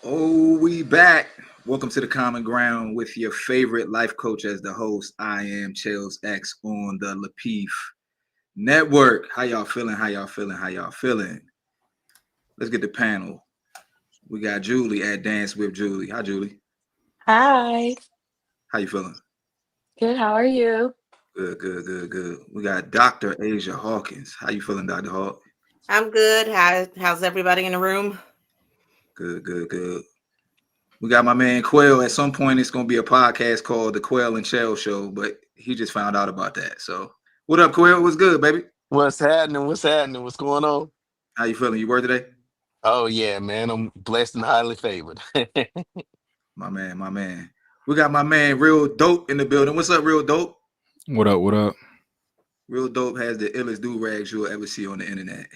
Oh, we back. Welcome to the Common Ground with your favorite life coach as the host. I am Chells X on the Lapeef Network. How y'all feeling? How y'all feeling? How y'all feeling? Let's get the panel. We got Julie at Dance with Julie. Hi, Julie. Hi. How you feeling? Good. How are you? Good. We got Dr. Asia Hawkins. How you feeling, Dr. Hawk? I'm good. How's everybody in the room? Good. We got my man Quail. At some point, it's going to be a podcast called The Quail and Chells Show, but he just found out about that. So, what up, Quail? What's good, baby? What's happening? What's going on? How you feeling? You work today? Oh, yeah, man. I'm blessed and highly favored. My man. We got my man Real Dope in the building. What's up, Real Dope? What up? Real Dope has the illest do-rags you'll ever see on the internet.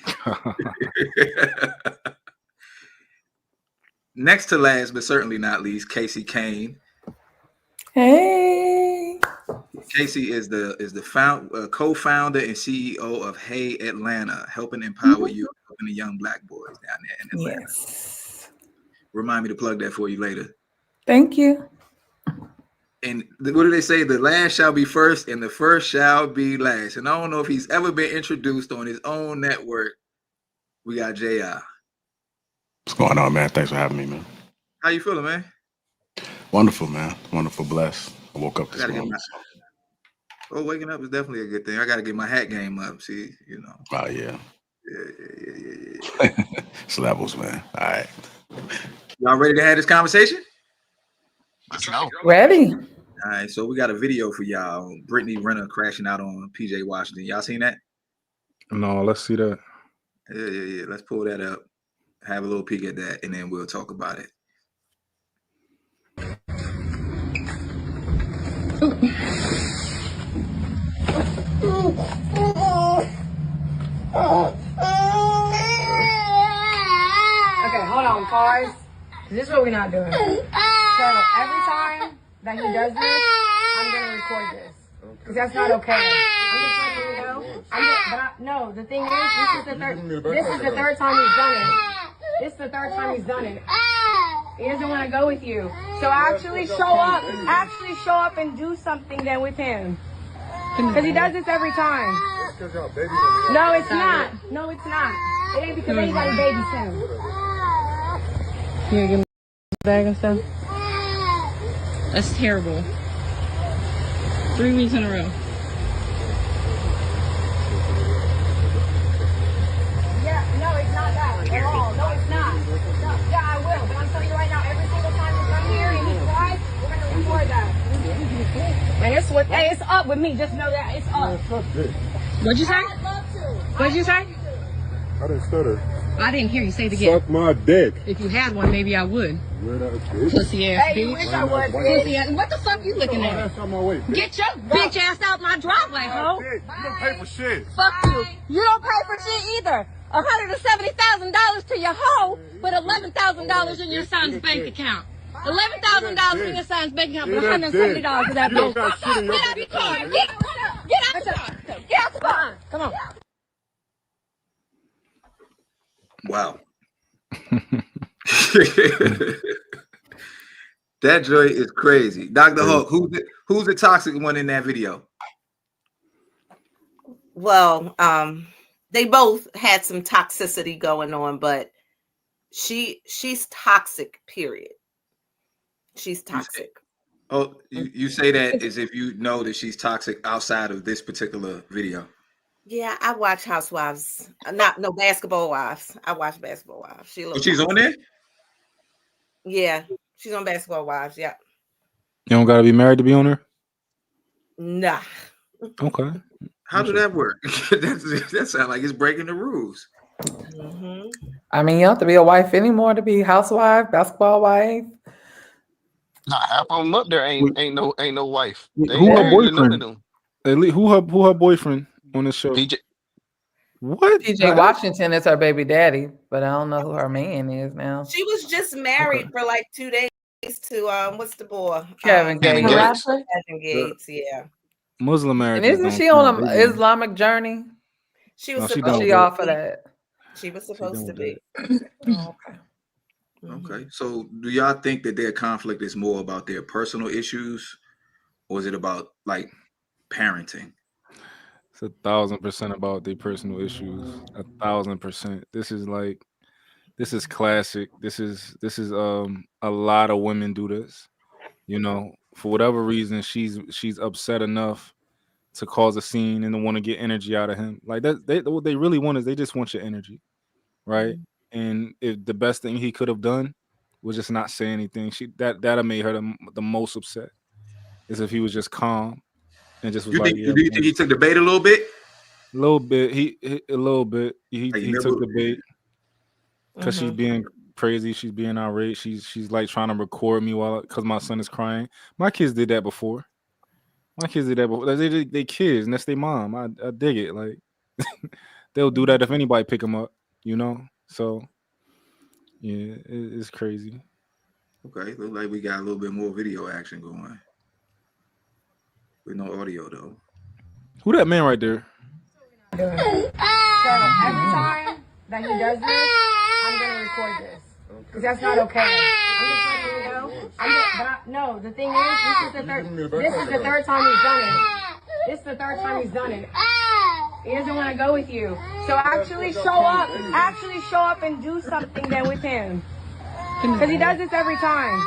Next to last, but certainly not least, Kacey Kane. Hey. Kacey is the co-founder and CEO of Hey Atlanta, helping empower you, helping the young Black boys down there in Atlanta. Yes. Remind me to plug that for you later. Thank you. And what do they say? The last shall be first, and the first shall be last. And I don't know if he's ever been introduced on his own network. We got J.I. What's going on, man? Thanks for having me, man. How you feeling, man? Wonderful, man. Wonderful, blessed. I woke up this morning. Oh, waking up is definitely a good thing. I got to get my hat game up. See, you know. Oh, yeah. Yeah. It's levels, man. All right. Y'all ready to have this conversation? Let's go. Ready. All right. So we got a video for y'all. Brittany Renner crashing out on PJ Washington. Y'all seen that? No, let's see that. Yeah. Let's pull that up. Have a little peek at that, and then we'll talk about it. Okay, hold on, pause. This is what we're not doing. So every time that he does this, I'm gonna record this because that's not okay. I'm just letting you know. No, the thing is, this is the third time he's done it. This is the third time he's done it. He doesn't want to go with you. So actually show up and do something then with him. Because he does this every time. No, it's not. It ain't because anybody babies him. You gonna give me a bag and stuff? That's terrible. 3 weeks in a row. Yeah, no, it's not that at all. No, it's not. No, yeah, I will. But I'm telling you right now, every single time you come here and he cries, we're gonna record that. And it's up with me. Just know that it's up. What'd you say? What'd you say? I didn't stutter. I didn't hear you say it again. Suck my dick. If you had one, maybe I would. Bitch. Pussy ass bitch. Wish I would. Pussy ass. What the fuck you looking at? Get your bitch ass out my driveway, ho. You don't pay for shit. Fuck you. You don't pay for shit either. $170,000 to your hoe, but $11,000 in your son's bank account. $11,000 in your son's bank account, but $170 for that bitch. Get out the car. Get out the car. Get out the car. Come on. Wow. That joy is crazy. Dr. Hawk, who's the toxic one in that video? Well, they both had some toxicity going on, but she's toxic, period. She's toxic. Oh, you say that as if you know that she's toxic outside of this particular video. Yeah, I watch Housewives. No Basketball Wives. I watch Basketball Wives. She's on there? Yeah, she's on Basketball Wives. Yeah. You don't gotta be married to be on there? Nah. Okay. How does that work? That sounds like it's breaking the rules. Mm-hmm. I mean, you don't have to be a wife anymore to be housewife, basketball wife. Nah, half of them up there ain't no wife. Who her boyfriend? Who her boyfriend on this show? PJ. What? PJ Washington is her baby daddy, but I don't know who her man is now. She was just married for like 2 days to what's the boy? Kevin Gates. Kevin Gates, yeah. Muslim marriage. And isn't she on an Islamic journey? She was supposed to be off of that. She was supposed to be. Okay. Okay. So do y'all think that their conflict is more about their personal issues, or is it about like parenting? It's 1,000% about their personal issues. 1,000%. This is classic. This is a lot of women do this. You know, for whatever reason, she's upset enough to cause a scene and to want to get energy out of him. Like that, what they really want is they just want your energy, right? And if the best thing he could have done was just not say anything, that'd have made her the most upset. Is if he was just calm and just was You like, think? yeah, Do you think he took the bait a little bit? a little bit. A little bit. He Like, took the bait because she's being crazy. She's being outraged. She's like trying to record me because my son is crying. My kids did that before. They kids, and that's their mom. I dig it. Like they'll do that if anybody pick them up, you know. So yeah, it's crazy. Okay, look like we got a little bit more video action going. With no audio though. Who that man right there? So every time that he does this, I'm gonna record this because that's not okay. I'm just letting you know. No, the thing is, this is the third time he's done it. This is the third time he's done it. He doesn't want to go with you. So actually show up. Actually show up and do something then with him. Because he does this every time.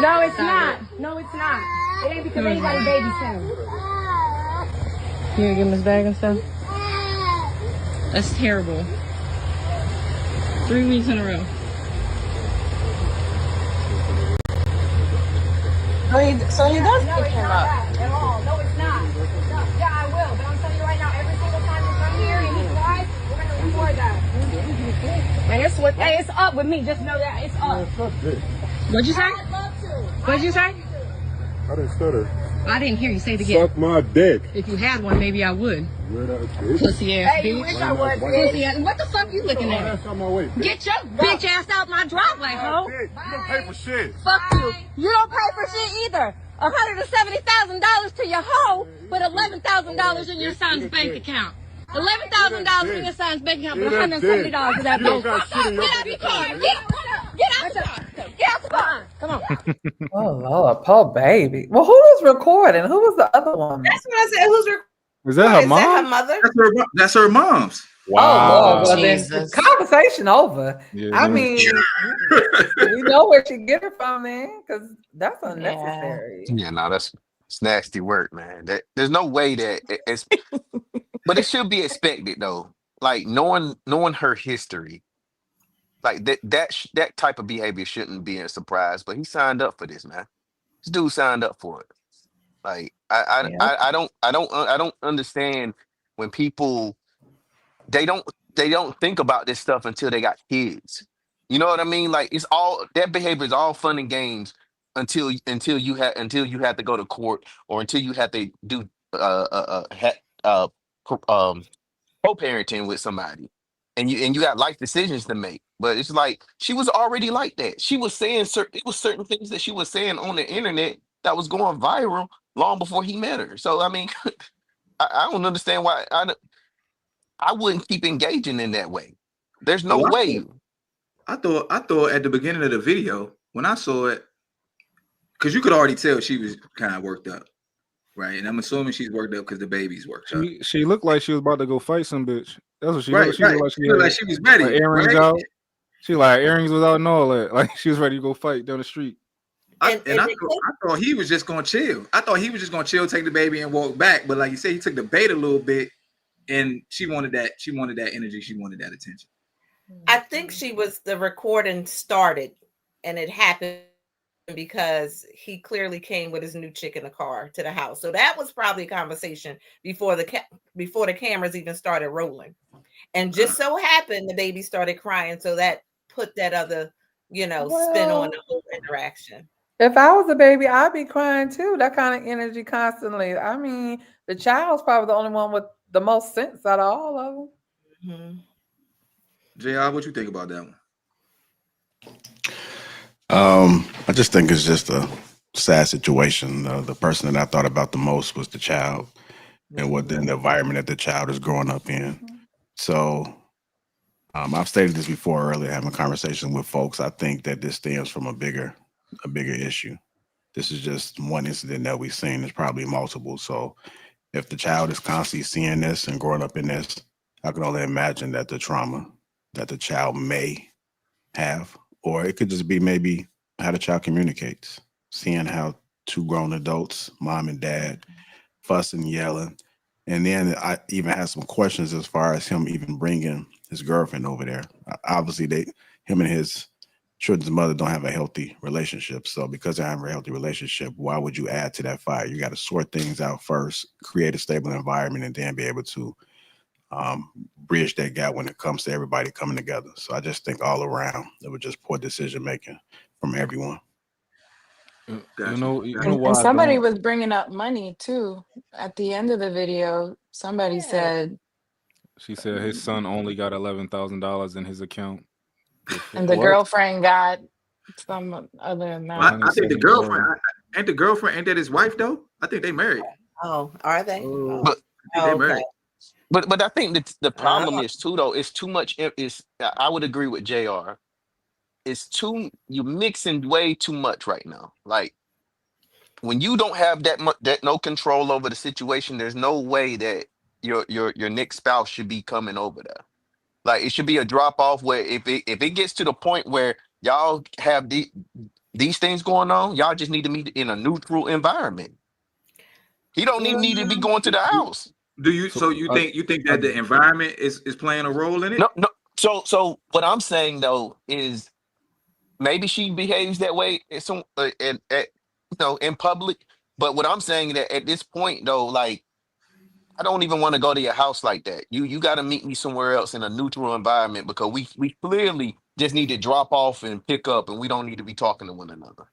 No, it's not. No, it's not. It ain't because anybody babies him. You gonna give him his bag and stuff? That's terrible. 3 weeks in a row. So he does pick him up. At all. No, it's not. No. Yeah, I will. But I'm telling you right now, every single time you come here and he cries, we're going to record that. And it's up with me. Just know that. It's up. What'd you say? What'd you say? I didn't stutter. I didn't hear you say it again. Suck my dick. If you had one, maybe I would. Where that bitch? Pussy ass Hey, you bitch. wish I was, Pussy ass. What the fuck you looking at? That's on my way. Bitch. Get your bitch ass out my driveway, ho. You don't pay for shit. Fuck you. You don't pay for shit either. $170,000 to your hoe, but $11,000 in your son's bank account. $11,000 in your son's bank account, but $170 for that You don't bitch. got shit in your Get out the car. Get out the car. Get out the car. Come on. Oh Lord, poor baby. Well, who was recording? Who was the other one? That's what I said. Who's Is that her Is mom? that her mother? That's her mom's. Oh Lord, well then Jesus. conversation over. Yeah, I man. mean, you know where she get it from, man, because that's unnecessary. Yeah, no, it's nasty work, man. There's no way that it's, but it should be expected though. Like knowing her history, like that type of behavior shouldn't be a surprise. But he signed up for this, man. This dude signed up for it. Like I don't understand when people they don't think about this stuff until they got kids. You know what I mean? Like it's all that behavior is all fun and games until you have to go to court or until you have to do co-parenting with somebody and you got life decisions to make. But it's like she was already like that. She was saying certain things that she was saying on the internet that was going viral long before he met her. So I mean, I don't understand why I wouldn't keep engaging in that way. There's no way. I thought at the beginning of the video when I saw it, because you could already tell she was kind of worked up, right? And I'm assuming she's worked up because the baby's worked up. She looked like she was about to go fight some bitch. That's what she Right, looked. She right. looked like She looked like she was ready. Like earrings right? out. She like earrings was out and all that. Like she was ready to go fight down the street. I thought he was just gonna chill. I thought he was just gonna chill, take the baby, and walk back. But like you said, he took the bait a little bit, and she wanted that. She wanted that energy. She wanted that attention. I think the recording started, and it happened because he clearly came with his new chick in the car to the house. So that was probably a conversation before the cameras even started rolling. And just so happened the baby started crying, so that put that other, spin on the whole interaction. If I was a baby, I'd be crying too. That kind of energy constantly. I mean, the child's probably the only one with the most sense out of all of them. Mm-hmm. JR, what you think about that one? I just think it's just a sad situation. The person that I thought about the most was the child and what the environment that the child is growing up in. So I've stated this before earlier, having conversations with folks. I think that this stems from a bigger issue. This is just one incident that we've seen. There's probably multiple. So if the child is constantly seeing this and growing up in this, I can only imagine that the trauma that the child may have, or it could just be maybe how the child communicates, seeing how two grown adults, mom and dad, fussing, yelling. And then I even had some questions as far as him even bringing his girlfriend over there. Obviously, him and his children's mother don't have a healthy relationship. So because they have a healthy relationship, why would you add to that fire? You got to sort things out first, create a stable environment, and then be able to bridge that gap when it comes to everybody coming together. So I just think all around it was just poor decision making from everyone. You know And why I somebody don't. was bringing up money too. At the end of the video, somebody said, She said his son only got $11,000 in his account. and the What? girlfriend got some other amount. I think the 170,000. girlfriend ain't that his wife though? I think they married. Oh, are they? Oh, But I think they Okay. married. but I think that the problem is too though. It's too much. I would agree with Jr. You're mixing way too much right now. Like when you don't have that no control over the situation, there's no way that your next spouse should be coming over there. Like it should be a drop off where if it gets to the point where y'all have these things going on, y'all just need to meet in a neutral environment. He don't even need to be going to the house. Do you? So you think that the environment is playing a role in it? No. So what I'm saying though is maybe she behaves that way in public. But what I'm saying that at this point though, like I don't even want to go to your house like that. You got to meet me somewhere else in a neutral environment because we clearly just need to drop off and pick up, and we don't need to be talking to one another.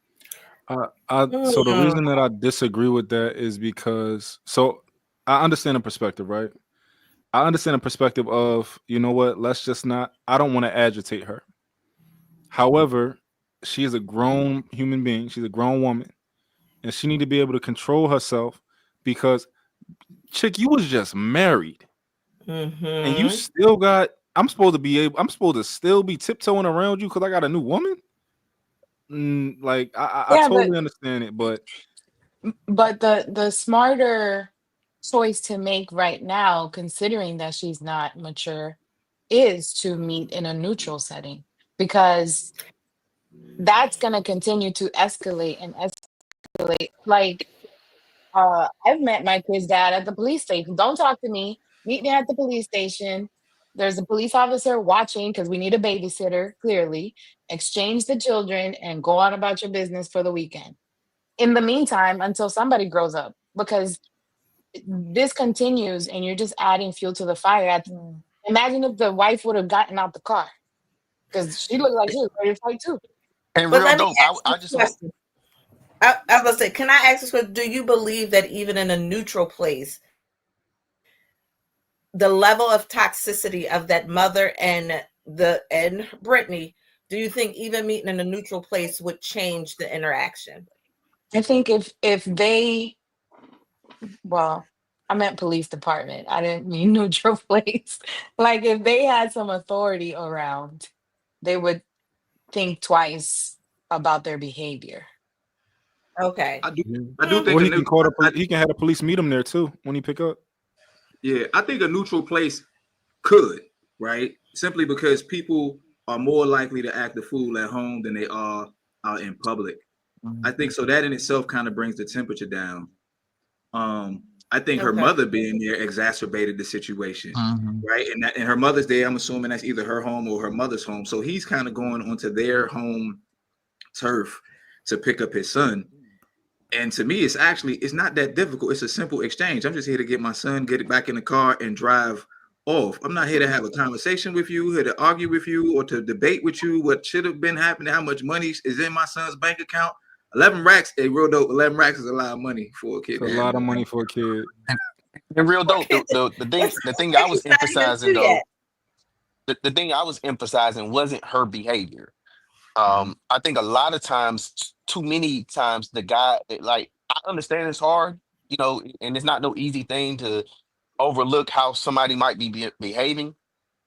So the reason that I disagree with that is because I understand the perspective, right? I understand the perspective of, you know what, let's just not, I don't want to agitate her. However, she is a grown human being. She's a grown woman, and she need to be able to control herself because, chick, you was just married, and you still got. I'm supposed to still be tiptoeing around you because I got a new woman. Like I totally understand it, but the smarter choice to make right now, considering that she's not mature, is to meet in a neutral setting, because that's going to continue to escalate and escalate. Like I've met my kid's dad at the police station. Don't talk to me. Meet me at the police station. There's a police officer watching because we need a babysitter, clearly. Exchange the children and go on about your business for the weekend. In the meantime, until somebody grows up, because this continues and you're just adding fuel to the fire. Imagine if the wife would have gotten out the car, because she looked like she was ready to fight too. And But real let me dope. ask I you a just want. question. I was gonna say, can I ask this question? Do you believe that even in a neutral place, the level of toxicity of that mother and Brittany, do you think even meeting in a neutral place would change the interaction? I think if they, well, I meant police department. I didn't mean neutral place. Like if they had some authority around, they would think twice about their behavior. Okay. I do think or he can have the police meet him there too when he pick up. Yeah, I think a neutral place could, right? Simply because people are more likely to act a fool at home than they are out in public. I think so that in itself kind of brings the temperature down. I think her mother being there exacerbated the situation, right? And her mother's there. I'm assuming that's either her home or her mother's home. So he's kind of going onto their home turf to pick up his son. And to me, it's not that difficult. It's a simple exchange. I'm just here to get my son, get it back in the car, and drive off. I'm not here to have a conversation with you, here to argue with you, or to debate with you what should have been happening, how much money is in my son's bank account. 11 racks, real dope. 11 racks is a lot of money for a kid. It's a lot of money for a kid. And real dope. The thing I was emphasizing though, the thing I was emphasizing wasn't her behavior. I think a lot of times, too many times, the guy I understand it's hard, and it's not no easy thing to overlook how somebody might be behaving.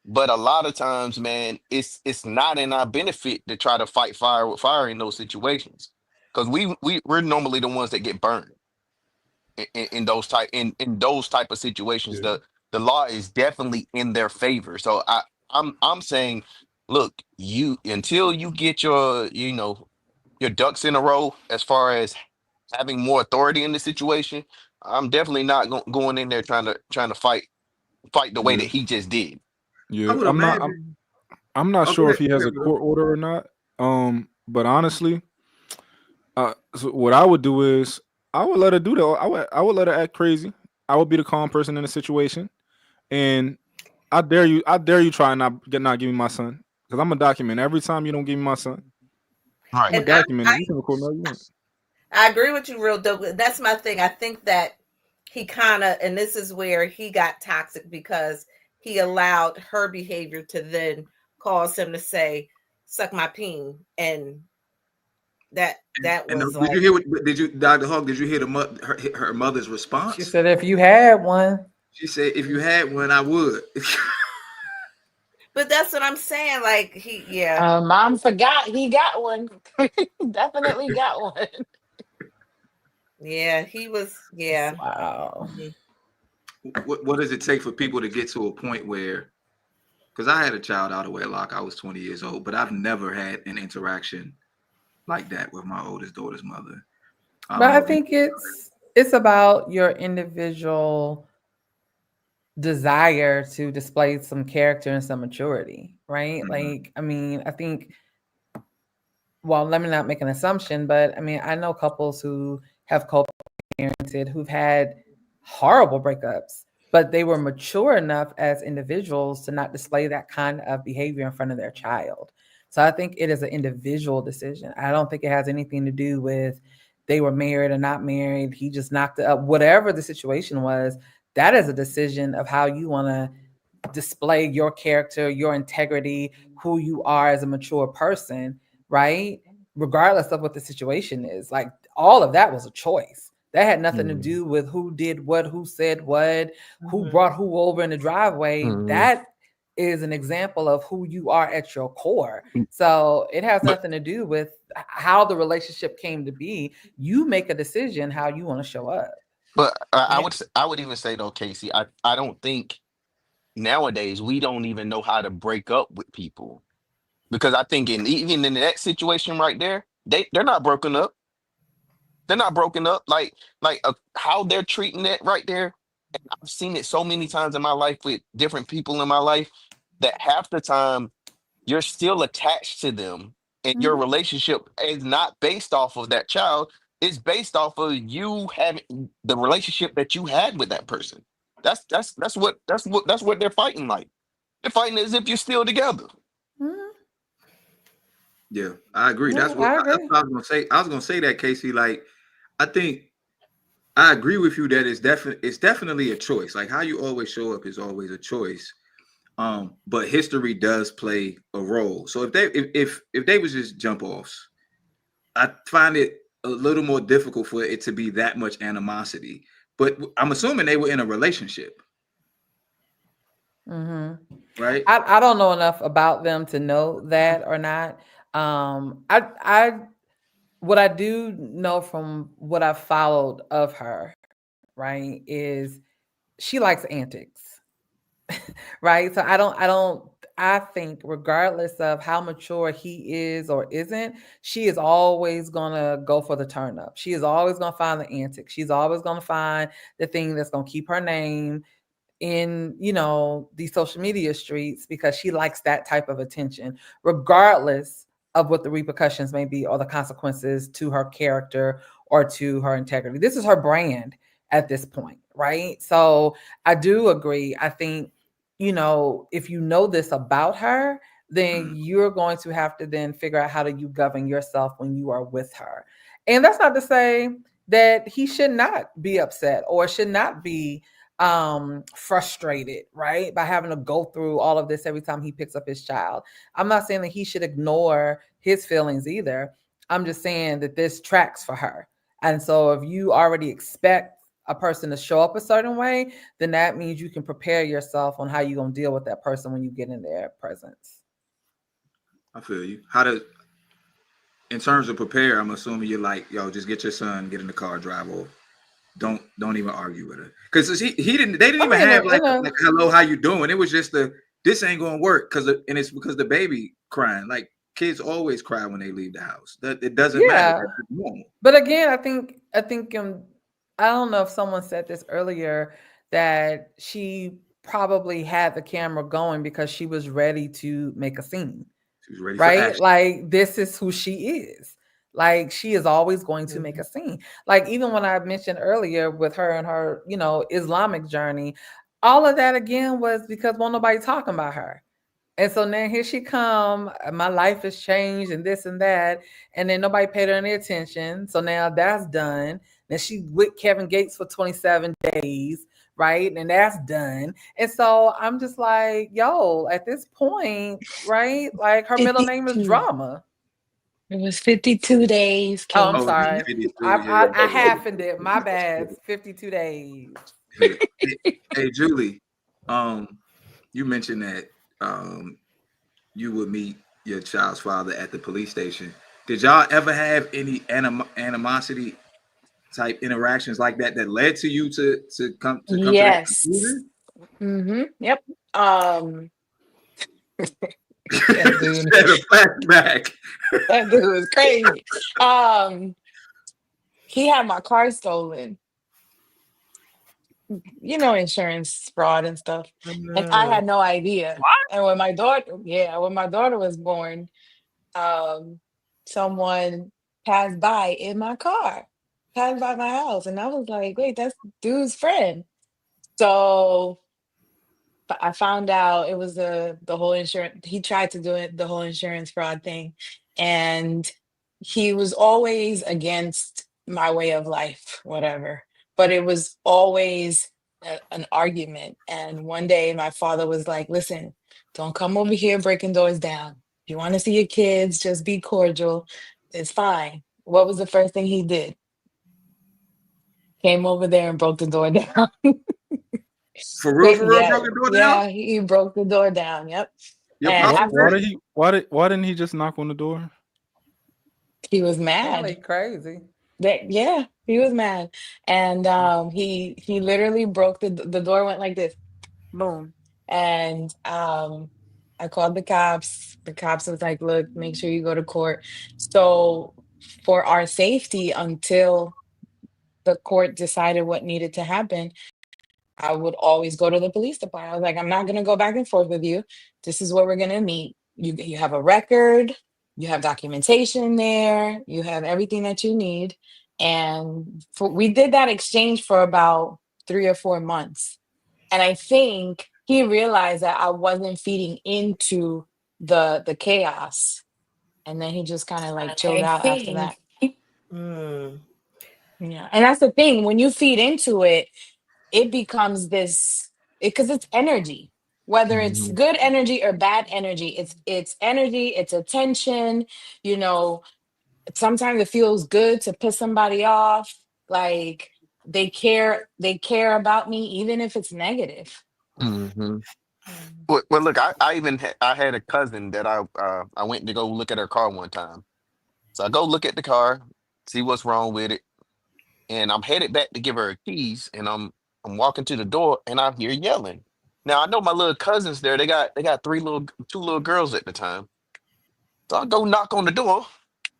But a lot of times, man, it's not in our benefit to try to fight fire with fire in those situations, because we're normally the ones that get burned in those type of situations. Yeah. The law is definitely in their favor. So I'm saying, look, you until you get your ducks in a row as far as having more authority in the situation, I'm definitely not going in there trying to fight the way Yeah. that he just did. I Yeah. would imagine. I'm not Oh, go sure if ahead. he Go has ahead, a bro. court order or not. But honestly, so what I would do is I would let her do that. I would let her act crazy. I would be the calm person in the situation, and I dare you try and not give me my son, because I'm gonna document every time you don't give me my son. I'm Right. gonna And document it. You can record all you want. I agree with you real dope. That's my thing. I think that he kind of, and this is where he got toxic, because he allowed her behavior to then cause him to say, suck my peen. And that And was did you like, hear Dr. Hawk? Did you hear her mother's She response? said, if you had one. She said, "If you had one, I would." but that's what I'm saying. Like Mom forgot he got one. Definitely got one. he was, Wow. Mhm. What does it take for people to get to a point where? Because I had a child out of wedlock. I was 20 years old, but I've never had an interaction like that with my oldest daughter's mother. I But don't I know if think it's about your individual desire to display some character and some maturity, right? Like, I mean, I think, well, let me not make an assumption, but I mean, I know couples who have co-parented who've had horrible breakups, but they were mature enough as individuals to not display that kind of behavior in front of their child. So I think it is an individual decision. I don't think it has anything to do with they were married or not married. He just knocked it up. Whatever the situation was, that is a decision of how you want to display your character, your integrity, who you are as a mature person, right? Regardless of what the situation is. Like, all of that was a choice. That had nothing to do with who did what, who said what, who brought who over in the driveway. That is an example of who you are at your core. So it has But nothing to do with how the relationship came to be. You make a decision how you want to show up. but Yeah. I would even say though, Casey, I don't think nowadays we don't even know how to break up with people, because I think even in that situation right there, they're not broken up. They're not broken up. How they're treating it right there. And I've seen it so many times in my life with different people in my life, that half the time you're still attached to them, and your relationship is not based off of that child. It's based off of you having the relationship that you had with that person. That's what they're fighting like. They're fighting as if you're still together. Yeah, I agree. Yeah, I That's agree. what I was gonna say. I was gonna say that, Casey. Like, I think I agree with you that it's definitely a choice. Like, how you always show up is always a choice. But history does play a role. So if they was just jump offs, I find it a little more difficult for it to be that much animosity. But I'm assuming they were in a relationship, right? I don't know enough about them to know that or not. I what I do know from what I've followed of her, right, is she likes antics, right? So I think regardless of how mature he is or isn't, she is always gonna go for the turn up. She is always gonna find the antics. She's always gonna find the thing that's gonna keep her name in these social media streets, because she likes that type of attention, regardless of what the repercussions may be or the consequences to her character or to her integrity. This is her brand at this point, right? So I do agree. I think, if you know this about her, then you're going to have to then figure out how do you govern yourself when you are with her. And that's not to say that he should not be upset or should not be frustrated, right, by having to go through all of this every time he picks up his child. I'm not saying that he should ignore his feelings either. I'm just saying that this tracks for her. And so if you already expect a person to show up a certain way, then that means you can prepare yourself on how you're going to deal with that person when you get in their presence. I feel you. In terms of prepare, I'm assuming you're like, yo, just get your son, get in the car, drive off. Don't even argue with her. Because they didn't even have like hello, how you doing? It was just this ain't gonna work and it's because the baby crying. Like kids always cry when they leave the house. That it doesn't matter. That's normal. But again, I think I don't know if someone said this earlier that she probably had the camera going because she was ready to make a scene. She was ready, right? Like this is who she is. Like she is always going to make a scene. Like even when I mentioned earlier with her and her, Islamic journey, all of that again was because won't nobody talking about her. And so now here she come, my life has changed and this and that. And then nobody paid her any attention. So now that's done. Then she with Kevin Gates for 27 days, right? And that's done. And so I'm just like, yo, at this point, right? Like her middle name is Drama. It was 52 days. Oh, I'm sorry. I halfened it. My bad. 52 days. Hey, Julie, you mentioned that you would meet your child's father at the police station. Did y'all ever have any animosity type interactions like that led to you to come to yes. that conclusion? Mm-hmm. Yep. That dude. Flashback. That dude was crazy. He had my car stolen. Insurance fraud and stuff. And I had no idea. What? And when my daughter was born, someone passed by in my car, passed by my house. And I was like, wait, that's dude's friend. So I found out it was the whole insurance. He tried to do it, the whole insurance fraud thing. And he was always against my way of life, whatever. But it was always an argument. And one day my father was like, listen, don't come over here breaking doors down. If you want to see your kids, just be cordial. It's fine. What was the first thing he did? Came over there and broke the door down. For real, broke the door down? Yeah, he broke the door down. Yep. Why didn't he just knock on the door? He was mad. Really crazy. Yeah, he was mad. And he literally broke the door, went like this. Boom. And I called the cops. The cops was like, look, make sure you go to court. So for our safety, until the court decided what needed to happen, I would always go to the police department. I was like, I'm not going to go back and forth with you. This is where we're going to meet. You have a record. You have documentation there. You have everything that you need. And we did that exchange for about 3 or 4 months. And I think he realized that I wasn't feeding into the chaos. And then he just kind of like chilled out after that. Yeah. And that's the thing. When you feed into it, it becomes because it's energy, whether it's good energy or bad energy. It's energy, it's attention. Sometimes it feels good to piss somebody off. Like they care about me, even if it's negative. Mm-hmm. Well, look, I had a cousin that I went to go look at her car one time. So I go look at the car, see what's wrong with it, and I'm headed back to give her her keys, and I'm walking to the door, and I hear yelling. Now I know my little cousins there. They got two little girls at the time. So I go knock on the door,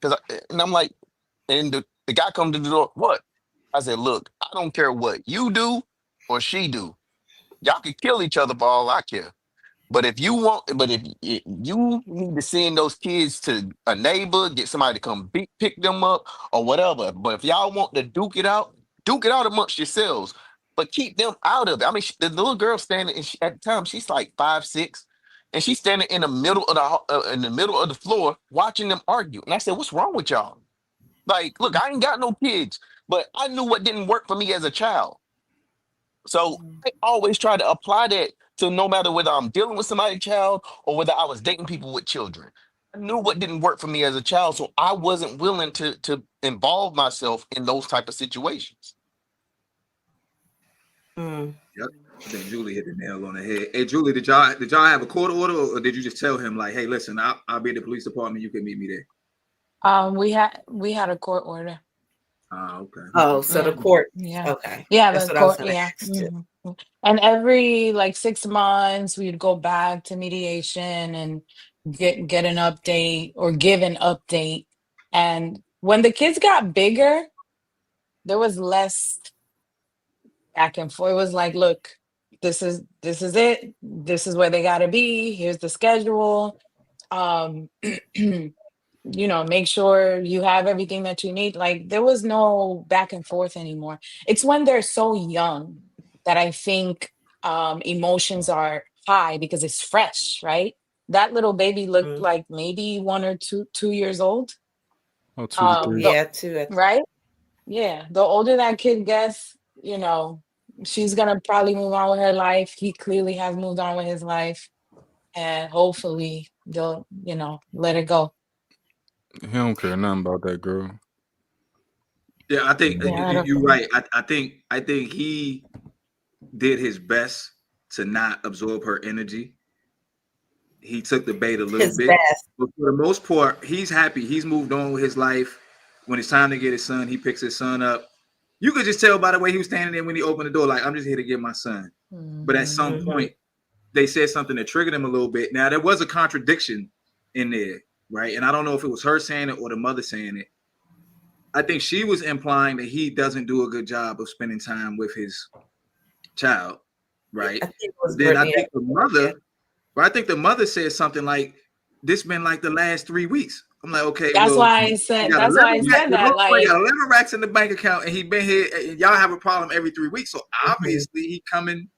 and I'm like, and the guy comes to the door. What? I said, look, I don't care what you do or she do. Y'all can kill each other for all I care. But if you you need to send those kids to a neighbor, get somebody to come pick them up or whatever. But if y'all want to duke it out amongst yourselves. But keep them out of it. I mean, the little girl standing at the time, she's like 5'6", and she's standing in the middle of the floor watching them argue. And I said, "What's wrong with y'all? Like, look, I ain't got no kids, but I knew what didn't work for me as a child. So I always try to apply that to no matter whether I'm dealing with somebody's child or whether I was dating people with children. I knew what didn't work for me as a child, so I wasn't willing to involve myself in those type of situations." Yep. I think Julie hit the nail on the head. Hey, Julie, did y'all have a court order, or did you just tell him like, hey, listen, I'll be at the police department. You can meet me there. We had a court order. Okay. Oh, so the Yeah. court. Yeah. Okay. Yeah, That's the what I was court. going to Yeah. ask too. Mhm. And every like 6 months, we'd go back to mediation and get an update or give an update. And when the kids got bigger, there was less back and forth. It was like, look, this is it. This is where they got to be. Here's the schedule. Make sure you have everything that you need. Like there was no back and forth anymore. It's when they're so young that I think emotions are high because it's fresh, right? That little baby looked like maybe 1 or 2 years old. Oh, 2 to 3. Yeah, too. Right? Yeah. The older that kid gets, she's gonna probably move on with her life. He clearly has moved on with his life. And hopefully they'll, let it go. He don't care nothing about that girl. Yeah, I think Yeah, you're right. I think he did his best to not absorb her energy. He took the bait a little His bit, best. but for the most part, he's happy. He's moved on with his life. When it's time to get his son, he picks his son up. You could just tell by the way he was standing there when he opened the door, like, I'm just here to get my son. But at some point, they said something that triggered him a little bit. Now, there was a contradiction in there, right? And I don't know if it was her saying it or the mother saying it. I think she was implying that he doesn't do a good job of spending time with his child, right? I think it was Then Brittany. I think the mother said something like, this been like the last 3 weeks. I'm like, okay, that's well, why I said that. Like, got 11 racks in the bank account, and he been here, and y'all have a problem every 3 weeks. So obviously he coming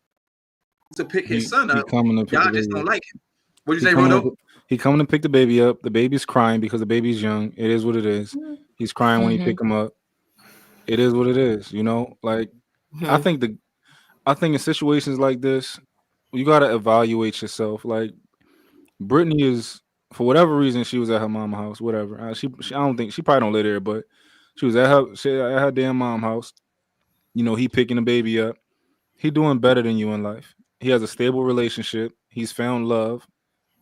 to pick his son up. Y'all just don't like him. What'd you say, Rodo? He coming to pick the baby up. The baby's crying because the baby's young. It is what it is. He's crying when he pick him up. It is what it is. Like I think in situations like this, you gotta evaluate yourself. Like Brittany is, for whatever reason, she was at her mom's house. Whatever. She I don't think she probably don't live there, but she was at her damn mom's house. He picking the baby up. He doing better than you in life. He has a stable relationship. He's found love.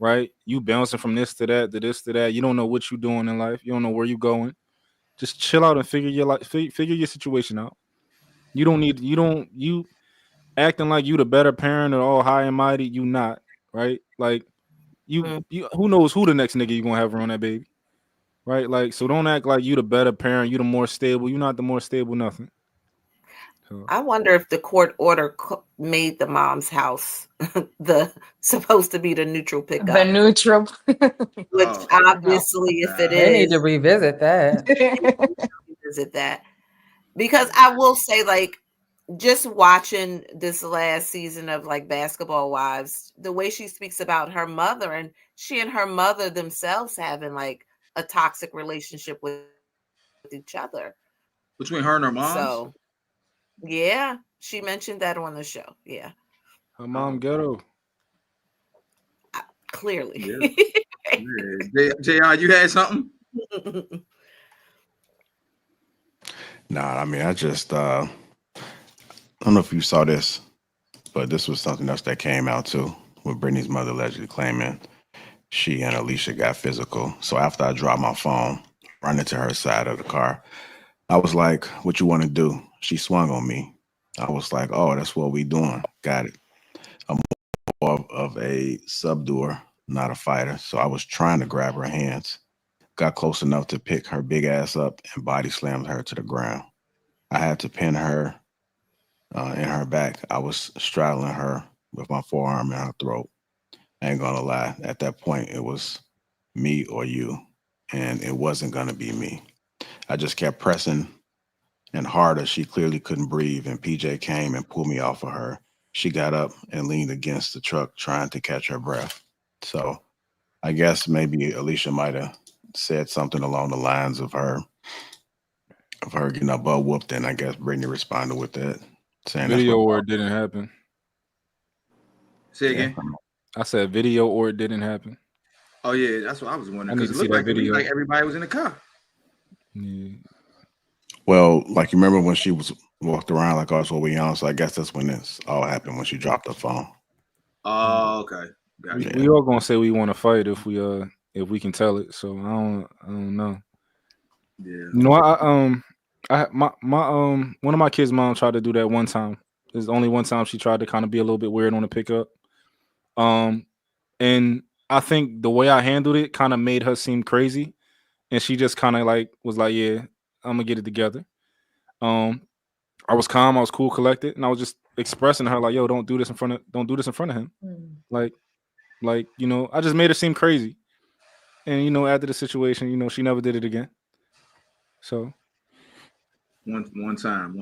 Right? You bouncing from this to that, to this to that. You don't know what you're doing in life. You don't know where you're going. Just chill out and figure your life, figure your situation out. You acting like you the better parent or all high and mighty. You not, right? Like you who knows who the next nigga you gonna have around that baby, right? Like, so don't act like you the better parent. You the more stable. You're not the more stable nothing. So, I wonder if the court order made the mom's house supposed to be the neutral pickup. The neutral. Which obviously, if it is, they need to revisit that. Because I will say, like, just watching this last season of like Basketball Wives, the way she speaks about her mother, and she and her mother themselves having like a toxic relationship with each other between her and her mom. So yeah, she mentioned that on the show. Yeah, her mom ghetto. Clearly. Yeah. JR, you had something? Nah, I mean, I just I don't know if you saw this, but this was something else that came out too, with Brittany's mother allegedly claiming she and Alicia got physical. So after I dropped my phone, running to her side of the car, I was like, what you want to do? She swung on me. I was like, oh, that's what we doing. Got it. I'm more of a subduer, not a fighter. So I was trying to grab her hands, got close enough to pick her big ass up and body slammed her to the ground. I had to pin her in her back. I was straddling her with my forearm in her throat. I ain't gonna lie. At that point, it was me or you, and it wasn't gonna be me. I just kept pressing and harder. She clearly couldn't breathe, and PJ came and pulled me off of her. She got up and leaned against the truck trying to catch her breath. So I guess maybe Alicia might have said something along the lines of her getting her butt whooped, and I guess Brittany responded with that, saying video or it didn't happen. Say again. I said video or it didn't happen. Oh yeah, that's what I was wondering. I need to Because it see looked that video. like everybody was in the car. Yeah. Well, like you remember when she was walked around like us when we young. So I guess that's when this all happened, when she dropped her phone. Oh, okay. Gotcha. We all gonna say we want to fight if we can tell it. So I don't know. Yeah. You know, my one of my kids' mom tried to do that one time. There's only one time she tried to kind of be a little bit weird on the pickup. And I think the way I handled it kind of made her seem crazy, and she just kind of like was like, "Yeah, I'm gonna get it together." I was calm, I was cool, collected, and I was just expressing to her like, "Yo, don't do this in front of him." Like you know, I just made her seem crazy, and you know, after the situation, you know, she never did it again. So one time.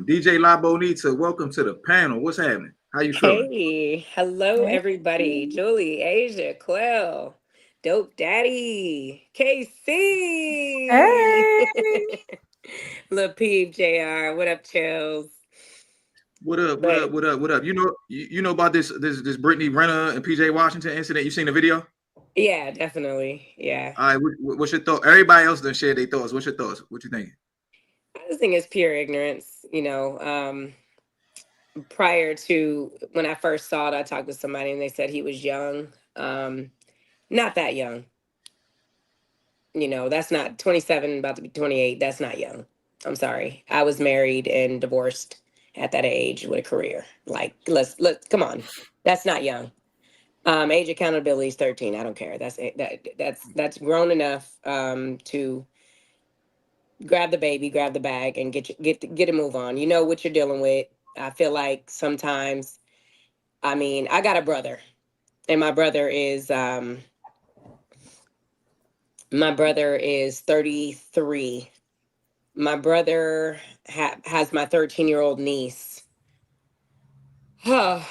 DJ La Bonita, welcome to the panel. What's happening? How you feeling? Hey, hello everybody. Julie, Asia, Quell, Dope Daddy, Kacey. Hey. Lapeef JR. What up, Chells? What up? You know about this Brittany Renner and PJ Washington incident? You seen the video? Yeah, definitely. Yeah. All right, what's your thought? Everybody else done shared their thoughts. What's your thoughts? What you thinking? I just think it's pure ignorance, you know. Prior to when I first saw it, I talked to somebody and they said he was young. Not that young. You know, that's not 27, about to be 28. That's not young. I'm sorry. I was married and divorced at that age with a career. Like, let's come on. That's not young. Age accountability is 13. I don't care. That's grown enough to grab the baby, grab the bag, and get a move on. You know what you're dealing with. I feel like sometimes, I mean, I got a brother, and my brother is 33. My brother has my 13-year-old niece. The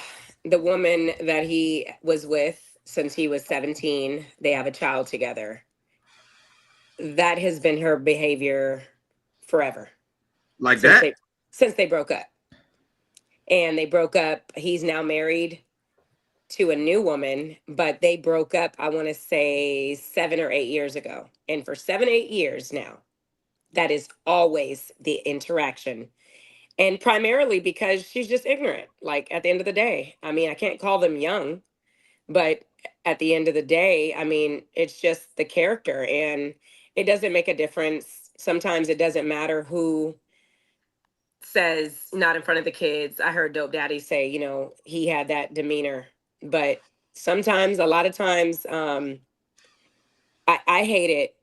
woman that he was with since he was 17, they have a child together. That has been her behavior forever. Like since that? Since they broke up. And they broke up. He's now married to a new woman, but they broke up, I want to say 7 or 8 years ago. And for 7, 8 years now, that is always the interaction. And primarily because she's just ignorant. Like at the end of the day, I mean, I can't call them young, but at the end of the day, I mean, it's just the character, and it doesn't make a difference. Sometimes it doesn't matter who says not in front of the kids. I heard Dope Daddy say, you know, he had that demeanor, but sometimes, a lot of times, I hate it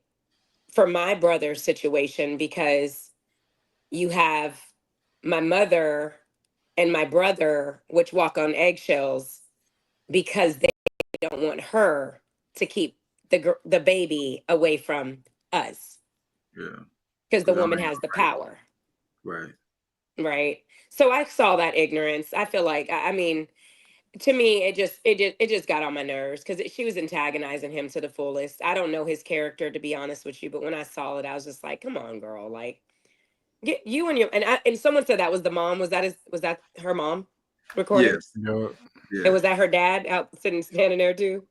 for my brother's situation because you have my mother and my brother, which walk on eggshells because they don't want her to keep the baby away from us. Yeah. Because the woman has the power. Right. Right. So I saw that ignorance. I feel like, I mean, to me, it just got on my nerves because she was antagonizing him to the fullest. I don't know his character, to be honest with you, but when I saw it, I was just like, come on, girl, like, get you and your and someone said that was the mom. Was that her mom recording? Yes. yeah, And was that her dad out standing there too?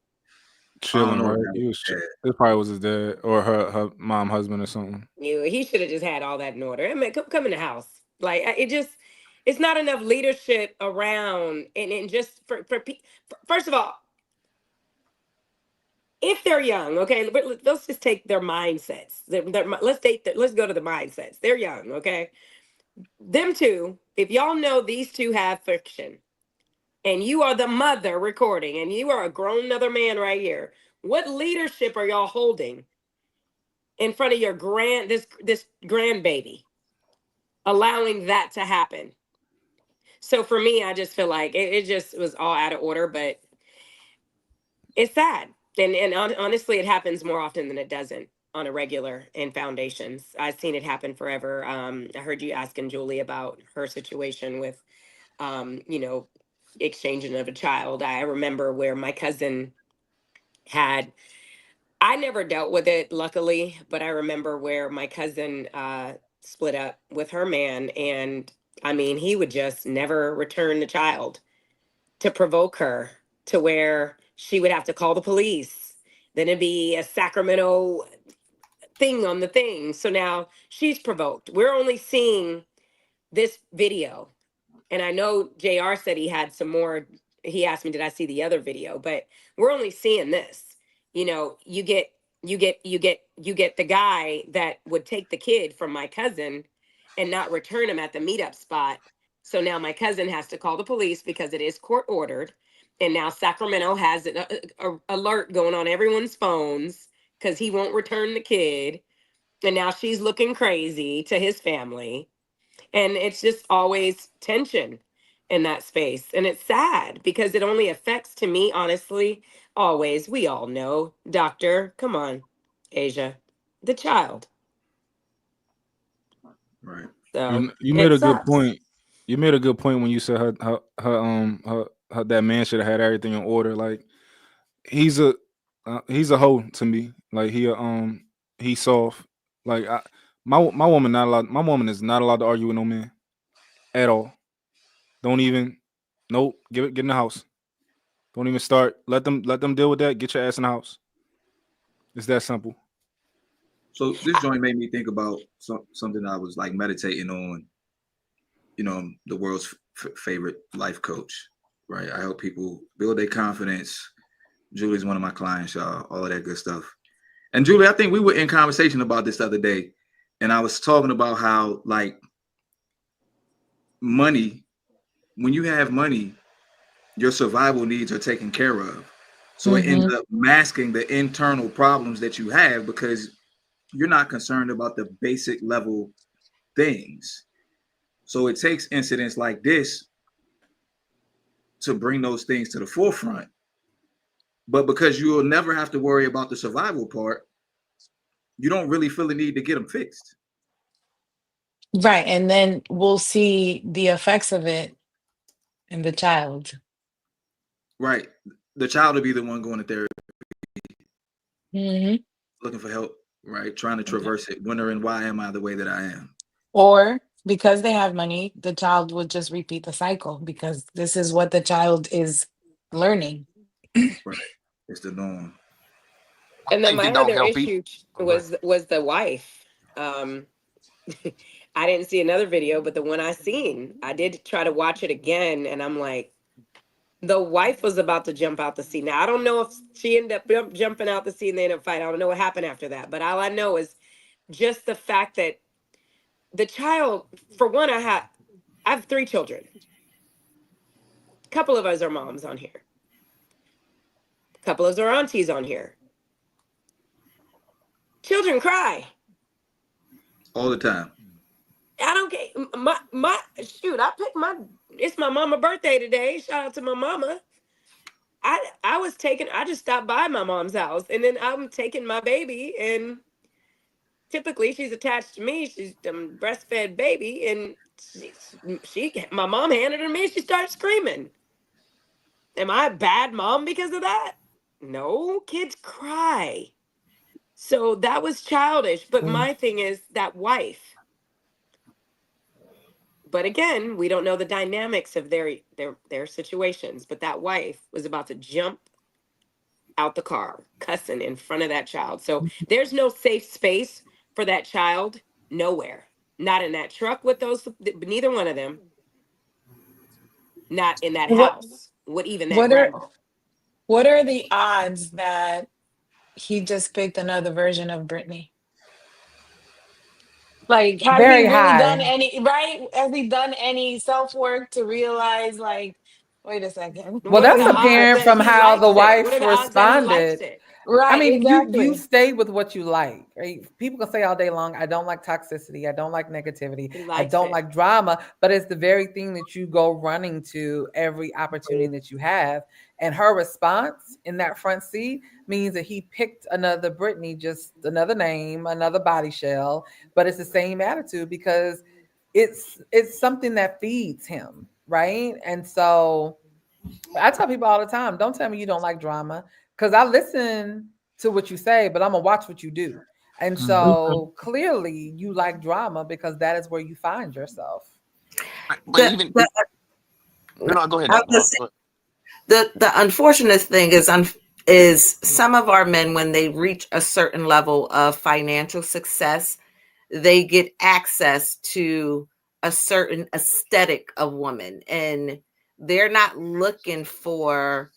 chilling, know right? if that He was was. It probably was his dad or her mom, husband, or something. He should have just had all that in order. I mean, come in the house. Like it's not enough leadership around, and just for first of all, if they're young, okay, let's just take their mindsets. Let's go to the mindsets. They're young, okay. Them two, if y'all know these two have friction, and you are the mother recording, and you are a grown other man right here, what leadership are y'all holding in front of your this grandbaby, allowing that to happen? So for me, I just feel like it just was all out of order, but it's sad. And honestly, it happens more often than it doesn't on a regular in foundations. I've seen it happen forever. I heard you asking Julie about her situation with, you know, exchanging of a child. I remember where my cousin I never dealt with it, luckily, but I remember where my cousin split up with her man. And I mean, he would just never return the child to provoke her to where she would have to call the police. Then it'd be a Sacramento thing on the thing. So now she's provoked. We're only seeing this video, and I know JR said he had some more. He asked me, did I see the other video? But we're only seeing this. You know, you get the guy that would take the kid from my cousin and not return him at the meetup spot. So now my cousin has to call the police because it is court ordered. And now Sacramento has an alert going on everyone's phones because he won't return the kid. And now she's looking crazy to his family. And it's just always tension in that space. And it's sad because it only affects, to me, honestly, always, we all know, doctor, come on, Asia, the child. Right. So You made it a good sucks. point. You made a good point when you said her that man should have had everything in order. Like he's a hoe to me. Like he's soft. Like my woman is not allowed to argue with no man at all. Don't even. Nope. Get in the house. Don't even start. Let them deal with that. Get your ass in the house. It's that simple. So this joint made me think about something I was like meditating on. You know, the world's favorite life coach, right? I help people build their confidence. Julie's one of my clients, y'all, all of that good stuff. And Julie, I think we were in conversation about this the other day, and I was talking about how like money, when you have money, your survival needs are taken care of. So it ends up masking the internal problems that you have because you're not concerned about the basic level things. So it takes incidents like this to bring those things to the forefront. But because you will never have to worry about the survival part, you don't really feel the need to get them fixed. Right. And then we'll see the effects of it in the child. Right. The child will be the one going to therapy, Mm-hmm. looking for help, right? Trying to traverse it, wondering why am I the way that I am? Or because they have money, the child would just repeat the cycle because this is what the child is learning. Right. It's the norm. And then think my it don't other help issue either. was the wife. I didn't see another video, but the one I seen, I did try to watch it again, and I'm like, the wife was about to jump out the seat. Now I don't know if she ended up jumping out the seat and they ended up fighting. I don't know what happened after that, but all I know is just the fact that the child, for one, I have 3 children. A couple of us are moms on here. A couple of us are aunties on here. Children cry. All the time. I don't get my shoot. It's my mama birthday today. Shout out to my mama. I just stopped by my mom's house and then I'm taking my baby and typically she's attached to me. She's a breastfed baby and my mom handed her to me. She started screaming. Am I a bad mom because of that? No, kids cry. So that was childish. But my thing is that wife. But again, we don't know the dynamics of their situations. But that wife was about to jump out the car, cussing in front of that child. So there's no safe space for that child nowhere. Not in that truck with neither one of them. Not in that house. Even that grandma. What are the odds that he just picked another version of Brittany? Like, has Very he really done high. any, right? Has he done any self-work to realize, like, wait a second, Well, What are that's the odds apparent that from he how the likes it? What wife are the odds that he likes responded. it? I right? mean, you Exactly. stay with what you like, right? People can say all day long, I don't like toxicity, I don't like negativity, He I likes don't it. like drama, but it's the very thing that you go running to every opportunity that you have. And her response in that front seat means that he picked another Brittany, just another name, another body shell, but it's the same attitude because it's something that feeds him, right? And so I tell people all the time, don't tell me you don't like drama because I listen to what you say, but I'm going to watch what you do. And so clearly you like drama because that is where you find yourself. But even no, go ahead, Doctor. The unfortunate thing is some of our men, when they reach a certain level of financial success, they get access to a certain aesthetic of woman, and they're not looking for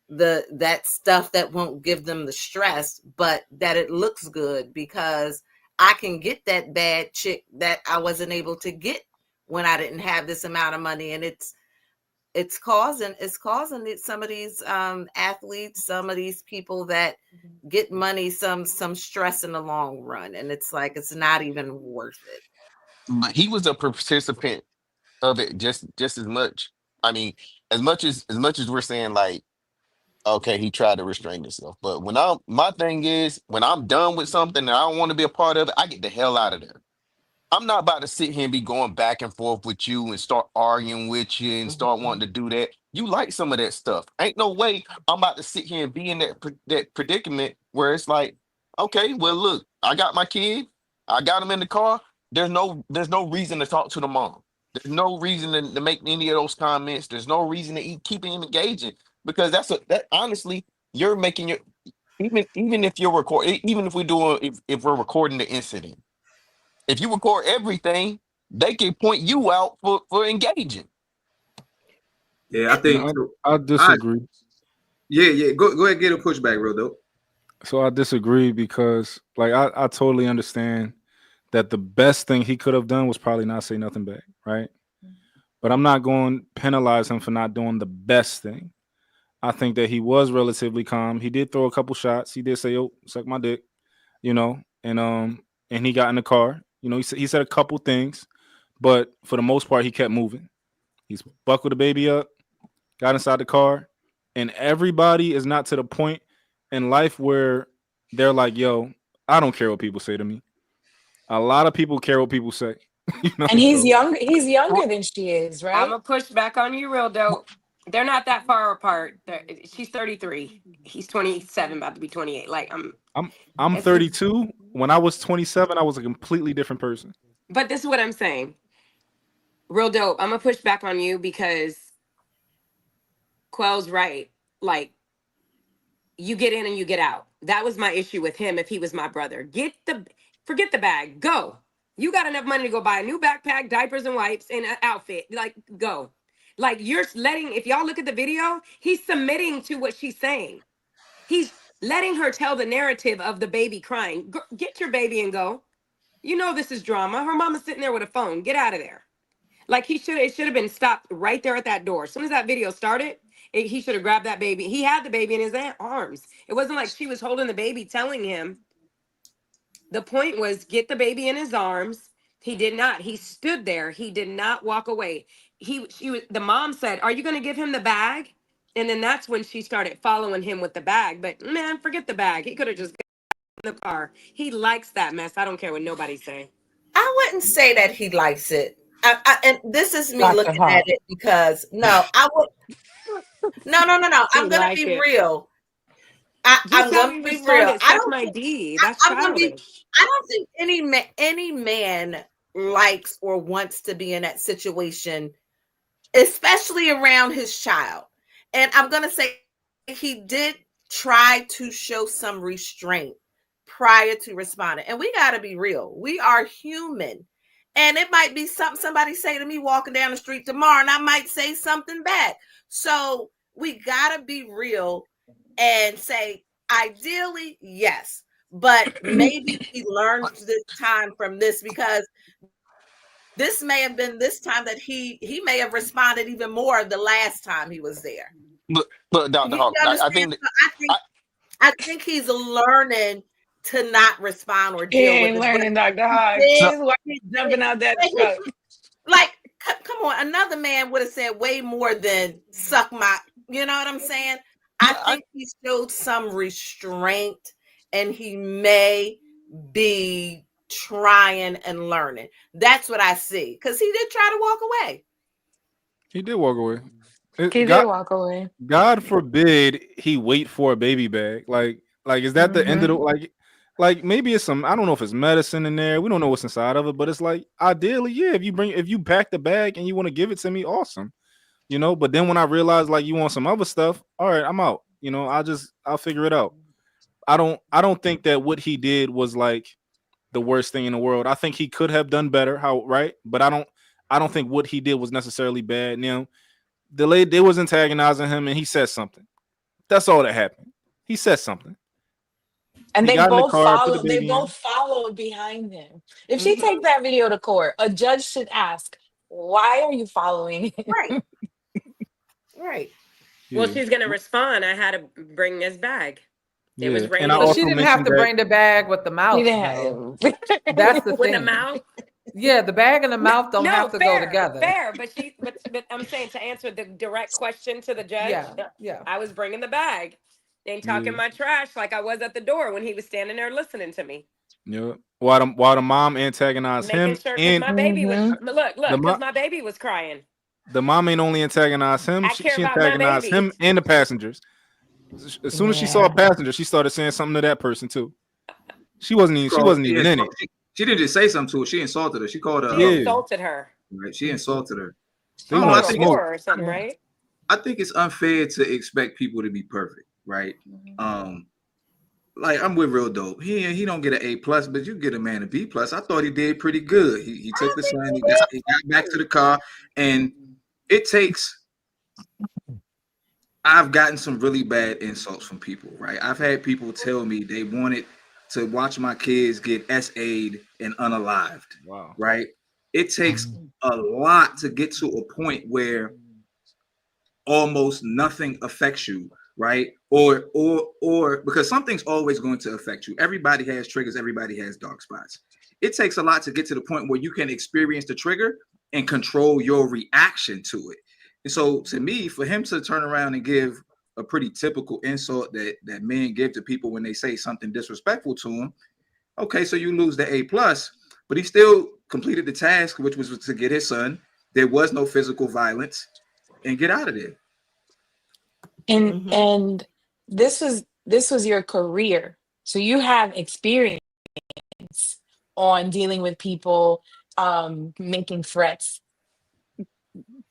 that stuff that won't give them the stress, but that it looks good, because I can get that bad chick that I wasn't able to get when I didn't have this amount of money. And it's causing some of these athletes, some of these people that get money, some stress in the long run, and it's like it's not even worth it. But he was a participant of it just as much. I mean, as much as we're saying like, okay, he tried to restrain himself. But my thing is, when I'm done with something and I don't want to be a part of it, I get the hell out of there. I'm not about to sit here and be going back and forth with you and start arguing with you and start wanting to do that. You like some of that stuff. Ain't no way I'm about to sit here and be in that predicament where it's like, okay, well, look, I got my kid, I got him in the car. There's no reason to talk to the mom. There's no reason to make any of those comments. There's no reason to keep him engaging, because that honestly, you're making your even if you're recording, even if if we're recording the incident. If you record everything, they can point you out for engaging. Yeah, I think No, I disagree. Yeah. Go ahead, get a pushback, real dope. So I disagree because, like, I totally understand that the best thing he could have done was probably not say nothing back, right? But I'm not going to penalize him for not doing the best thing. I think that he was relatively calm. He did throw a couple shots. He did say, "Yo, suck my dick," and he got in the car. He said a couple things, but for the most part, he kept moving. He's buckled the baby up, got inside the car, and everybody is not to the point in life where they're like, "Yo, I don't care what people say to me." A lot of people care what people say. And he's young. He's younger than she is, I'm right? gonna push back on you real dope. They're not that far apart. She's 33. He's 27, about to be 28. Like I'm 32. When I was 27, I was a completely different person. But this is what I'm saying. Real dope. I'm gonna push back on you because Quell's right. Like, you get in and you get out. That was my issue with him. If he was my brother, forget the bag. Go. You got enough money to go buy a new backpack, diapers and wipes, and an outfit. Like, go. Like, you're letting, if y'all look at the video, he's submitting to what she's saying. He's letting her tell the narrative of the baby crying. Get your baby and go. You know this is drama. Her mama's sitting there with a phone. Get out of there. Like, it should have been stopped right there at that door. As soon as that video started, he should have grabbed that baby. He had the baby in his arms. It wasn't like she was holding the baby telling him. The point was, get the baby in his arms. He did not. He stood there. He did not walk away. The mom said, "Are you going to give him the bag?" And then that's when she started following him with the bag. But man, forget the bag. He could have just got in the car. He likes that mess. I don't care what nobody's saying. I wouldn't say that he likes it. And this is me looking at it because no. I'm going to be real. I'm going to be real. I don't think any man likes or wants to be in that situation, especially around his child. And I'm going to say he did try to show some restraint prior to responding. And we got to be real. We are human. And it might be something somebody say to me walking down the street tomorrow, and I might say something back. So we got to be real and say, ideally, yes. But maybe he learned this time from this, because this may have been this time that he may have responded even more the last time he was there. But Dr. Hawk, I think he's learning to not respond or deal with this. Learning, Dr. Hawk. He's jumping out that truck. Like, come on, another man would have said way more than suck my, you know what I'm saying? I think he showed some restraint, and he may be trying and learning. That's what I see, because he did try to walk away. He did walk away. He did walk away. God forbid he wait for a baby bag. Like is that the end of the like maybe it's some, I don't know if it's medicine in there. We don't know what's inside of it, but it's like, ideally, yeah, if you pack the bag and you want to give it to me, awesome. But then when I realized like you want some other stuff, all right, I'm out. I'll figure it out. I don't think that what he did was like the worst thing in the world. I think he could have done better. But I I don't think what he did was necessarily bad. Now, the lady, they was antagonizing him, and he said something. That's all that happened. He said something. And He they got in the both car, put the followed. They baby in. both followed behind him. If she takes that video to court, a judge should ask, "Why are you following him?" Right. Right. Well, Yeah. she's gonna respond. I had to bring this bag. It was Yeah. raining. And I But also she didn't have mentioned to that bring the bag with the mouth. He though. didn't That's the With the thing. mouth. Yeah, the bag and the mouth don't have to go together. Fair, but I'm saying, to answer the direct question to the judge, Yeah. I was bringing the bag and talking Yeah. my trash like I was at the door when he was standing there listening to me. Yeah. While the mom antagonized Making him, sure, because and my baby was look, the because my baby was crying. the mom ain't only antagonized him, I care she about my antagonized baby. him and the passengers. As soon as she saw a passenger, she started saying something to that person too. She wasn't even in it. She didn't just say something to her. She insulted her. She called her. She insulted her. Right. She insulted her. They I want think smoke or something, right? I think it's unfair to expect people to be perfect, right? Like I'm with Real Dope. He don't get an A+, but you get a man a B+. I thought he did pretty good. He took the son, he got back to the car, and it takes. I've gotten some really bad insults from people, right? I've had people tell me they wanted to watch my kids get SA'd and unalived. Wow. Right? It takes a lot to get to a point where almost nothing affects you, right? Or because something's always going to affect you. Everybody has triggers, everybody has dark spots. It takes a lot to get to the point where you can experience the trigger and control your reaction to it. And so to me, for him to turn around and give a pretty typical insult that men give to people when they say something disrespectful to them, okay, so you lose the A+, but he still completed the task, which was to get his son. There was no physical violence, and get out of there. And this was your career, so you have experience on dealing with people, making threats.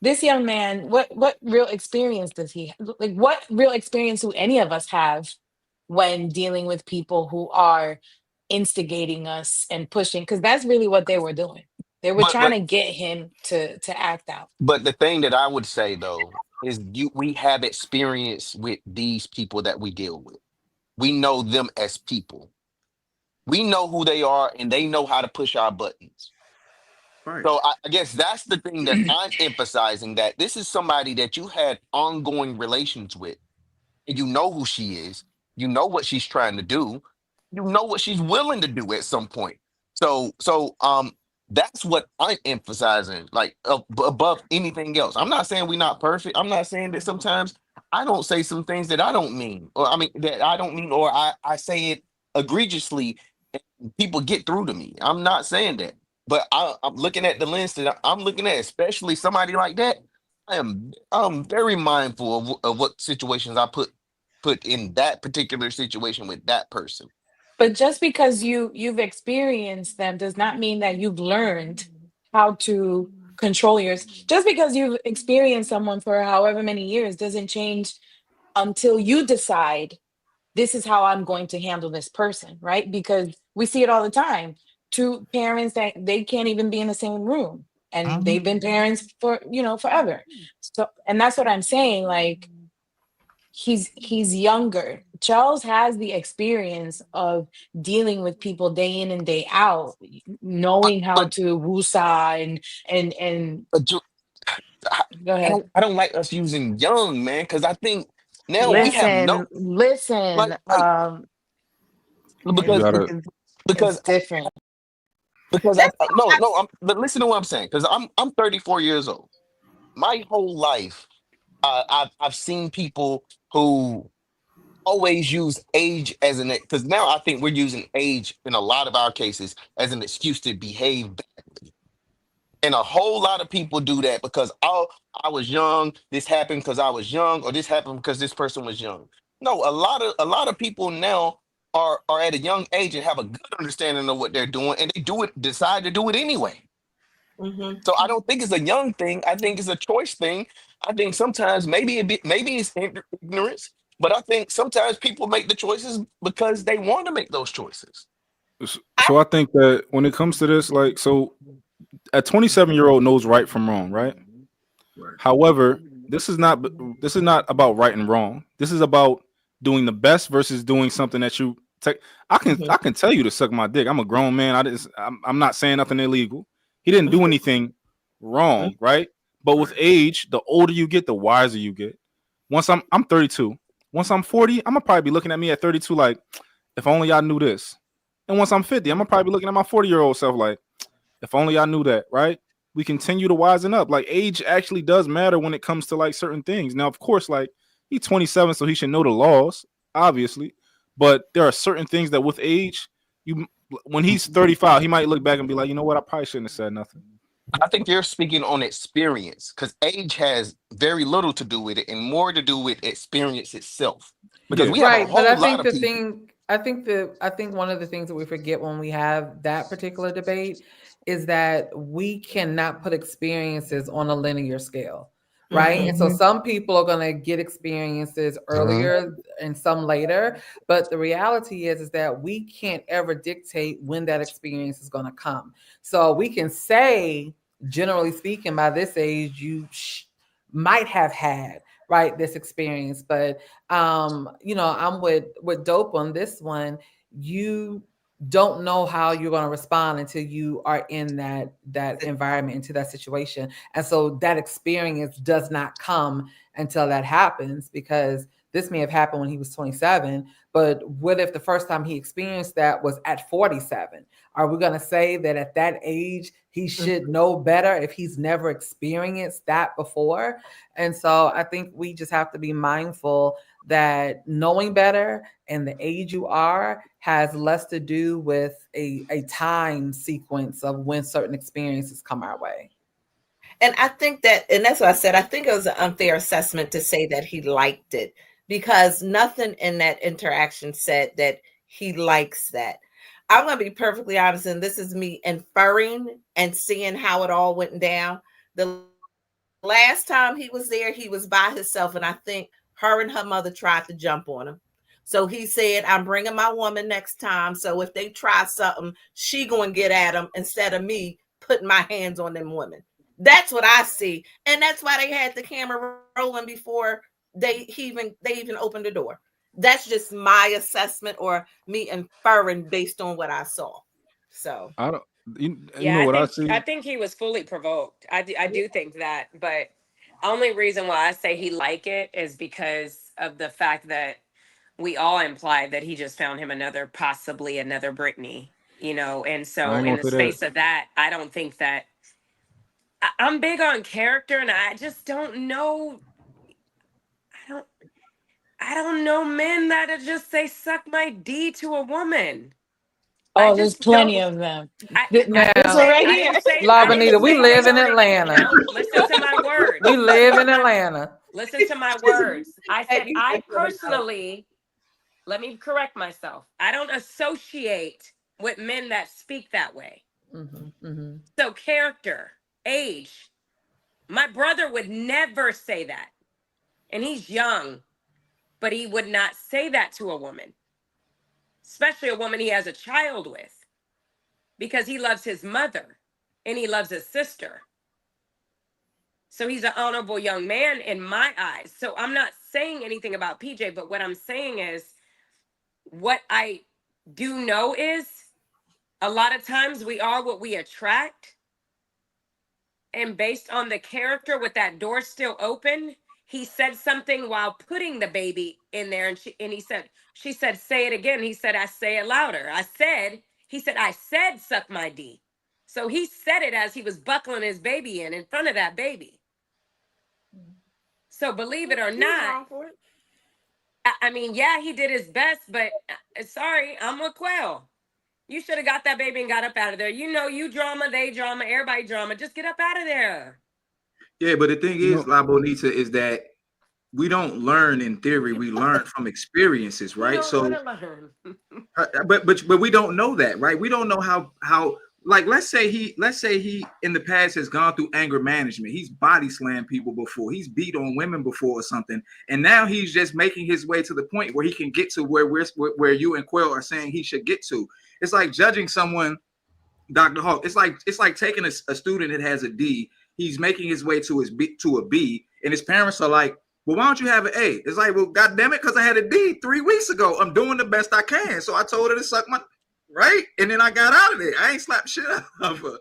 This young man, what real experience does he have? Like, what real experience do any of us have when dealing with people who are instigating us and pushing? Because that's really what they were doing. They were trying to get him to act out. But the thing that I would say though is we have experience with these people that we deal with. We know them as people. We know who they are, and they know how to push our buttons. Right. So I guess that's the thing that I'm emphasizing, that this is somebody that you had ongoing relations with. And you know who she is. You know what she's trying to do. You know what she's willing to do at some point. So that's what I'm emphasizing, like above anything else. I'm not saying we're not perfect. I'm not saying that sometimes I don't say some things that I don't mean, or I say it egregiously and people get through to me. I'm not saying that. But I'm looking at the lens that I'm looking at, especially somebody like that. I'm very mindful of what situations I put in that particular situation with that person. But just because you've experienced them does not mean that you've learned how to control yours. Just because you've experienced someone for however many years doesn't change until you decide, this is how I'm going to handle this person, right? Because we see it all the time. Two parents that they can't even be in the same room, and they've been parents for forever. So, and that's what I'm saying. Like, he's younger. Chells has the experience of dealing with people day in and day out, knowing how to woosah and. Go ahead. I don't like us using young, man, because I think now we have no Listen. Because it's different. But listen to what I'm saying, because I'm 34 years old. My whole life, I've seen people who always use age as because now I think we're using age in a lot of our cases as an excuse to behave badly. And a whole lot of people do that because I was young, this happened because I was young, or this happened because this person was young. No, a lot of people now are at a young age and have a good understanding of what they're doing, and they decide to do it anyway. So I don't think it's a young thing. I think it's a choice thing. I think sometimes maybe it's ignorance, but I think sometimes people make the choices because they want to make those choices. So I think that when it comes to this, like, so a 27-year-old knows right from wrong, right? Right. However, this is not about right and wrong. This is about doing the best versus doing something that you take. I can tell you to suck my dick. I'm a grown man. I'm not saying nothing illegal. He didn't do anything wrong, right? But with age, the older you get, the wiser you get. Once I'm 32. Once I'm 40, I'm gonna probably be looking at me at 32 like, if only I knew this. And once I'm 50, I'm gonna probably be looking at my 40-year-old self like, if only I knew that, right? We continue to wisen up. Like, age actually does matter when it comes to like certain things. Now, of course, like, he's 27, so he should know the laws, obviously. But there are certain things that with age, when he's 35, he might look back and be like, you know what, I probably shouldn't have said nothing. I think you're speaking on experience, because age has very little to do with it and more to do with experience itself. Because we have a whole lot of people. I think one of the things that we forget when we have that particular debate is that we cannot put experiences on a linear scale, right? And so some people are going to get experiences earlier and some later, but the reality is that we can't ever dictate when that experience is going to come. So we can say, generally speaking, by this age, you might have had this experience, but I'm with Dope on this one. You don't know how you're going to respond until you are in that environment, into that situation. And so that experience does not come until that happens, because this may have happened when he was 27, but what if the first time he experienced that was at 47? Are we going to say that at that age he should know better if he's never experienced that before? And so I think we just have to be mindful that knowing better and the age you are has less to do with a time sequence of when certain experiences come our way. And I think and that's what I said, I think it was an unfair assessment to say that he liked it, because nothing in that interaction said that he likes that. I'm going to be perfectly honest, and this is me inferring and seeing how it all went down. The last time he was there, he was by himself, and I think her and her mother tried to jump on him. So he said, I'm bringing my woman next time, so if they try something, she going to get at them instead of me putting my hands on them women. That's what I see, and that's why they had the camera rolling before they even opened the door. That's just my assessment, or me inferring based on what I saw. So I don't. I think he was fully provoked. I do think that, but only reason why I say he like it is because of the fact that we all implied that he just found him possibly another Brittany, and so in the space of that, I don't think that. I'm big on character, and I just don't know. I don't know men that'll just say "suck my D" to a woman. Oh, there's plenty of them. La Bonita, we live in Atlanta. Listen to my words. We live in Atlanta. Listen to my words. I said I personally, let me correct myself. I don't associate with men that speak that way. So character, age. My brother would never say that. And he's young, but he would not say that to a woman, especially a woman he has a child with, because he loves his mother and he loves his sister. So he's an honorable young man in my eyes. So I'm not saying anything about PJ, but what I'm saying is, what I do know is a lot of times we are what we attract. And based on the character with that door still open, he said something while putting the baby in there. And she said, say it again. He said, I say it louder. I said, suck my D. So he said it as he was buckling his baby in front of that baby. So believe it or not, I mean, yeah, he did his best, but sorry, I'm with Quell. You should have got that baby and got up out of there. You drama, they drama, everybody drama. Just get up out of there. Yeah, but the thing is, La Bonita, is that we don't learn in theory. We learn from experiences, right? But we don't know that, right? We don't know how like let's say he in the past has gone through anger management. He's body slammed people before. He's beat on women before or something. And now he's just making his way to the point where he can get to where you and Quell are saying he should get to. It's like judging someone Dr. Hawk. It's like taking a student that has a D. He's making his way to a B, and his parents are like, well, why don't you have an A? It's like, well, God damn it, because I had a D 3 weeks ago. I'm doing the best I can. So I told her to suck my right, and then I got out of there. I ain't slapped shit out of her.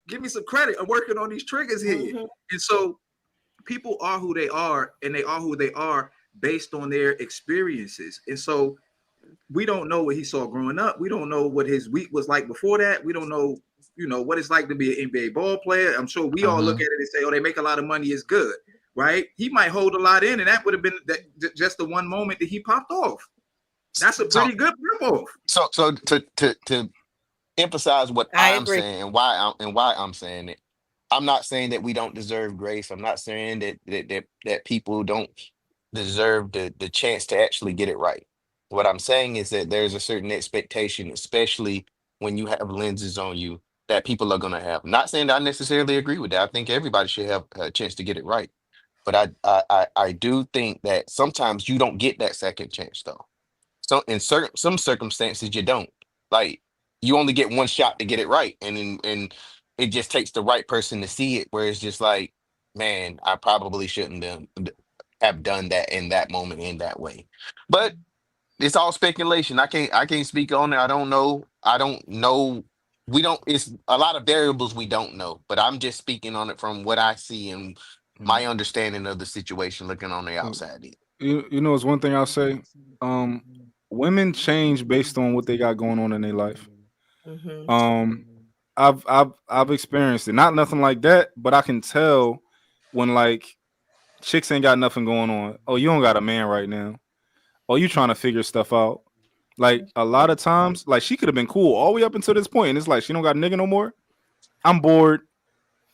Give me some credit. I'm working on these triggers here, and so people are who they are, and they are who they are based on their experiences, and so. We don't know what he saw growing up. We don't know what his week was like before that. We don't know, what it's like to be an NBA ball player. I'm sure we all look at it and say, oh, they make a lot of money, it's good, right? He might hold a lot in, and that would have been just the one moment that he popped off. That's a pretty good pop off. So to emphasize what I'm agree. saying and why I'm saying it, I'm not saying that we don't deserve grace. I'm not saying that people don't deserve the chance to actually get it right. What I'm saying is that there's a certain expectation, especially when you have lenses on you, that people are going to have. Not saying that I necessarily agree with that. I think everybody should have a chance to get it right. But I do think that sometimes you don't get that second chance, though. So in some circumstances, you don't. Like, you only get one shot to get it right, and it just takes the right person to see it. Where it's just like, man, I probably shouldn't have done that in that moment in that way. But it's all speculation. I can't speak on it. I don't know. It's a lot of variables we don't know, but I'm just speaking on it from what I see and my understanding of the situation looking on the outside. You know, it's one thing I'll say. Women change based on what they got going on in their life. I've experienced it. Not nothing like that, but I can tell when like chicks ain't got nothing going on. Oh, you don't got a man right now. Oh, you trying to figure stuff out. Like a lot of times, like she could have been cool all the way up until this point, and it's like she don't got a nigga no more. I'm bored.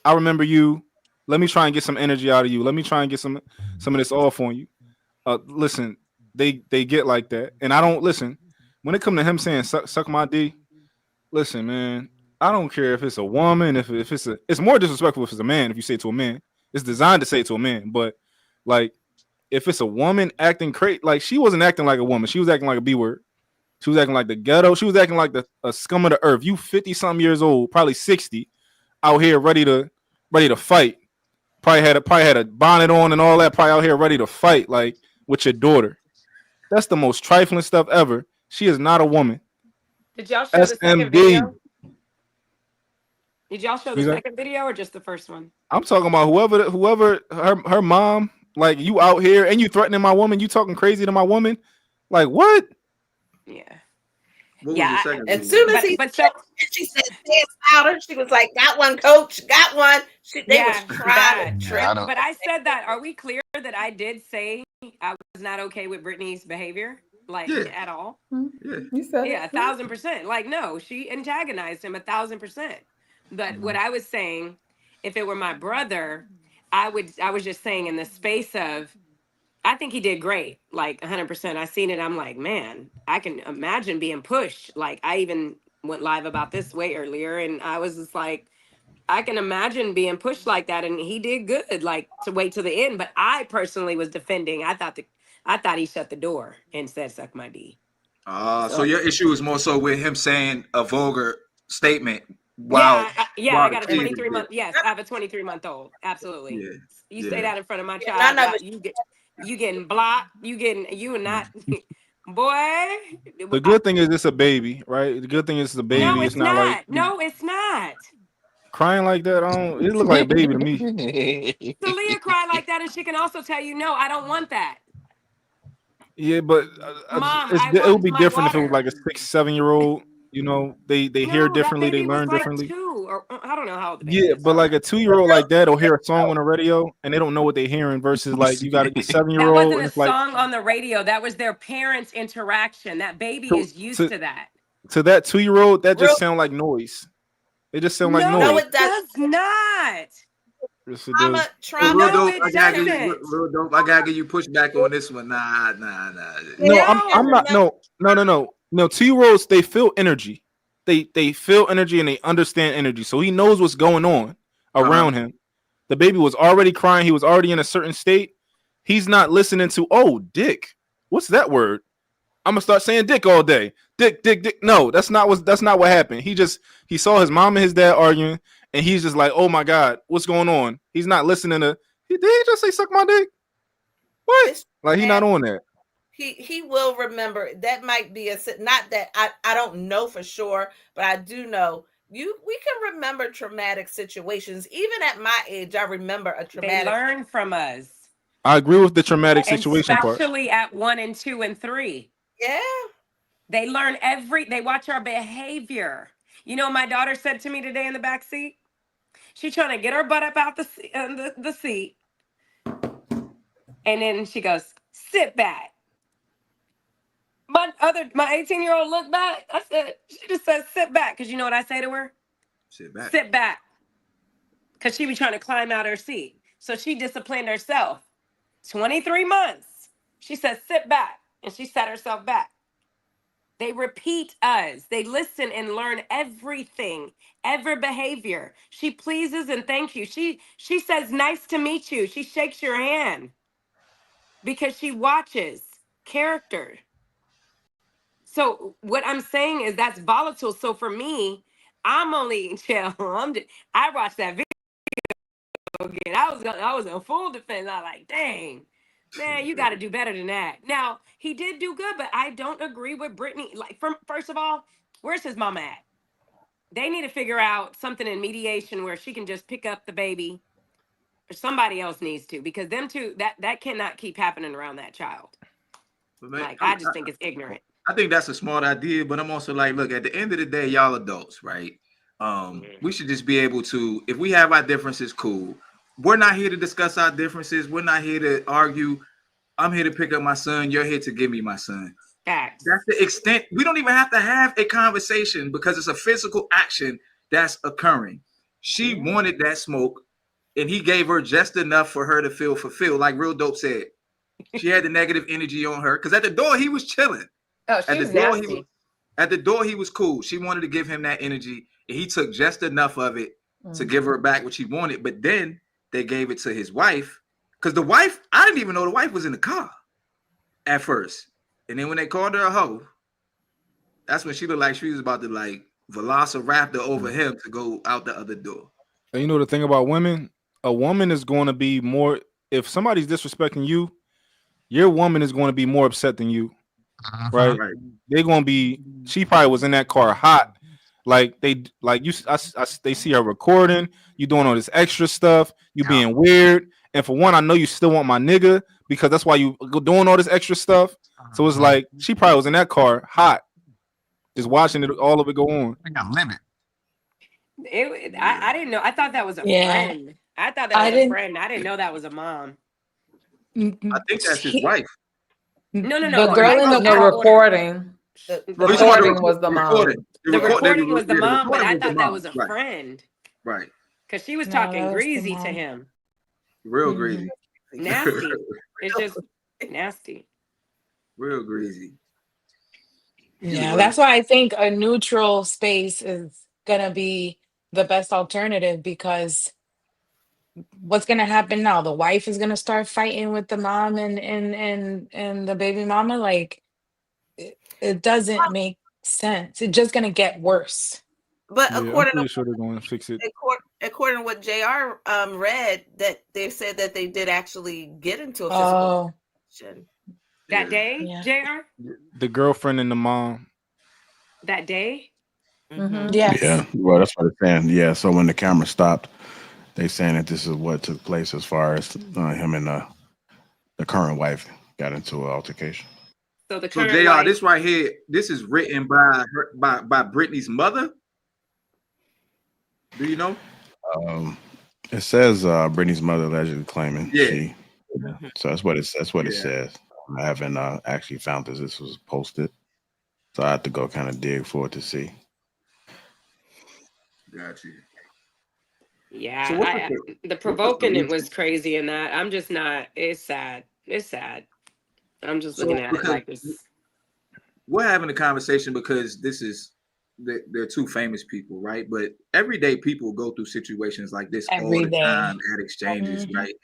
I remember you. Let me try and get some energy out of you. Let me try and get some of this off on you. Listen, they get like that, and I don't listen. When it come to him saying suck my D, listen, man. I don't care if it's a woman. If it's more disrespectful if it's a man. If you say it to a man, it's designed to say it to a man, but like. If it's a woman acting crazy, like she wasn't acting like a woman, she was acting like a B word. She was acting like the ghetto. She was acting like a scum of the earth. You 50-something years old, probably 60, out here ready to fight. Probably had a bonnet on and all that. Probably out here ready to fight, like with your daughter. That's the most trifling stuff ever. She is not a woman. Did y'all show the second SMD. video? Did y'all show the second video or just the first one? I'm talking about whoever her mom. Like you out here and you threatening my woman, you talking crazy to my woman, like what? Yeah. As soon as she said say it louder, she was like, "Got one, coach, got one." They was trying to trip. But I said that. Are we clear that I did say I was not okay with Brittany's behavior, like at all? Yeah, you said 1,000%. Like no, she antagonized him 1,000%. But what I was saying, if it were my brother. I was just saying in the space of, I think he did great, like 100%. I seen it. I'm like, man, I can imagine being pushed. Like I even went live about this way earlier, and I was just like, I can imagine being pushed like that, and he did good, like to wait till the end. But I personally was defending. I thought he shut the door and said, "Suck my D." So your issue is more so with him saying a vulgar statement. Wow. Yeah, I got a 23-month. Yes, I have a 23-month-old. Absolutely. Yeah. You say that in front of my child. You getting blocked. You are not, boy. The good thing is it's a baby, right? The good thing is it's a baby. No, it's not. Like no, it's not. Crying like that. It look like a baby to me. Talia cried like that, and she can also tell you, no, I don't want that. Yeah, but Mom, it would be different if it was like a 6-7-year-old. You know, they hear differently, they learn differently. 2, or I don't know how old the baby is. But like a 2-year-old like that will hear a song on the radio and they don't know what they're hearing versus like you got a 7-year-old. That wasn't a song on the radio. That was their parents' interaction. That baby is used to that. To that 2-year-old, that just sound like noise. It just sound like noise. No, it does not. Yes, it does. Trauma. I gotta give you pushback on this one. Nah. No, I'm not. No, 2-year-olds, they feel energy. They feel energy and they understand energy. So he knows what's going on around him. The baby was already crying. He was already in a certain state. He's not listening to, oh, dick. What's that word? I'm gonna start saying dick all day. Dick, dick, dick. No, that's not what happened. He saw his mom and his dad arguing, and he's just like, oh my God, what's going on? He's not listening to. Did he just say suck my dick? What? Like, he's not on that. He will remember. That might be not that I don't know for sure, but I do know we can remember traumatic situations. Even at my age, I remember a traumatic. They learn from us. I agree with the traumatic situation part. Especially at 1 and 2 and 3. Yeah. They learn they watch our behavior. You know, my daughter said to me today in the back seat, she's trying to get her butt up out the seat. And then she goes, sit back. My 18-year-old looked back. She just said, sit back. Because you know what I say to her? Sit back. Sit back. Because she was trying to climb out her seat. So she disciplined herself. 23 months. She said, sit back. And she sat herself back. They repeat us. They listen and learn everything, every behavior. She pleases and thank you. She says, nice to meet you. She shakes your hand because she watches character. So what I'm saying is that's volatile. So for me, I'm only chill. I watched that video again. I was in full defense. I was like, dang, man, you got to do better than that. Now, he did do good, but I don't agree with Brittany. Like, first of all, where's his mama at? They need to figure out something in mediation where she can just pick up the baby, or somebody else needs to, because them two, that cannot keep happening around that child. Like, I just think it's ignorant. I think that's a smart idea, but I'm also like, look, at the end of the day, y'all adults, right? We should just be able to, if we have our differences, cool. We're not here to discuss our differences. We're not here to argue. I'm here to pick up my son. You're here to give me my son. Facts. That's the extent. We don't even have to have a conversation because it's a physical action that's occurring. She wanted that smoke, and he gave her just enough for her to feel fulfilled. Like Real Dope said, she had the negative energy on her because at the door he was chilling. Oh, she was nasty. At the door he was cool. She wanted to give him that energy, and he took just enough of it to give her back what she wanted. But then they gave it to his wife, because the wife, I didn't even know the wife was in the car at first. And then when they called her a hoe, that's when she looked like she was about to like velociraptor over him to go out the other door. And you know the thing about women, a woman is going to be more, if somebody's disrespecting you, your woman is going to be more upset than you. Right? They're going to be, she probably was in that car hot. Like they see her recording, you doing all this extra stuff, you being weird. And for one, I know you still want my nigga because that's why you doing all this extra stuff. So it's like she probably was in that car hot, just watching it, all of it go on. I got limit. I didn't know. I thought that was a friend. I thought that was a friend. I didn't know that was a mom. I think that's his wife. No. The girl in the recording. The recording was the mom. The recording was the mom, but I thought that was a friend. Right. Because she was talking greasy to him. Real greasy. Nasty. It's just nasty. Real greasy. Yeah, that's why I think a neutral space is gonna be the best alternative, because what's gonna happen now? The wife is gonna start fighting with the mom and the baby mama. Like it doesn't make sense. It's just gonna get worse. But Yeah, according I'm to pretty sure they're going to fix it. according to what JR read, that they said that they did actually get into a physical situation. That day, JR? The girlfriend and the mom. That day? Yes. Yeah, well, that's what they're saying. Yeah, so when the camera stopped, they saying that this is what took place as far as him and the current wife got into an altercation. So the So current JR, wife, this right here, this is written by her, by Brittany's mother. Do you know? It says Brittany's mother allegedly claiming she. Mm-hmm. So that's what it says. I haven't actually found this was posted, so I have to go kind of dig for it to see. Got you. yeah, So the provoking it was crazy, and that I'm just not. It's sad. It's sad. I'm just looking at it like this. We're having a conversation because they're two famous people, right? But everyday people go through situations like this all the time at exchanges, right?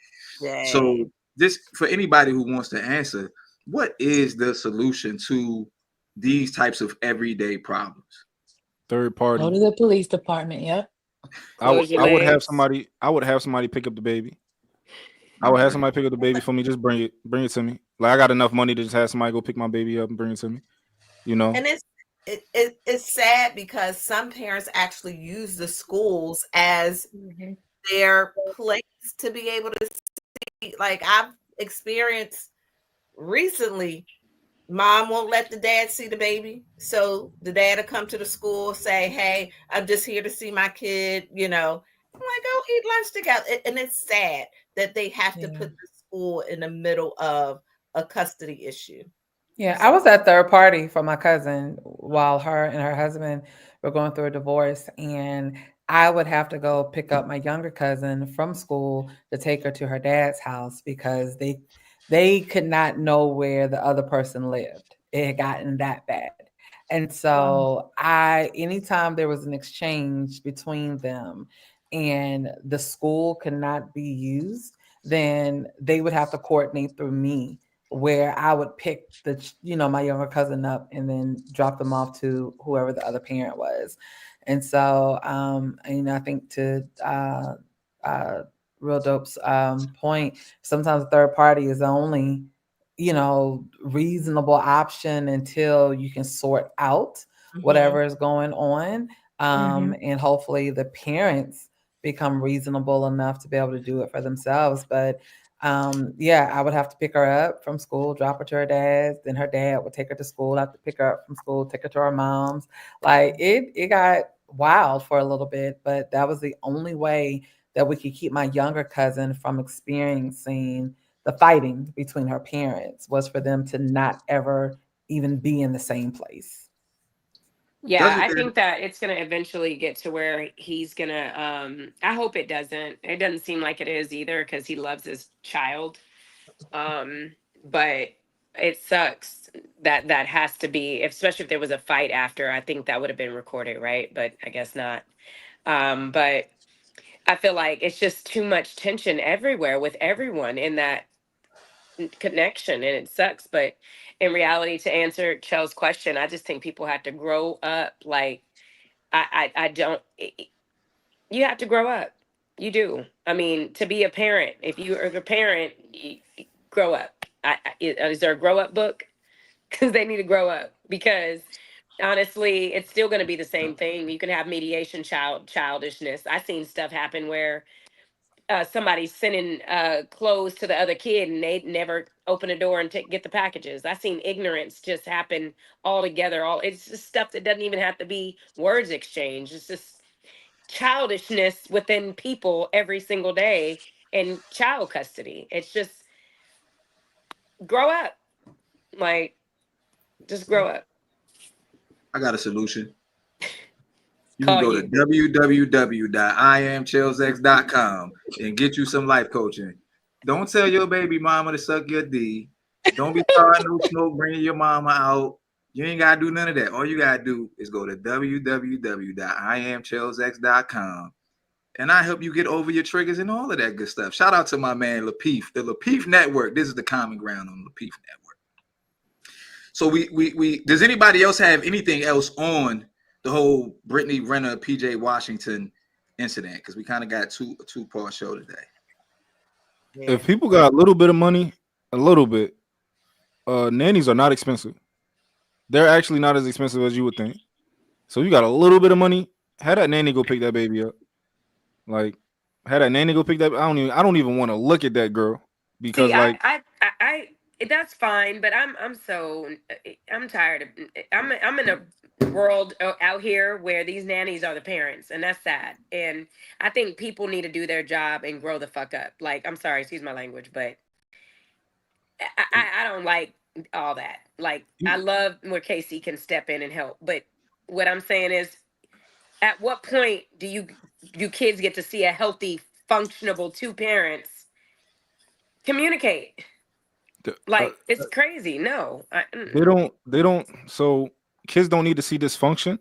So this, for anybody who wants to answer, what is the solution to these types of everyday problems? Third Go to party. the police department. Yep. Close your I would have legs. somebody. I would have somebody pick up the baby. I would have somebody pick up the baby for me. Just bring it to me. Like I got enough money to just have somebody go pick my baby up and bring it to me. You know. And it's sad because some parents actually use the schools as their place to be able to see. Like I've experienced recently, mom won't let the dad see the baby, so the dad will come to the school, say, "Hey, I'm just here to see my kid." I'm like, "Go eat lunch together." And it's sad that they have to put the school in the middle of a custody issue. Yeah, I was that third party for my cousin while her and her husband were going through a divorce, and I would have to go pick up my younger cousin from school to take her to her dad's house because they could not know where the other person lived. It had gotten that bad. And so anytime there was an exchange between them and the school could not be used, then they would have to coordinate through me, where I would pick my younger cousin up and then drop them off to whoever the other parent was. And so, I think to Real Dope's point, sometimes a third party is the only, reasonable option until you can sort out whatever is going on. And hopefully the parents become reasonable enough to be able to do it for themselves. But I would have to pick her up from school, drop her to her dad's, then her dad would take her to school. I have to pick her up from school, take her to her mom's. Like it got wild for a little bit, but that was the only way that we could keep my younger cousin from experiencing the fighting between her parents, was for them to not ever even be in the same place. Yeah, I think that it's going to eventually get to where he's going to, I hope it doesn't. It doesn't seem like it is either because he loves his child. But it sucks that has to be, especially if there was a fight after, I think that would have been recorded, right? But I guess not. But I feel like it's just too much tension everywhere with everyone in that connection, and it sucks. But in reality, to answer Chel's question, I just think people have to grow up. Like I don't, you have to grow up. You do. I mean, to be a parent, if you are a parent, grow up. Is there a grow up book? Because they need to grow up, because honestly, it's still going to be the same thing. You can have mediation childishness. I've seen stuff happen where somebody's sending clothes to the other kid and they never open a door and get the packages. I've seen ignorance just happen altogether. It's just stuff that doesn't even have to be words exchanged. It's just childishness within people every single day in child custody. It's just grow up. Like, just grow up. I got a solution. You Call can go you. to www.iamchellsx.com and get you some life coaching. Don't tell your baby mama to suck your D. Don't be starting no smoke, bringing your mama out. You ain't got to do none of that. All you got to do is go to www.iamchellsx.com, and I help you get over your triggers and all of that good stuff. Shout out to my man Lapeef, the Lapeef Network. This is the common ground on the Lapeef Network. So we does anybody else have anything else on the whole Brittany Renner, PJ Washington incident? Because we kind of got a two-part show today. Yeah. If people got a little bit of money, a little bit, nannies are not expensive. They're actually not as expensive as you would think. So you got a little bit of money, have that nanny go pick that baby up. Like, have that nanny go pick that. I don't even want to look at that girl because I that's fine, but I'm tired of. I'm in a world out here where these nannies are the parents, and that's sad. And I think people need to do their job and grow the fuck up. Like, I'm sorry, excuse my language, but I don't like all that. Like, I love where Kacey can step in and help, but what I'm saying is, at what point do kids get to see a healthy, functionable two parents communicate? Like, it's crazy. No, they don't. So kids don't need to see dysfunction,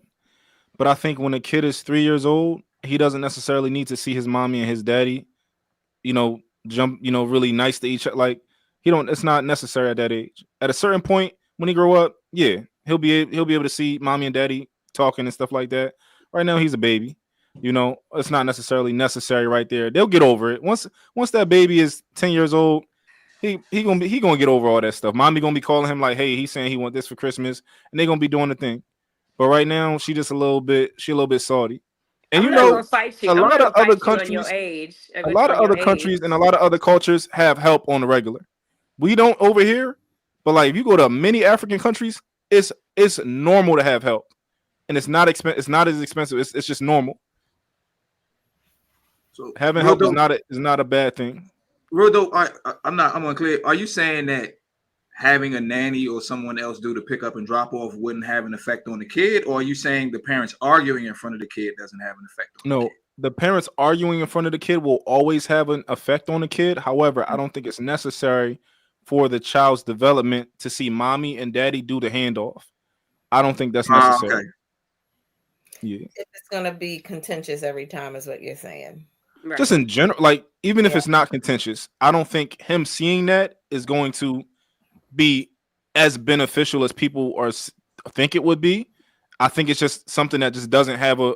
but I think when a kid is 3 years old, he doesn't necessarily need to see his mommy and his daddy, jump, really nice to each other. Like, it's not necessary at that age. At a certain point when he grow up, yeah, He'll be able to see mommy and daddy talking and stuff like that. Right now, he's a baby. It's not necessarily necessary right there. They'll get over it once that baby is 10 years old. He gonna get over all that stuff. Mommy gonna be calling him like, hey, he's saying he want this for Christmas, and they gonna be doing the thing. But right now, she a little bit salty. And I'm not gonna fight you. a I'm lot not of gonna other fight you on your countries, age. a lot of other countries and a lot of other cultures have help on the regular. We don't over here, but like if you go to many African countries, it's normal to have help, and it's not It's not as expensive. It's just normal. So having help is not a bad thing. Real though, I'm unclear. Are you saying that having a nanny or someone else do the pick up and drop off wouldn't have an effect on the kid, or are you saying the parents arguing in front of the kid doesn't have an effect on the kid? The parents arguing in front of the kid will always have an effect on the kid. However, I don't think it's necessary for the child's development to see mommy and daddy do the handoff. I don't think that's necessary. Okay. Yeah. If it's gonna be contentious every time, is what you're saying. Right. Just in general, like even if it's not contentious, I don't think him seeing that is going to be as beneficial as people think it would be. I think it's just something that just doesn't have a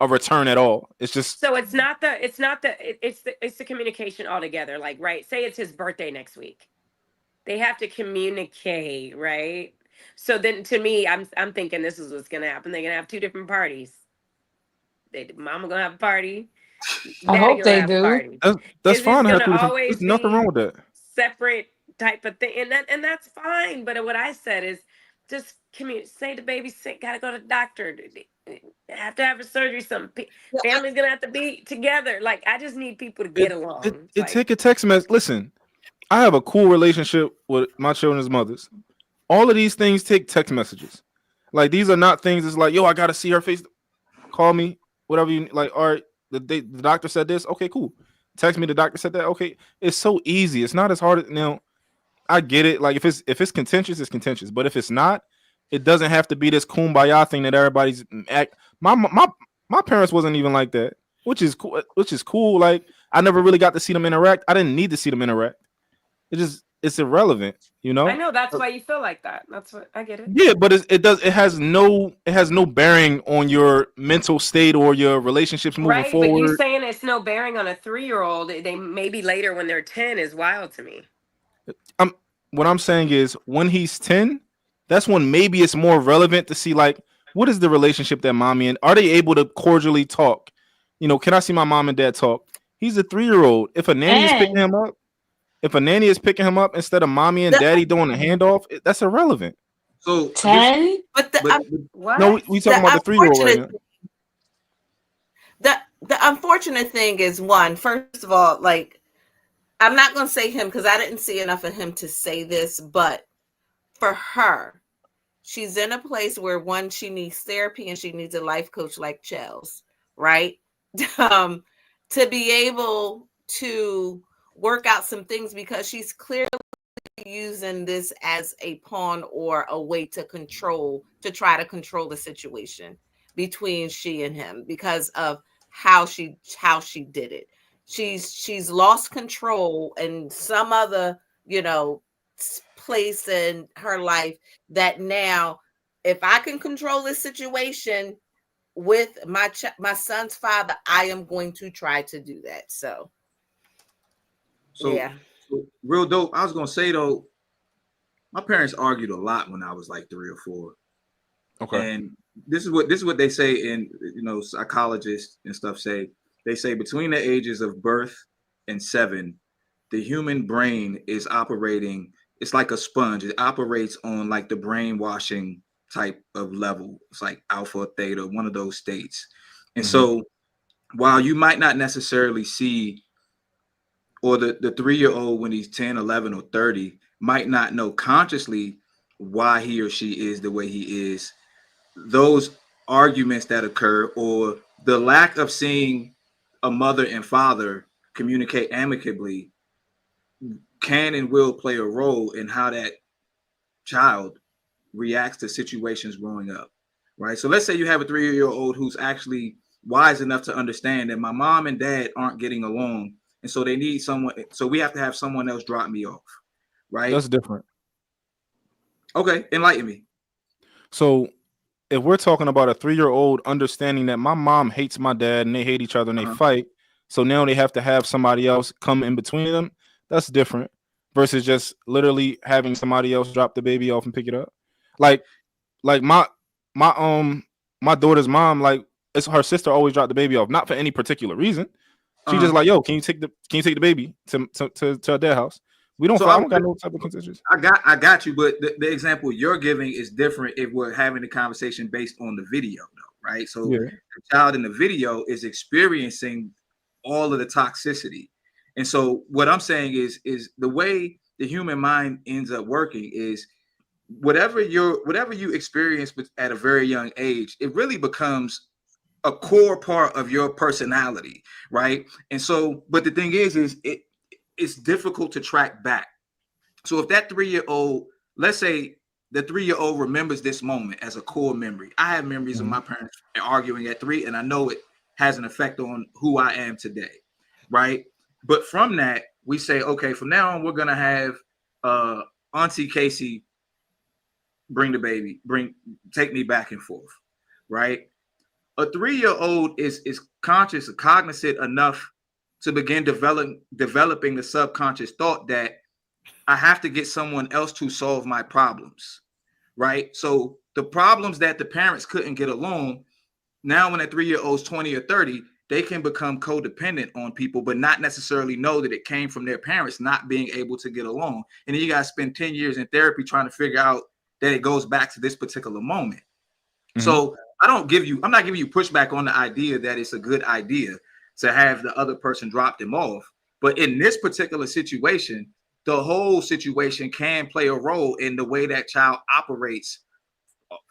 return at all. It's just so it's the communication altogether. Like, right, say it's his birthday next week. They have to communicate, right? So then to me, I'm thinking this is what's gonna happen. They're gonna have two different parties. Mama gonna have a party. I hope they do. That's fine. There's nothing wrong with that. Separate type of thing, and that's fine. But what I said is just say the baby's sick, gotta go to the doctor, have to have a surgery. Some family's gonna have to be together. Like, I just need people to get along. Take a text message. Listen, I have a cool relationship with my children's mothers. All of these things take text messages. Like, these are not things that's like, yo, I gotta see her face. Call me, whatever you like. All right, the doctor said this. Okay, cool. Text me, the doctor said that. Okay, it's so easy. It's not as hard. Now, I get it. Like, if it's contentious, it's contentious. But if it's not, it doesn't have to be this kumbaya thing that everybody's my parents wasn't even like that, which is cool. Like, I never really got to see them interact. I didn't need to see them interact. It's irrelevant, I know that's why you feel like that. That's what I get it. Yeah, but it has no bearing on your mental state or your relationships moving forward. But you saying it's no bearing on a 3-year-old, they maybe later when they're 10 is wild to me. What I'm saying is when he's 10, that's when maybe it's more relevant to see, like, what is the relationship that mommy and are they able to cordially talk? Can I see my mom and dad talk? He's a 3-year-old. If a nanny is picking him up instead of mommy and daddy doing the handoff, that's irrelevant. So 10? No, we talking about the 3-year-old right now. The unfortunate thing is, first of all, like, I'm not going to say him because I didn't see enough of him to say this, but for her, she's in a place where she needs therapy and she needs a life coach like Chells, right? To be able to work out some things, because she's clearly using this as a pawn or a way to try to control the situation between she and him because of how she did it. She's lost control in some other, place in her life that now, if I can control this situation with my son's father, I am going to try to do that. So yeah. So real dope. I was gonna say though, my parents argued a lot when I was like 3 or 4. Okay. And this is what they say, in psychologists and stuff say. They say between the ages of birth and 7, the human brain is operating. It's like a sponge. It operates on like the brainwashing type of level. It's like alpha, theta, one of those states. And so while you might not necessarily see, or the 3-year-old when he's 10, 11, or 30 might not know consciously why he or she is the way he is, those arguments that occur or the lack of seeing a mother and father communicate amicably can and will play a role in how that child reacts to situations growing up, right? So let's say you have a 3-year-old who's actually wise enough to understand that my mom and dad aren't getting along, and so they need someone, so we have to have someone else drop me off, right? That's different. Okay, enlighten me. So if we're talking about a 3-year-old understanding that my mom hates my dad and they hate each other and they fight, so now they have to have somebody else come in between them, that's different versus just literally having somebody else drop the baby off and pick it up. Like my my daughter's mom, like it's her sister always dropped the baby off, not for any particular reason. She just like, yo, can you take the baby to our dad's house? We don't. So I don't got no type of consensus. I got you, but the example you're giving is different if we're having a conversation based on the video, though, right? So Yeah. the child in the video is experiencing all of the toxicity, and so what I'm saying is the way the human mind ends up working is whatever you experience at a very young age, it really becomes a core part of your personality, right? And so, but the thing is it's difficult to track back. So if that 3-year-old, let's say the 3-year-old remembers this moment as a core memory. I have memories of my parents arguing at 3, and I know it has an effect on who I am today, right? But from that, we say, okay, from now on, we're gonna have Auntie Kacey bring the baby, take me back and forth, right? A 3-year-old is conscious or cognizant enough to begin developing the subconscious thought that I have to get someone else to solve my problems, right? So the problems that the parents couldn't get along, now when a 3-year-old's 20 or 30, they can become codependent on people, but not necessarily know that it came from their parents not being able to get along. And then you got to spend 10 years in therapy trying to figure out that it goes back to this particular moment. So I'm not giving you pushback on the idea that it's a good idea to have the other person drop them off. But in this particular situation, the whole situation can play a role in the way that child operates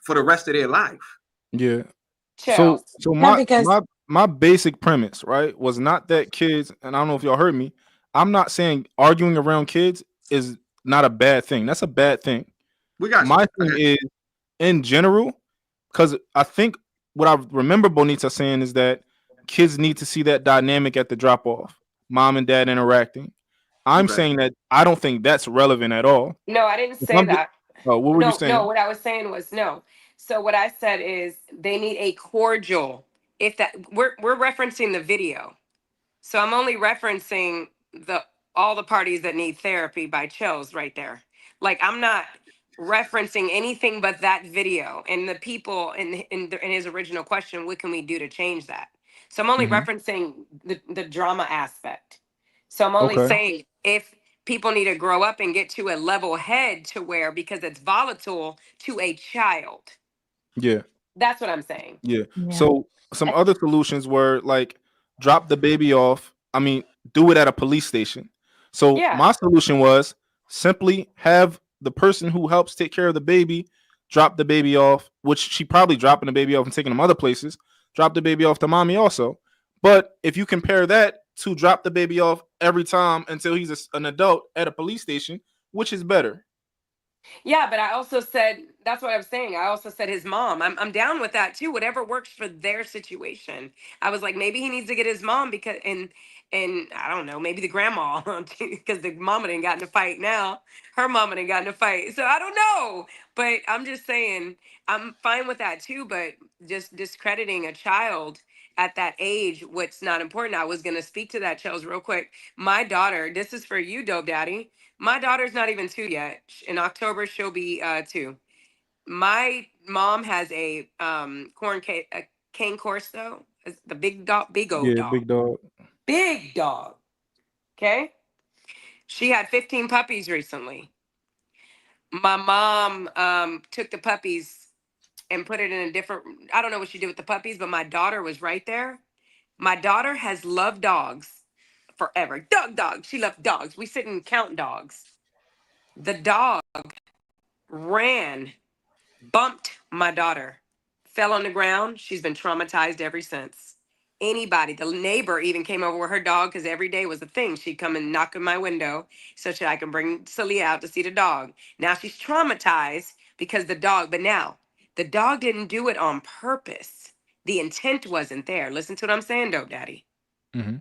for the rest of their life. Yeah. Chells. So Yeah, because my basic premise, right, was not that kids, and I don't know if y'all heard me, I'm not saying arguing around kids is not a bad thing. That's a bad thing. We got My thing is, in general, because I think what I remember Bonita saying is that kids need to see that dynamic at the drop off, mom and dad interacting. I'm saying that I don't think that's relevant at all. No, I didn't If say I'm that. what were you No, saying? no, what I was saying was no. So what I said is they need a cordial. If that we're referencing the video. So I'm only referencing the all the parties that need therapy by Chells right there. Like I'm not referencing anything but that video and the people in his original question, what can we do to change that? So I'm only referencing the drama aspect. So I'm only Okay. saying if people need to grow up and get to a level head to where because it's volatile to a child. Yeah. That's what I'm saying. Yeah. yeah. So some other solutions were like drop the baby off. I mean, do it at a police station. So Yeah. my solution was simply have the person who helps take care of the baby drop the baby off, which she probably dropping the baby off and taking them other places. Drop the baby off to mommy also. But if you compare that to drop the baby off every time until he's an adult at a police station, which is better? Yeah, but I also said that's what I'm saying. I also said his mom. I'm down with that too. Whatever works for their situation. I was like, maybe he needs to get his mom because and I don't know, maybe the grandma because the mama didn't got in a fight now. Her mama didn't got in a fight. So I don't know. But I'm just saying I'm fine with that too. But just discrediting a child at that age, what's not important. I was gonna speak to that, Chells, real quick. My daughter, this is for you, Dope Daddy. My daughter's not even 2 yet. In October, she'll be 2. My mom has a cane corso, it's the big dog, big old Yeah, dog, big dog. big dog. Okay, she had 15 puppies recently. My mom took the puppies and put it in a different. I don't know what she did with the puppies, but my daughter was right there. My daughter has loved dogs forever. Dog. She loved dogs. We sit and count dogs. The dog ran, bumped my daughter, fell on the ground. She's been traumatized ever since. Anybody, the neighbor even came over with her dog because every day was a thing. She'd come and knock on my window so that I can bring Celia out to see the dog. Now she's traumatized because the dog, but now the dog didn't do it on purpose. The intent wasn't there. Listen to what I'm saying, Dope Daddy. Mm-hmm.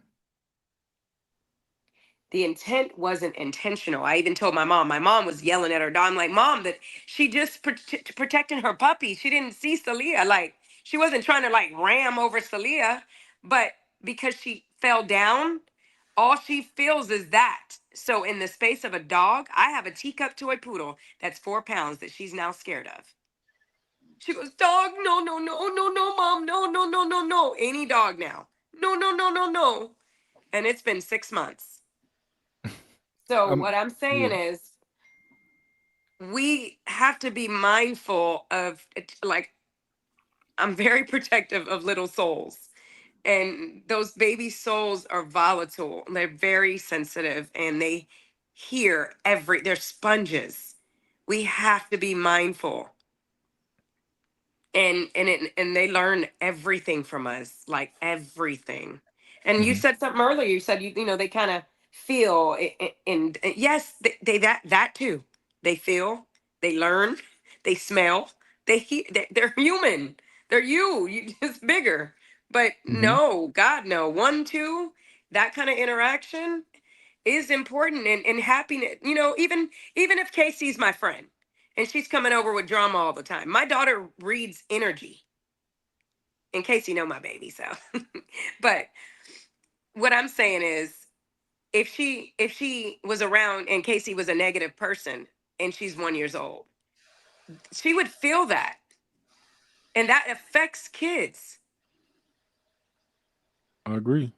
the intent wasn't intentional. I even told my mom was yelling at her dog. I'm like, Mom, that she just protecting her puppy. She didn't see Celia. Like, she wasn't trying to like ram over Celia, but because she fell down, all she feels is that. So in the space of a dog, I have a teacup toy poodle that's 4 pounds that she's now scared of. She goes, dog, no, no, no, no, no, Mom, no, no, no, no, no. Any dog now. No, no, no, no, no. And it's been 6 months. So what I'm saying is we have to be mindful of it, like, I'm very protective of little souls. And those baby souls are volatile. They're very sensitive and they hear they're sponges. We have to be mindful. And they learn everything from us, like everything. And you said something earlier. You said you know they kind of feel, and yes, they that too. They feel, they learn, they smell, they hear. They're human. They're you just bigger. But no, God, no. 1, 2, that kind of interaction is important, and happiness. You know, even if Casey's my friend and she's coming over with drama all the time, my daughter reads energy. In case you know my baby, so. But what I'm saying is, if she was around and Casey was a negative person and she's 1 year old, she would feel that, and that affects kids. I agree.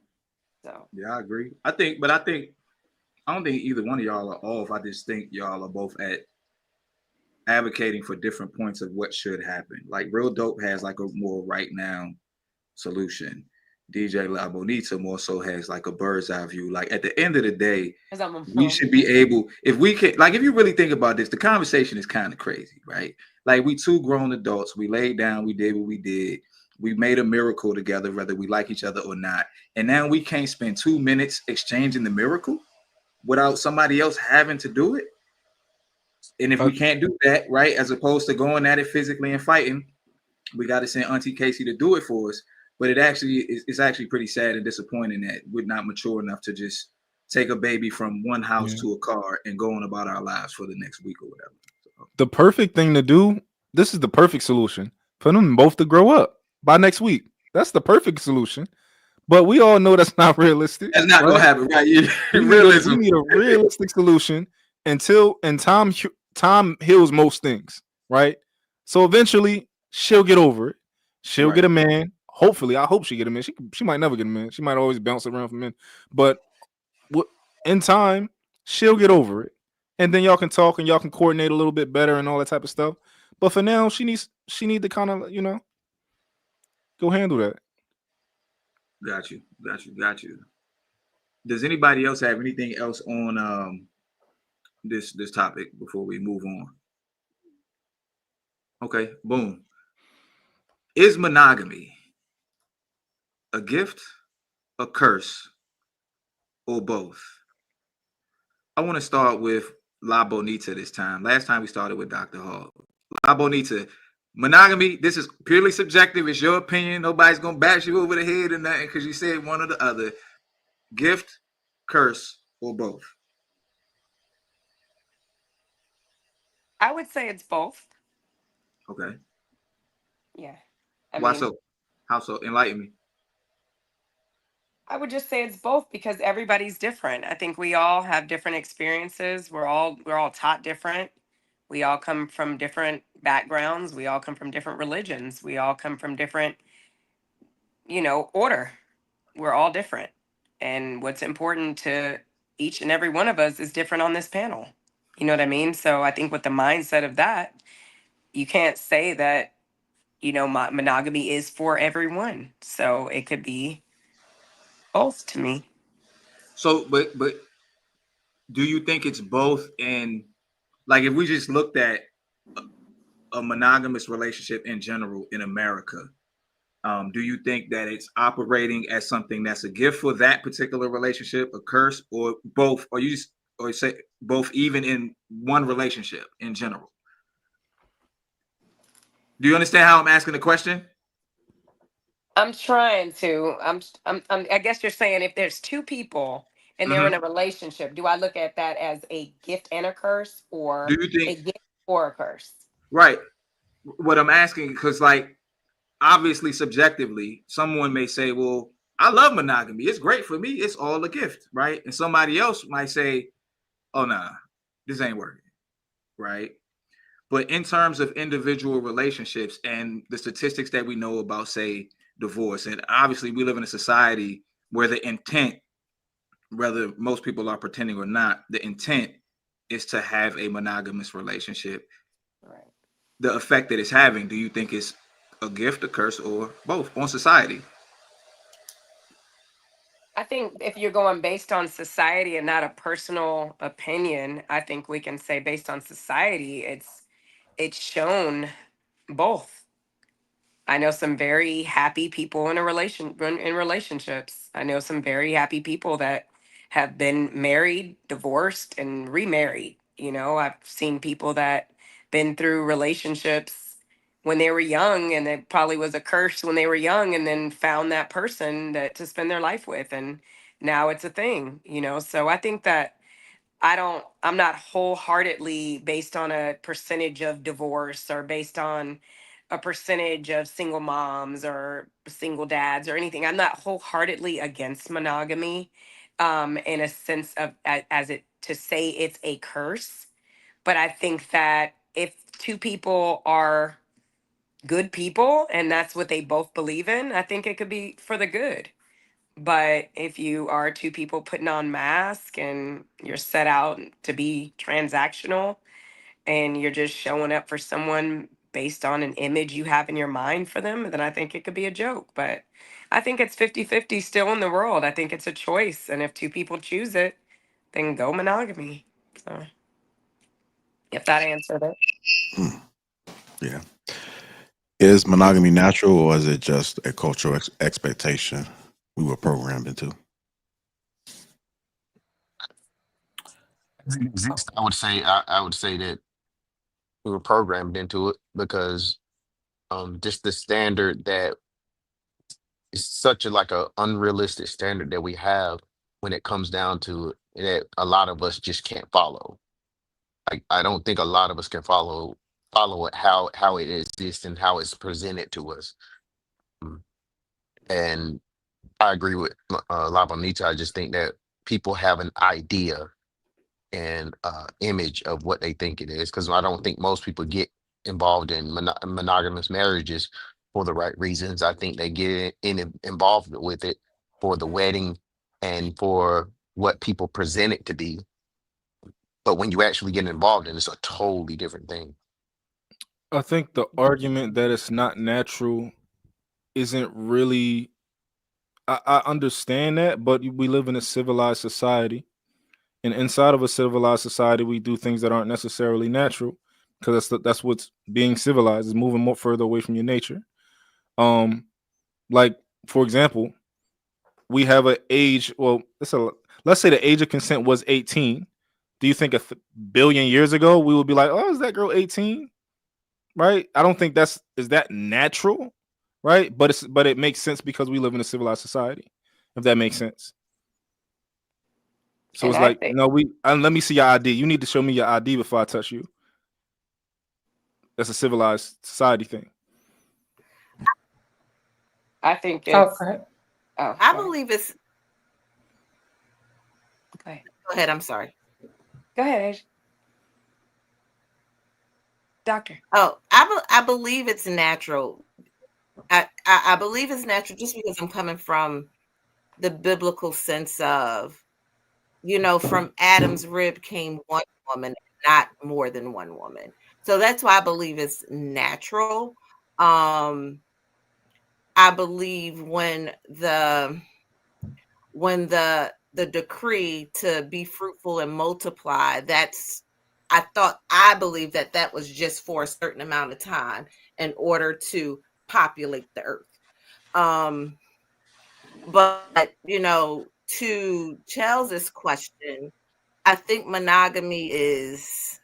So Yeah, I agree. I don't think either one of y'all are off. I just think y'all are both at advocating for different points of what should happen. Like Real Dope has like a more right now solution. DJ La Bonita more so has like a bird's eye view. Like at the end of the day, we should be able, if we can, like if you really think about this, the conversation is kind of crazy, right? Like we 2 grown adults, we laid down, we did what we did. We made a miracle together, whether we like each other or not. And now we can't spend 2 minutes exchanging the miracle without somebody else having to do it. And if we can't do that, right, as opposed to going at it physically and fighting, we got to send Auntie Kacey to do it for us. But it's actually pretty sad and disappointing that we're not mature enough to just take a baby from one house to a car and go on about our lives for the next week or whatever. So. The perfect thing to do, this is the perfect solution, for them both to grow up by next week. That's the perfect solution. But we all know that's not realistic. That's not gonna happen, right? We need a realistic solution and time heals most things, right? So eventually she'll get over it. She'll get a man. Hopefully, I hope she get a man. She might never get a man. She might always bounce around from men. But in time, she'll get over it. And then y'all can talk and y'all can coordinate a little bit better and all that type of stuff. But for now, she need to kind of, go handle that. Got you. Does anybody else have anything else on this topic before we move on? Okay, boom. Is monogamy a gift, a curse, or both? I want to start with La Bonita this time. Last time we started with Dr. Hall. La Bonita, monogamy, this is purely subjective. It's your opinion. Nobody's going to bash you over the head or nothing because you said one or the other. Gift, curse, or both? I would say it's both. Okay. Yeah. Why so? How so? Enlighten me. I would just say it's both because everybody's different. I think we all have different experiences. We're all taught different. We all come from different backgrounds. We all come from different religions. We all come from different, order. We're all different. And what's important to each and every one of us is different on this panel. You know what I mean? So I think with the mindset of that, you can't say that, monogamy is for everyone. So it could be both to me. So, but do you think it's both in, like, if we just looked at a monogamous relationship in general in America, do you think that it's operating as something that's a gift for that particular relationship, a curse, or both? Or say both, even in one relationship in general? Do you understand how I'm asking the question? I'm trying to. I guess you're saying if there's 2 people and they're in a relationship, do I look at that as a gift and a curse, Do or you a think, gift or a curse? right? What I'm asking, because like obviously subjectively, someone may say, well, I love monogamy. It's great for me. It's all a gift, right? And somebody else might say, oh, nah, this ain't working, right? But in terms of individual relationships and the statistics that we know about, say, divorce, and obviously we live in a society where the intent, whether most people are pretending or not, the intent is to have a monogamous relationship. Right. The effect that it's having, do you think is a gift, a curse, or both on society? I think if you're going based on society and not a personal opinion, I think we can say based on society, it's shown both. I know some very happy people in in relationships. I know some very happy people that have been married, divorced, and remarried. You know, I've seen people that been through relationships when they were young, and it probably was a curse when they were young, and then found that person that to spend their life with, and now it's a thing. You know, so I think that I'm not wholeheartedly based on a percentage of divorce or based on a percentage of single moms or single dads or anything. I'm not wholeheartedly against monogamy, in a sense of as it to say it's a curse. But I think that if two people are good people and that's what they both believe in, I think it could be for the good. But if you are two people putting on masks and you're set out to be transactional and you're just showing up for someone based on an image you have in your mind for them, then I think it could be a joke. But I think it's 50-50 still in the world. I think it's a choice. And if two people choose it, then go monogamy. So if that answered it. Yeah. Is monogamy natural, or is it just a cultural expectation we were programmed into? As it exists, I would say that we were programmed into it because just the standard that is such a like a unrealistic standard that we have when it comes down to it, that a lot of us just can't follow. Like I don't think a lot of us can follow it how it exists and how it's presented to us. Mm. And I agree with Labanita. I just think that people have an idea and image of what they think it is, because I don't think most people get involved in monogamous marriages for the right reasons. I think they get involved with it for the wedding and for what people present it to be. But when you actually get involved in it, it's a totally different thing. I think the argument that it's not natural isn't really. I understand that, but we live in a civilized society, and inside of a civilized society, we do things that aren't necessarily natural, because that's what's being civilized, is moving more further away from your nature. Like for example, we have an age. Well, let's say the age of consent was 18. Do you think a billion years ago we would be like, oh, is that girl 18? Right? I don't think is that natural, right? But it makes sense because we live in a civilized society, if that makes sense. So And it's I like, think no, let me see your ID. You need to show me your ID before I touch you. That's a civilized society thing. it's Okay. oh I go ahead. believe it's. Go ahead. Go ahead. I'm sorry. Go ahead, Asia. Doctor. Oh, I believe it's natural. I believe it's natural just because I'm coming from the biblical sense of, from Adam's rib came one woman, not more than one woman. So that's why I believe it's natural. I believe when the decree to be fruitful and multiply, I believe that was just for a certain amount of time in order to populate the earth. But to Chells's question, I think monogamy is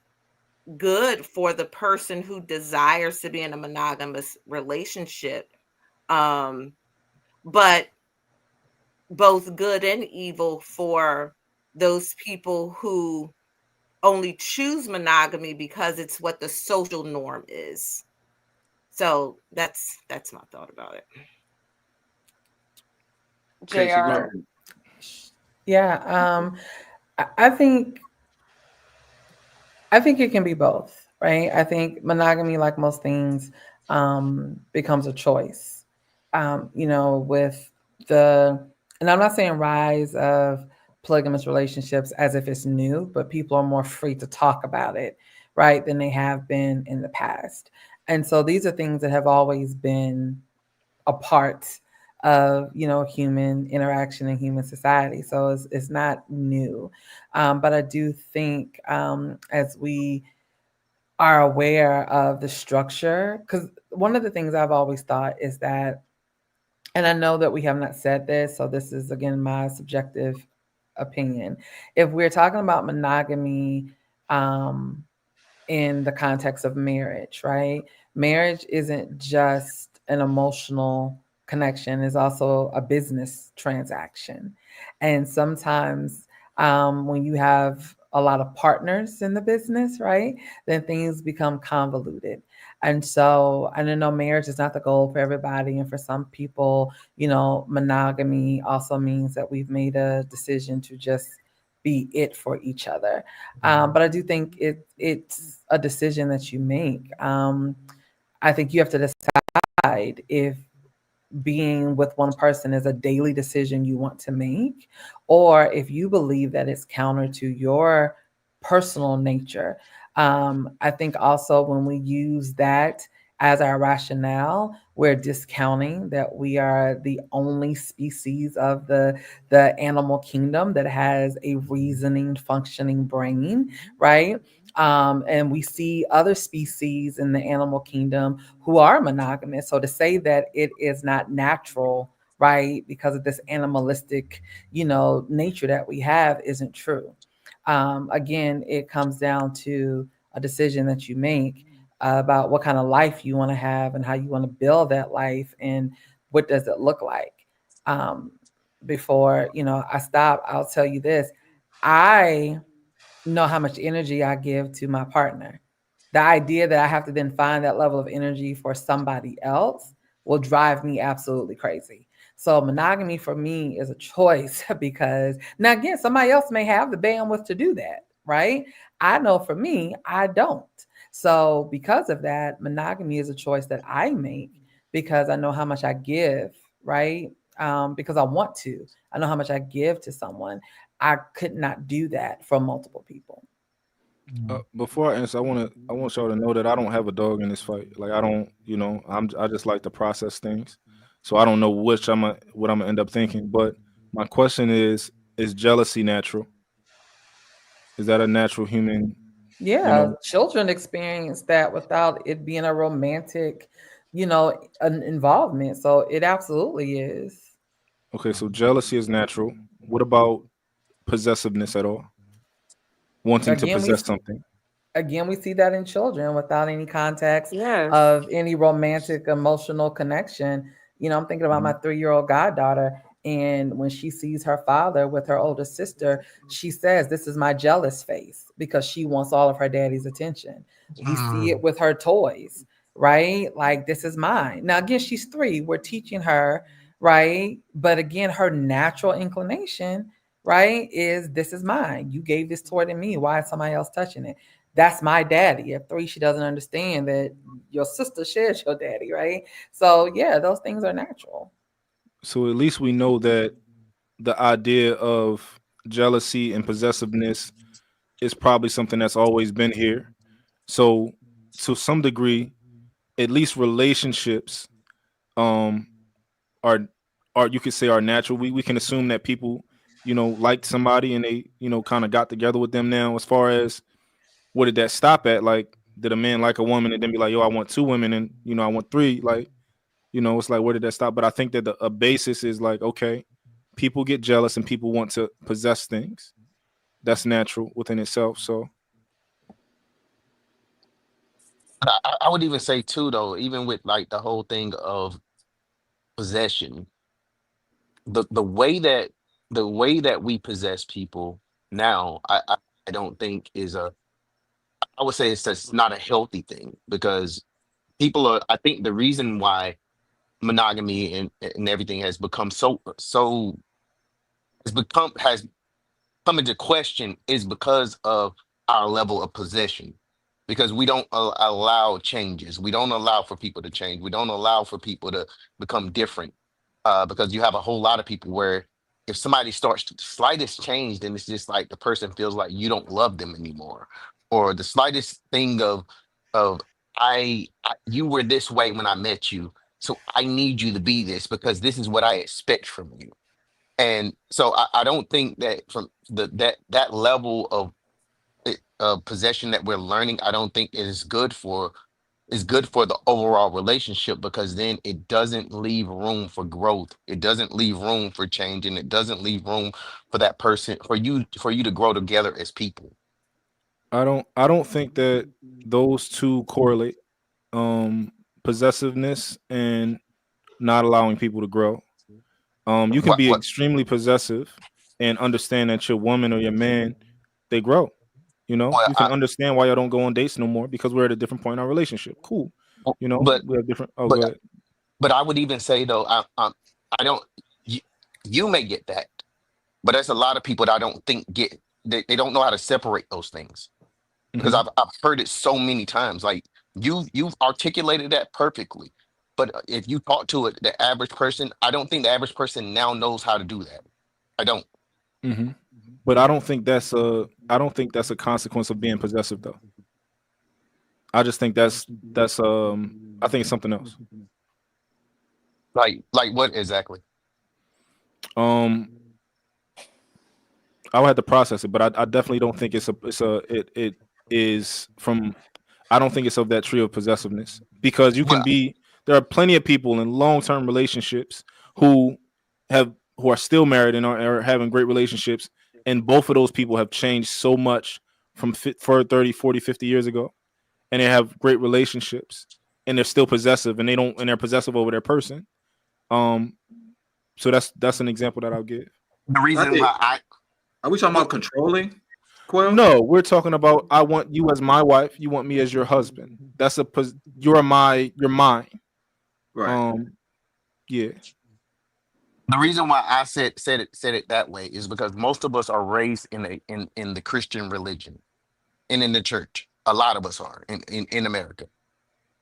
good for the person who desires to be in a monogamous relationship. But both good and evil for those people who only choose monogamy because it's what the social norm is. So that's my thought about it. Casey, go JR. ahead. Yeah, I think it can be both, right? I think monogamy, like most things, becomes a choice. With and I'm not saying rise of polygamous relationships as if it's new, but people are more free to talk about it, right, than they have been in the past. And so these are things that have always been a part of human interaction and human society. So it's not new, but I do think as we are aware of the structure, because one of the things I've always thought is that, and I know that we have not said this, so this is again my subjective opinion. If we're talking about monogamy in the context of marriage, right? Marriage isn't just an emotional connection, it's also a business transaction. And sometimes when you have a lot of partners in the business, right, then things become convoluted. And so I don't know, marriage is not the goal for everybody. And for some people, monogamy also means that we've made a decision to just be it for each other. But I do think it's a decision that you make. I think you have to decide if being with one person is a daily decision you want to make, or if you believe that it's counter to your personal nature. I think also when we use that as our rationale, we're discounting that we are the only species of the animal kingdom that has a reasoning, functioning brain, right? And we see other species in the animal kingdom who are monogamous. So to say that it is not natural, right, because of this animalistic, nature that we have isn't true. Again, it comes down to a decision that you make about what kind of life you want to have and how you want to build that life and what does it look like. Before I stop, I'll tell you this: I know how much energy I give to my partner. The idea that I have to then find that level of energy for somebody else will drive me absolutely crazy. So monogamy for me is a choice because now again, somebody else may have the bandwidth to do that, right? I know for me, I don't. So because of that, monogamy is a choice that I make because I know how much I give, right? Because I want to. I know how much I give to someone. I could not do that for multiple people. Before I answer, I want y'all to know that I don't have a dog in this fight. Like I don't, I just like to process things. So I don't know what I'm gonna end up thinking. But my question is jealousy natural? Is that a natural human, you Yeah, know? children experience that without it being a romantic, an involvement. So it absolutely is. Okay, so jealousy is natural. What about possessiveness at all? Wanting to Again, we possess something. again we see that in children without any context Yes. of any romantic emotional connection. I'm thinking about my 3-year-old goddaughter, and when she sees her father with her older sister, she says, "This is my jealous face," because she wants all of her daddy's attention. We see it with her toys, right? Like, this is mine. Now again, she's 3, we're teaching her, right? But again, her natural inclination, right, is this is mine. You gave this toy to me. Why is somebody else touching it? That's my daddy. At 3, she doesn't understand that your sister shares your daddy, right? So yeah, those things are natural. So at least we know that the idea of jealousy and possessiveness is probably something that's always been here. So to some degree, at least relationships um are you could say are natural. We can assume that people, liked somebody and they, kind of got together with them now. As far as what did that stop at? Like, did a man like a woman and then be like, yo, I want 2 women and I want 3? Like, it's like, where did that stop? But I think that a basis is like, okay, people get jealous and people want to possess things. That's natural within itself. So I would even say too, though, even with like the whole thing of possession, the the way that the way that we possess people now, I don't think is a. I would say it's just not a healthy thing because people are. I think the reason why monogamy and everything has become so has come into question is because of our level of possession. Because we don't allow changes. We don't allow for people to change. We don't allow for people to become different. Because you have a whole lot of people where if somebody starts to the slightest change, then it's just like the person feels like you don't love them anymore, or the slightest thing of you were this way when I met you, so I need you to be this because this is what I expect from you. And so I don't think that from that level of possession that we're learning, I don't think is good for the overall relationship because then it doesn't leave room for growth. It doesn't leave room for change, and it doesn't leave room for that person for you to grow together as people. I don't think that those two correlate. Possessiveness and not allowing people to grow. You can be What extremely possessive and understand that your woman or your man, they grow. You know, well you can understand why y'all don't go on dates no more because we're at a different point in our relationship. Cool. You know, but we have different. Oh, but go ahead. but I would even say though, I don't. You, you may get that, but there's a lot of people that I don't think get. They don't know how to separate those things because Mhm. I've heard it so many times. Like you've articulated that perfectly, but if you talk to it, the average person, I don't think the average person now knows how to do that. I don't. Mhm. But I don't think that's a consequence of being possessive though. I just think that's I think it's something else. Like what exactly? Um I would have to process it, but I definitely don't think it is from. I don't think it's of that trio of possessiveness because you can Well, be. There are plenty of people in long term relationships who who are still married and are having great relationships, and both of those people have changed so much from for 30, 40, 50 years ago, and they have great relationships, and they're still possessive, and they're possessive over their person. Um, so that's an example that I'll give. the I reason think, why I are we talking well, about controlling, Quill? No, we're talking about I want you as my wife, you want me as your husband. You're mine. Right. Um, yeah. the reason why I said it that way is because most of us are raised in the Christian religion and in the church. A lot of us are in America.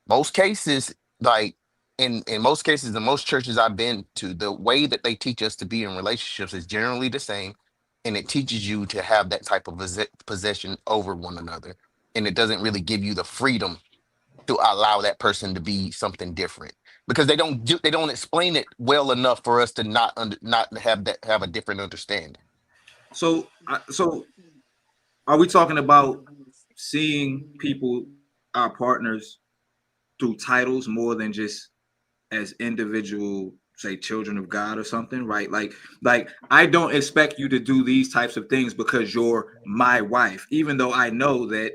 Most cases, like in most cases, in most churches I've been to, the way that they teach us to be in relationships is generally the same, and it teaches you to have that type of possession over one another, and it doesn't really give you the freedom to allow that person to be something different because they don't explain it well enough for us to not have a different understanding. So are we talking about seeing people, our partners, through titles more than just as individual, say, children of God or something, right? Like I don't expect you to do these types of things because you're my wife, even though I know that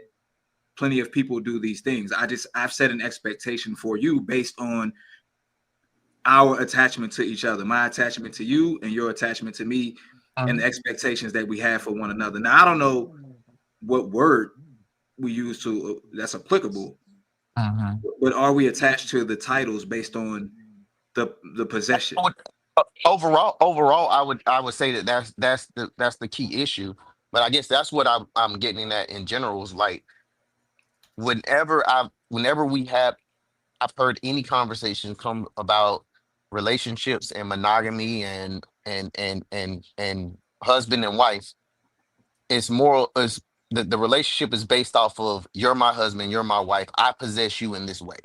plenty of people do these things. I've set an expectation for you based on our attachment to each other, my attachment to you and your attachment to me, and the expectations that we have for one another. Now I don't know what word we use to that's applicable, but are we attached to the titles based on the possession? Overall, I would say that that's the key issue. But I guess that's what I'm getting at in general is like whenever I've heard any conversation come about relationships and monogamy and husband and wife, it's more is the relationship is based off of you're my husband, you're my wife, I possess you in this way.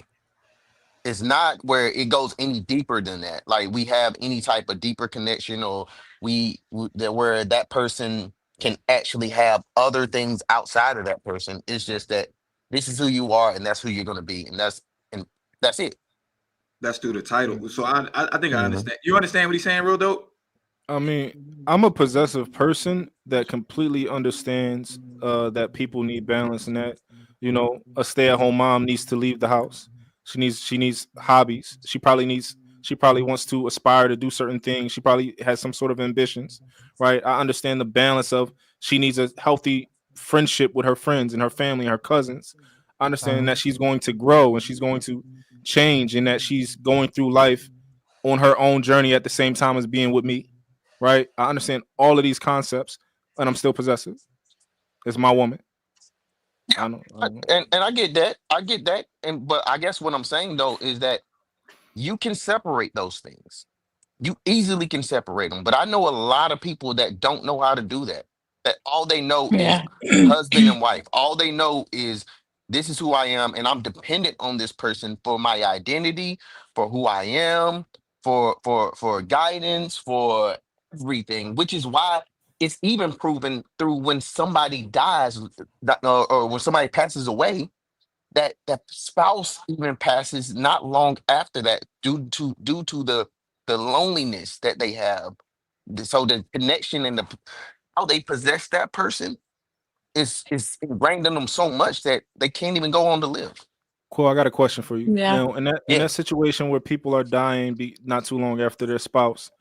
It's not where it goes any deeper than that. Like we have any type of deeper connection, or that where that person can actually have other things outside of that person. It's just that this is who you are, and that's who you're going to be, and that's it. That's through the title. So I think I Mhm. understand. You understand what he's saying, real dope? I mean, I'm a possessive person that completely understands that people need balance and that, you know, a stay-at-home mom needs to leave the house. She needs hobbies. She probably needs She probably wants to aspire to do certain things. She probably has some sort of ambitions, right? I understand the balance of she needs a healthy friendship with her friends and her family, her cousins. I understand that she's going to grow and she's going to change and that she's going through life on her own journey at the same time as being with me, right? I understand all of these concepts, and I'm still possessive. It's my woman. I don't know. And I get that. I get that. And but I guess what I'm saying though is that you can separate those things. You easily can separate them. But I know a lot of people that don't know how to do that. That all they know is Yeah. husband and wife. All they know is this is who I am, and I'm dependent on this person for my identity, for who I am, for guidance, for everything. Which is why it's even proven through when somebody dies, or when somebody passes away, that that spouse even passes not long after that due to the loneliness that they have. So the connection and how they possess that person is ingrained in them so much that they can't even go on to live. Cool. I got a question for you. Yeah. Now, in Yeah. that situation where people are dying not too long after their spouse,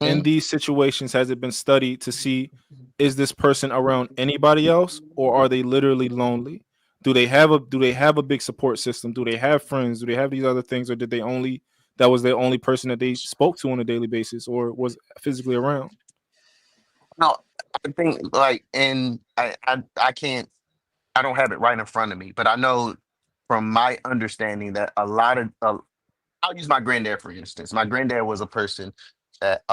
in Mhm. these situations, has it been studied to see is this person around anybody else or are they literally lonely? Do they have a big support system? Do they have friends? Do they have these other things, or did they only that was their only person that they spoke to on a daily basis or was physically around? No, I think like, and I can't, I don't have it right in front of me, but I know from my understanding that a lot of I'll use my granddad for instance. My granddad was a person that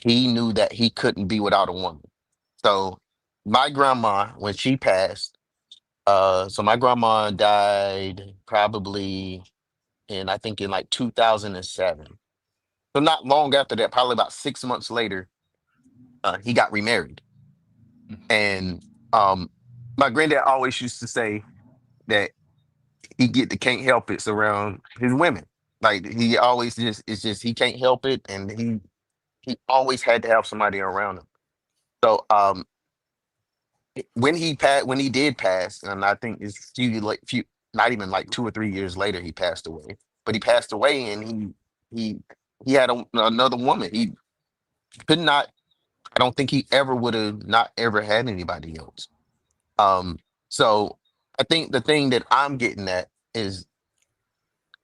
he knew that he couldn't be without a woman. So my grandma, when she passed, so my grandma died probably I think in like 2007. So not long after that, probably about 6 months later, he got remarried. And um, my granddad always used to say that can't help it around his women. Like he always just it's just he can't help it, and he always had to have somebody around him. So when he did pass, and I think it's few not even like 2 or 3 years later he passed away. But he passed away, and he he had another woman. He could not. I don't think he ever would have not ever had anybody else. Um, so I think the thing that I'm getting at is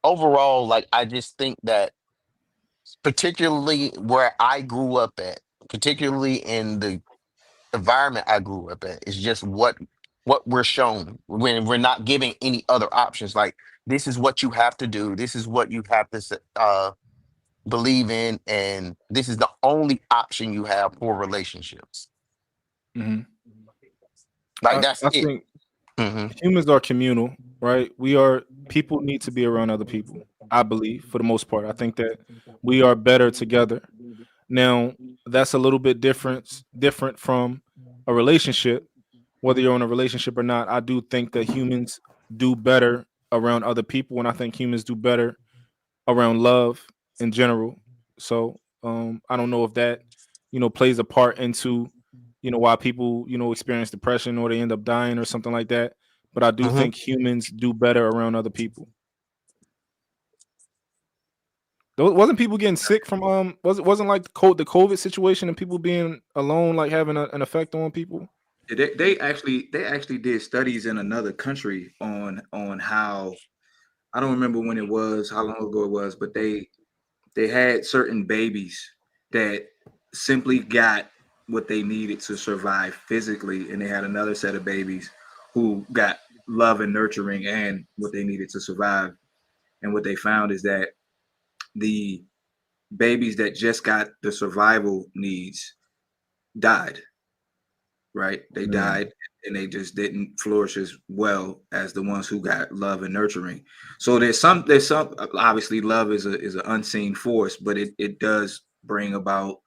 overall, like I just think that particularly where I grew up at, particularly in the environment I grew up at, is just what we're shown when we're not giving any other options. Like this is what you have to do. This is what you have to believe in, and this is the only option you have for relationships. Mm-hmm. Like that's I it. think Hmm. humans are communal, right? People need to be around other people. I believe, for the most part, I think that we are better together. Now, that's a little bit different from a relationship. Whether you're in a relationship or not, I do think that humans do better around other people, and I think humans do better around love in general. So, I don't know if that, plays a part into, why people, experience depression or they end up dying or something like that. But I do Hmm. think humans do better around other people. Wasn't people getting sick from wasn't like the COVID situation and people being alone like having an effect on people? They actually did studies in another country on how, I don't remember when it was, how long ago it was, but they had certain babies that simply got what they needed to survive physically, and they had another set of babies who got love and nurturing and what they needed to survive. And what they found is that the babies that just got the survival needs died, right? They Mm. died, and they just didn't flourish as well as the ones who got love and nurturing. So there's some obviously love is an unseen force, but it does bring about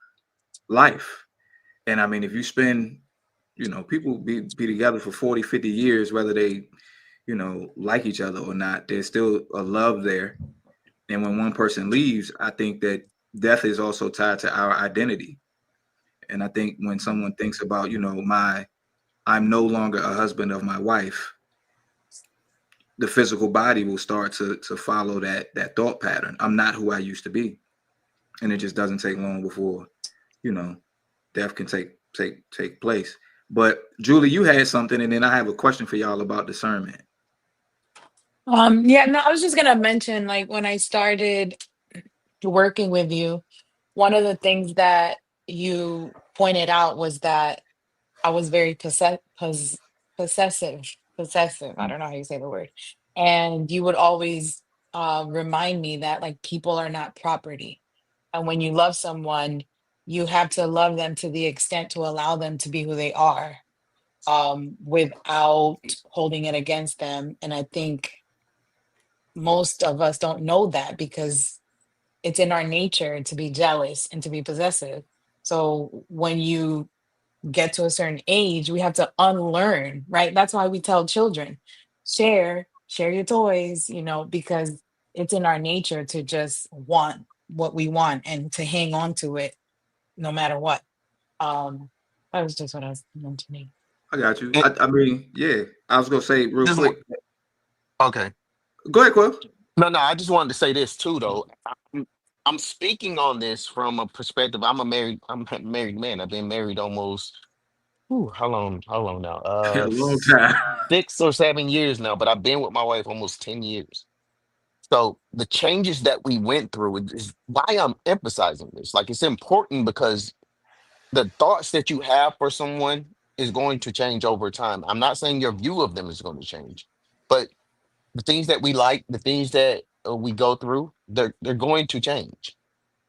life. And I mean, if you spend, people be together for 40, 50 years, whether they, like each other or not, there's still a love there. And when one person leaves, I think that death is also tied to our identity. And I think when someone thinks about, I'm no longer a husband of my wife, the physical body will start to follow that thought pattern. I'm not who I used to be. And it just doesn't take long before, you know, death can take place. But Julie, you had something, and then I have a question for y'all about discernment. Yeah, no, I was just gonna mention, like, when I started working with you, one of the things that you pointed out was that I was very possessive, possessive. I don't know how you say the word. And you would always remind me that, like, people are not property. And when you love someone, you have to love them to the extent to allow them to be who they are, without holding it against them. And I think most of us don't know that because it's in our nature to be jealous and to be possessive. So when you get to a certain age, we have to unlearn, right? That's why we tell children, share your toys, because it's in our nature to just want what we want and to hang on to it no matter what. That was just what I was mentioning. I got you. And I mean, yeah, I was gonna say real just quick. okay. Go ahead, Quill. No, I just wanted to say this too, though. I'm speaking on this from a perspective. I'm a married man. I've been married almost, how long? How long now? A long time. 6 or 7 years now. But I've been with my wife almost 10 years. So the changes that we went through is why I'm emphasizing this. Like, it's important because the thoughts that you have for someone is going to change over time. I'm not saying your view of them is going to change, but the things that we like, the things that we go through, they're going to change.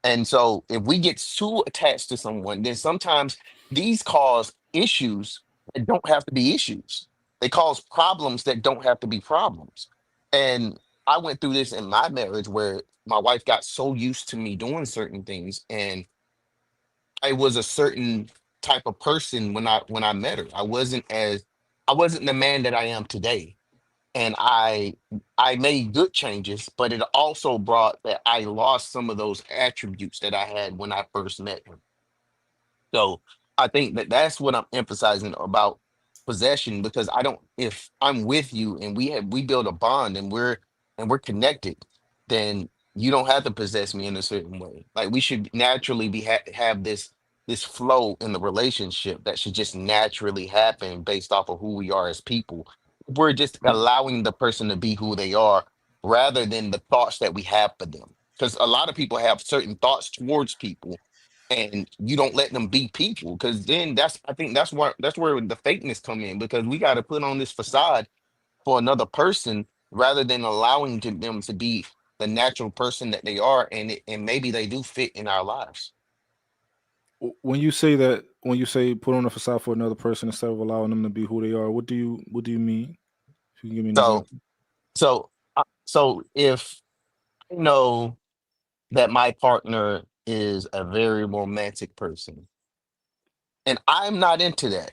And so if we get too attached to someone, then sometimes these cause issues that don't have to be issues. They cause problems that don't have to be problems. And I went through this in my marriage where my wife got so used to me doing certain things, and I was a certain type of person when I met her. I wasn't the man that I am today. And I made good changes, but it also brought that I lost some of those attributes that I had when I first met her. So I think that that's what I'm emphasizing about possession, because I don't, if I'm with you and we build a bond and we're connected, then you don't have to possess me in a certain way. Like, we should naturally have this flow in the relationship that should just naturally happen based off of who we are as people. We're just allowing the person to be who they are rather than the thoughts that we have for them. Because a lot of people have certain thoughts towards people, and you don't let them be people, because then I think that's where the fakeness come in, because we got to put on this facade for another person rather than allowing them to be the natural person that they are, and maybe they do fit in our lives. When you say that, when you say put on a facade for another person instead of allowing them to be who they are, what do you mean? If you can give me an So example. so if I know that my partner is a very romantic person and I'm not into that,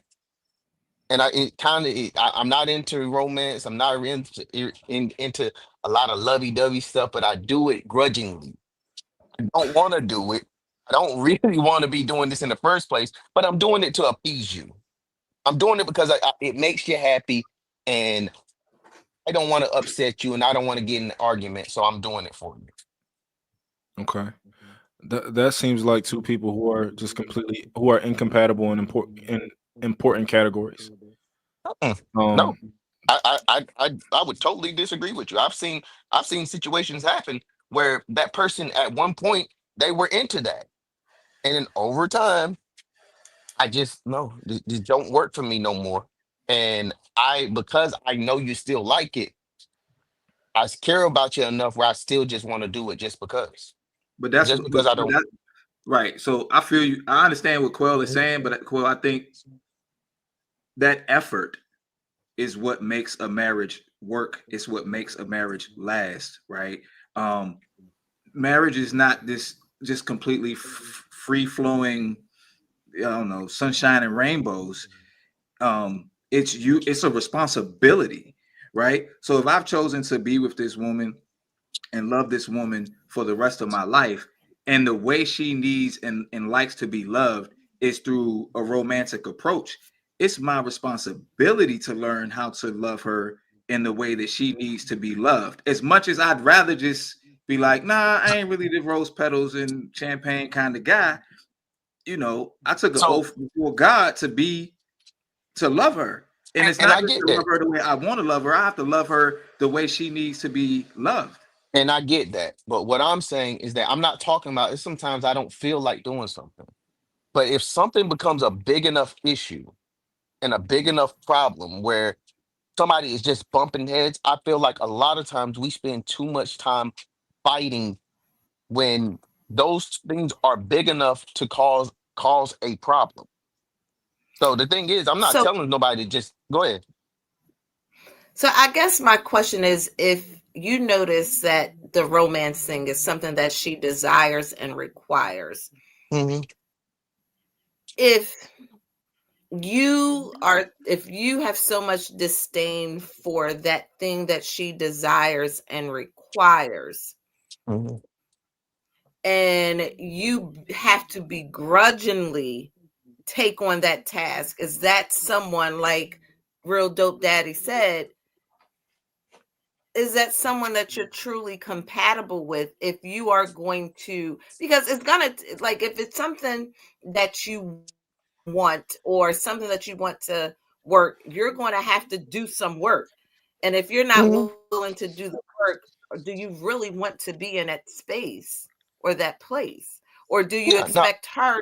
and I'm not into romance. I'm not into a lot of lovey-dovey stuff, but I do it grudgingly. I don't want to do it. I don't really want to be doing this in the first place, but I'm doing it to appease you. I'm doing it because it makes you happy, and I don't want to upset you, and I don't want to get in an argument, so I'm doing it for you. Okay. That seems like two people who are just completely incompatible in important categories. Mm-mm. No, Um, I would totally disagree with you. I've seen situations happen where that person at one point they were into that, and then over time, I just no, this don't work for me no more. And because I know you still like it, care about you enough where I still just want to do it But that's just because I but don't. that right. So I feel you. I understand what Quell is saying, but Quell, I think that effort is what makes a marriage work. It's what makes a marriage last, right? Um, Marriage is not this just completely free flowing, I don't know, sunshine and rainbows. It's a responsibility, right? So if I've chosen to be with this woman and love this woman for the rest of my life, and the way she needs and likes to be loved is through a romantic approach, it's my responsibility to learn how to love her in the way that she needs to be loved. As much as I'd rather just be like, nah, I ain't really the rose petals and champagne kind of guy. You know, I took an oath before God to love her. And it's and not I just get to that. love her the way I want to love her. I have to love her the way she needs to be loved. And I get that. But what I'm saying is that I'm not talking about it. Sometimes I don't feel like doing something. But if something becomes a big enough issue and a big enough problem where somebody is just bumping heads, I feel like a lot of times we spend too much time fighting when those things are big enough to cause a problem. So the thing is, I'm not So telling nobody to just go ahead. So I guess my question is, if you notice that the romance thing is something that she desires and requires, Mhm. if if you have so much disdain for that thing that she desires and requires, Mhm. and you have to begrudgingly take on that task, is that someone, like Real Dope Daddy said, is that someone that you're truly compatible with? If you are going to, because it's gonna, like, if it's something that you want or something that you want to work, you're going to have to do some work. And if you're not Mhm. willing to do the work, do you really want to be in that space or that place? Or do you Yeah, no, expect her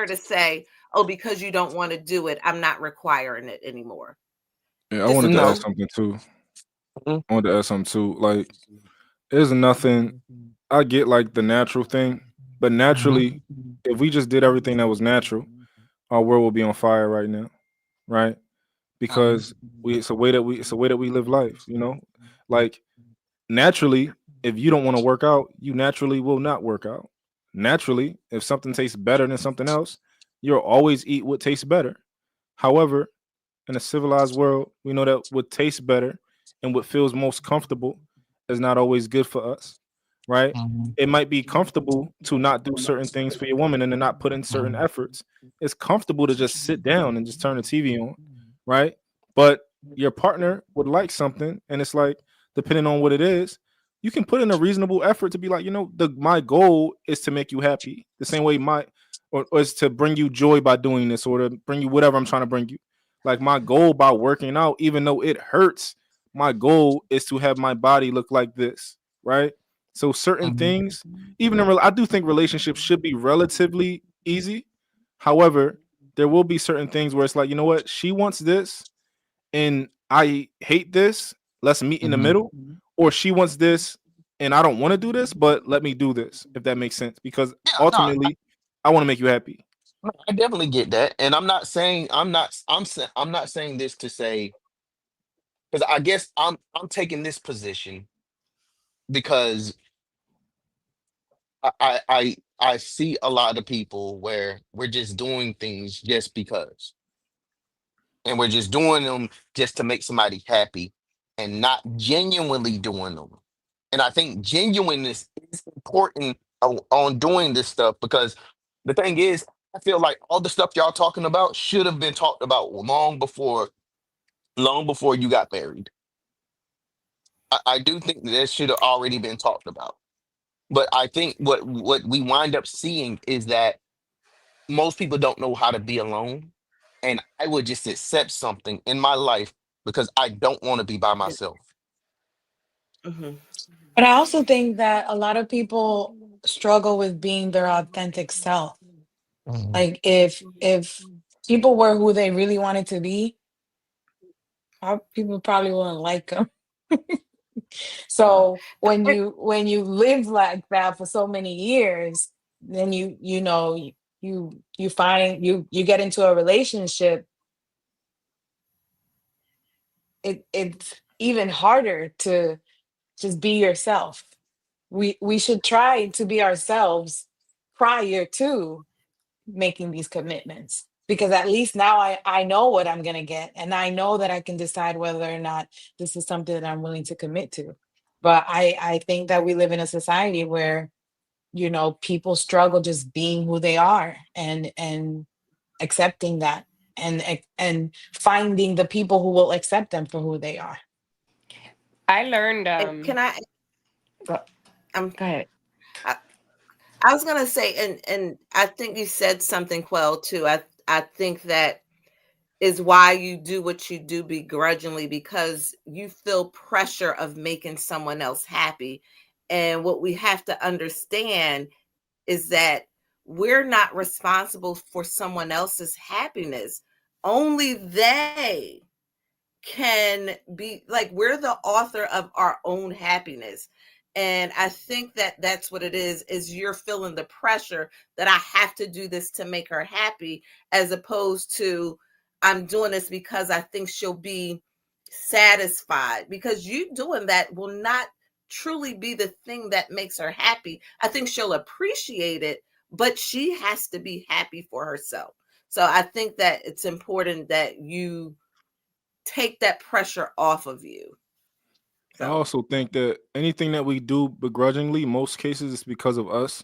to say, oh, because you don't want to do it, I'm not requiring it anymore? Yeah, I Just wanted to add no. something too. Mhm. I wanted to add something too. Like, there's nothing. I get like the natural thing, but Mhm. naturally, if we just did everything that was natural, our world would be on fire right now, right? Because it's a way that we live life. You know, like naturally, if you don't want to work out, you naturally will not work out. Naturally, if something tastes better than something else, you'll always eat what tastes better. However, in a civilized world, we know that what tastes better and what feels most comfortable is not always good for us, right? Mhm. It might be comfortable to not do certain things for your woman and to not put in certain Mhm. efforts. It's comfortable to just sit down and just turn the TV on, right? But your partner would like something, and it's like, depending on what it is, you can put in a reasonable effort to be like, my goal is to make you happy. The same way or is to bring you joy by doing this, or to bring you whatever I'm trying to bring you. Like, my goal by working out, even though it hurts, my goal is to have my body look like this, right? So certain Mhm. things, I do think relationships should be relatively easy. However, there will be certain things where it's like, you know what, she wants this and I hate this. Let's meet in the Mhm. middle. Or she wants this and I don't want to do this, but let me do this, if that makes sense. Because Yeah, no, ultimately, I want to make you happy. I definitely get that. And I'm not saying I'm not saying this to say, because I guess I'm taking this position because I see a lot of people where we're just doing things just because, and we're just doing them just to make somebody happy and not genuinely doing them. And I think genuineness is important on doing this stuff, because the thing is, I feel like all the stuff y'all talking about should have been talked about long before you got married. I do think that should have already been talked about. But I think what we wind up seeing is that most people don't know how to be alone. And I would just accept something in my life because I don't want to be by myself. Mhm. But I also think that a lot of people struggle with being their authentic self. Mhm. Like, if people were who they really wanted to be, people probably wouldn't like them. So when you live like that for so many years, then you find you get into a relationship, it's even harder to just be yourself. We should try to be ourselves prior to making these commitments, because at least now I know what I'm going to get, and I know that I can decide whether or not this is something that I'm willing to commit to. But I think that we live in a society where people struggle just being who they are and accepting that. and finding the people who will accept them for who they are. I learned. Can I? Go, I'm. go ahead. I was gonna say, and I think you said something, Quell, too. I think that is why you do what you do begrudgingly, because you feel pressure of making someone else happy. And what we have to understand is that we're not responsible for someone else's happiness. Only they can be, like, we're the author of our own happiness. And I think that that's what it is you're feeling the pressure that I have to do this to make her happy, as opposed to I'm doing this because I think she'll be satisfied. Because you doing that will not truly be the thing that makes her happy. I think she'll appreciate it, but she has to be happy for herself. So I think that it's important that you take that pressure off of you. I So also think that anything that we do begrudgingly, most cases it's because of us.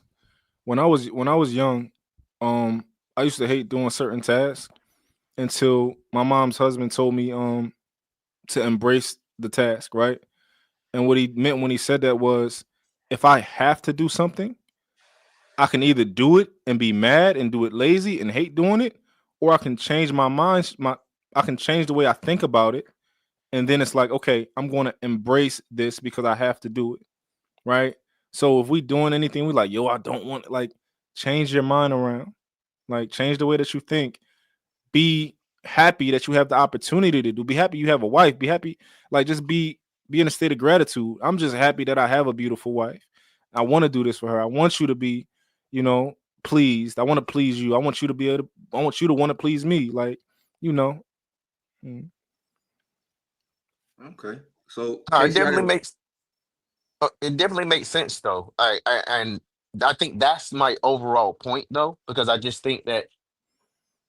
When I was young, I used to hate doing certain tasks until my mom's husband told me to embrace the task, right? And what he meant when he said that was, if I have to do something, I can either do it and be mad and do it lazy and hate doing it, or I can change my mind. I can change the way I think about it, and then it's like, okay, I'm going to embrace this because I have to do it, right? So if we doing anything, we like, yo, I don't want, like, change your mind around, like change the way that you think. Be happy that you have the opportunity to do. Be happy you have a wife. Be happy, like just be in a state of gratitude. I'm just happy that I have a beautiful wife. I want to do this for her. I want you to be, you know, pleased. I want to please you. I want you to be able to, I want you to want to please me. Like, you know. Mm. Okay. So No, Casey, I got it definitely makes sense though. And I think that's my overall point though, because I just think that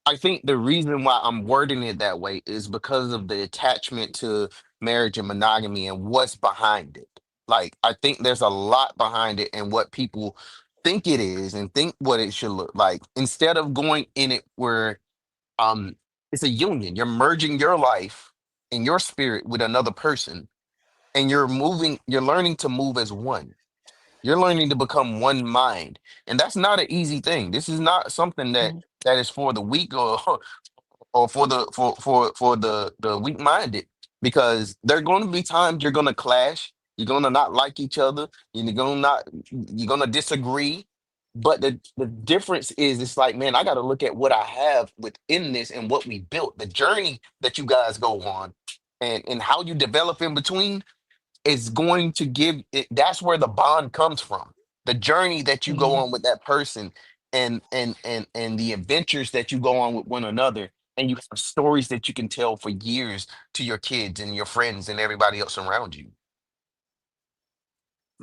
I think the reason why I'm wording it that way is because of the attachment to marriage and monogamy and what's behind it. Like, I think there's a lot behind it and what people think it is and think what it should look like. Instead of going in it where um it's a union, you're merging your life and your spirit with another person, and you're learning to move as one. You're learning to become one mind. And that's not an easy thing. This is not something Mhm. that is for the weak or for the weak minded, because there are going to be times you're going to clash, you're going to not like each other, you're going to disagree, but the difference is, it's like, man, I got to look at what I have within this and what we built, the journey that you guys go on, and how you develop in between is going to give it. That's where the bond comes from, the journey that you go Mhm. on with that person, and the adventures that you go on with one another, and you have stories that you can tell for years to your kids and your friends and everybody else around you.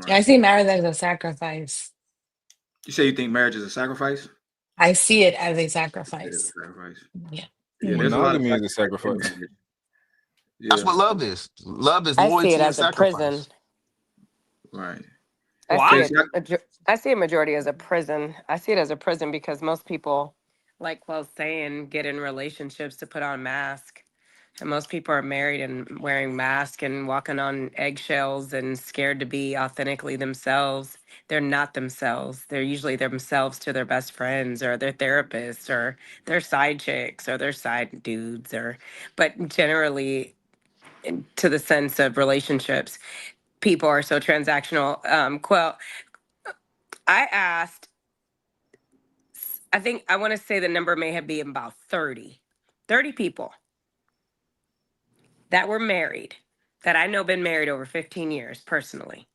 Yeah, I right. see marriage as a sacrifice. You say you think marriage is a sacrifice? I see it as a It is a sacrifice. sacrifice. Yeah. Yeah, Mhm. there's a lot of Monogamy is a sacrifice in sacrifice. marriage. That's Yeah, what love is. Love is I see it loyalty and as a prison. sacrifice. right. I see Casey, it. I see a majority as a prison. I see it as a prison because most people, like Wells saying, get in relationships to put on masks. And most people are married and wearing masks and walking on eggshells and scared to be authentically themselves. They're not themselves. They're usually themselves to their best friends or their therapists or their side chicks or their side dudes, or but generally to the sense of relationships, people are so transactional. Quell, I asked, I think I want to say the number may have been about 30 people that were married, that I know been married over 15 years personally.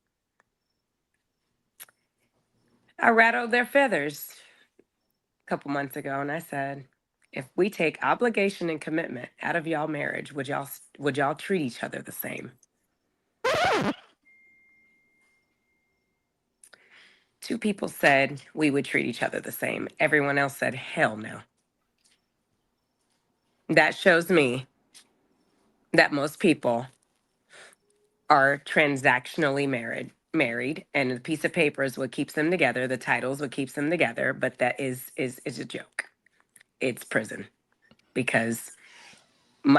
I rattled their feathers a couple months ago and I said, if we take obligation and commitment out of y'all marriage, would y'all treat each other the same? Two people said we would treat each other the same. Everyone else said, hell no. That shows me that most people are transactionally married, and the piece of paper is what keeps them together. The titles what keeps them together, but that is a joke. It's prison. because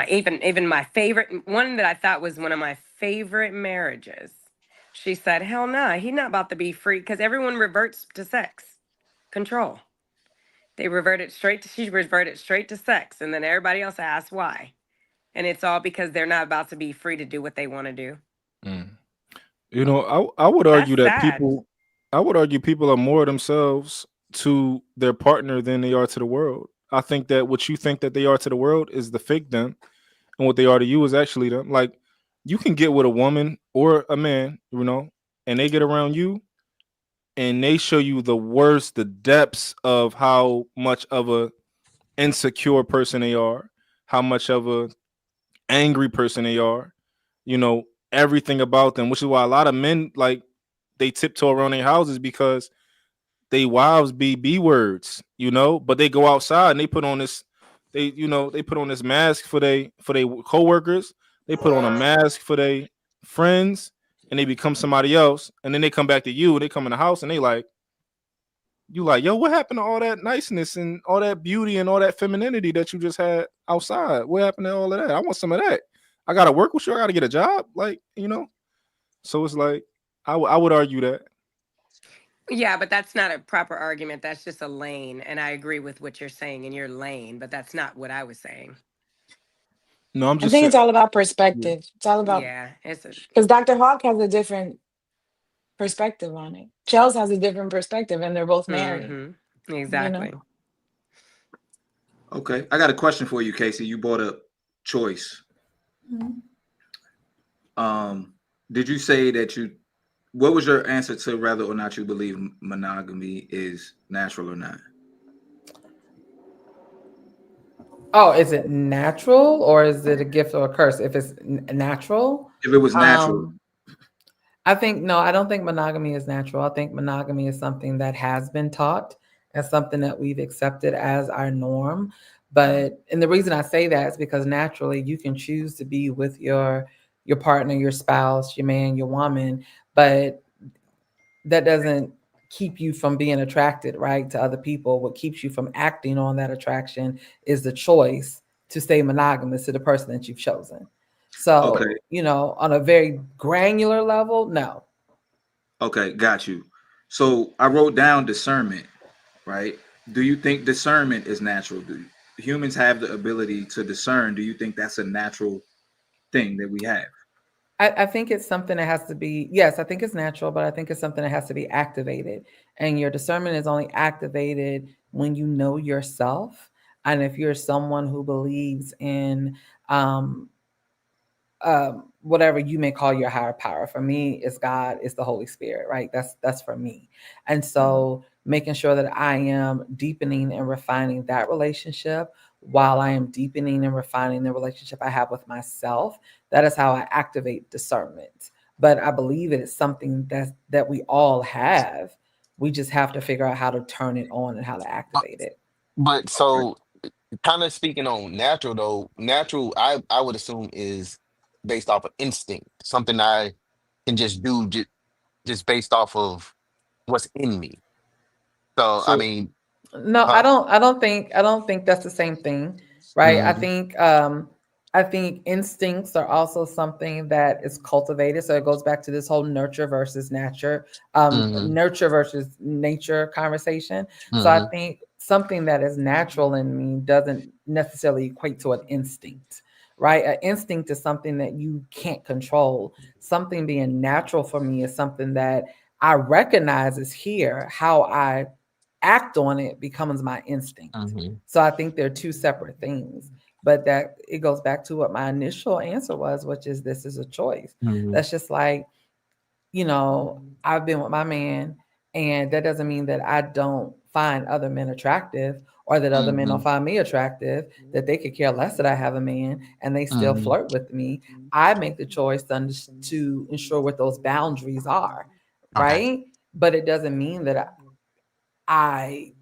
even my favorite one that I thought was one of my favorite marriages, she said, hell no, he's not about to be free, because everyone reverts to sex control. She reverted straight to sex, and then everybody else asks why. And it's all because they're not about to be free to do what they want to do. You know, I would argue That's that sad. people are more themselves to their partner than they are to the world. I think that what you think that they are to the world is the fake them, and what they are to you is actually them. Like, you can get with a woman or a man, you know, and they get around you and they show you the depths of how much of a insecure person they are, how much of a angry person they are, you know, everything about them, which is why a lot of men, like, they tiptoe around their houses because they wives be B words, you know, but they go outside and they put on this, they put on this mask for they coworkers, they put on a mask for their friends, and they become somebody else, and then they come back to you and they come in the house and they like, you like, yo, what happened to all that niceness and all that beauty and all that femininity that you just had outside? What happened to all of that? I want some of that. I gotta work with you. I gotta get a job, like, you know. So it's like, I would argue that. Yeah, but that's not a proper argument. That's just a lane. And I agree with what you're saying in your lane, but that's not what I was saying. No, I'm I just think saying. it's all about Yeah. perspective. It's all about, Yeah, it's a because Dr. Hawk has a different perspective on it. Chells has a different perspective, and they're both married. exactly. Okay, I got a question for you, Kacey. You brought up choice. Did you say that what was your answer to whether or not you believe monogamy is natural or not? Oh, is it natural or is it a gift or a curse? If it's natural, If it was natural, I think no, I don't think monogamy is natural. I think monogamy is something that has been taught and something that we've accepted as our norm. But and the reason I say that is because naturally you can choose to be with your partner, your spouse, your man, your woman, but that doesn't keep you from being attracted, right, to other people. What keeps you from acting on that attraction is the choice to stay monogamous to the person that you've chosen. So, okay, you know, on a very granular level, no. okay, got you. So I wrote down discernment, right? Do you think discernment is natural? Do humans have the ability to discern? Do you think that's a natural thing that we have? I think it's something that has to be, yes, I think it's natural, but I think it's something that has to be activated. And your discernment is only activated when you know yourself. And if you're someone who believes in um, whatever you may call your higher power. For me, it's God, it's the Holy Spirit, right? That's for me. And so making sure that I am deepening and refining that relationship while I am deepening and refining the relationship I have with myself, that is how I activate discernment. But I believe it is something that we all have. We just have to figure out how to turn it on and how to activate it. But so, kind of speaking on natural though, natural I would assume is based off of instinct, something I can just do just based off of what's in me. So I So, mean, No, huh? I don't think that's the same thing, right? Hmm. I think instincts are also something that is cultivated. So it goes back to this whole Hmm. nurture versus nature conversation. So I Hmm. think something that is natural in me doesn't necessarily equate to an instinct, right? An instinct is something that you can't control. Something being natural for me is something that I recognize is here. How I act on it becomes my instinct. Hmm. So I think they're two separate things. But that it goes back to what my initial answer was, which is this is a choice. Hmm. That's just like, you know, I've been with my man, and that doesn't mean that I don't find other men attractive or that other men don't Hmm. find me attractive, that they could care less that I have a man and they still Hmm. flirt with me. I make the choice to ensure what those boundaries are, Okay. right? But it doesn't mean that I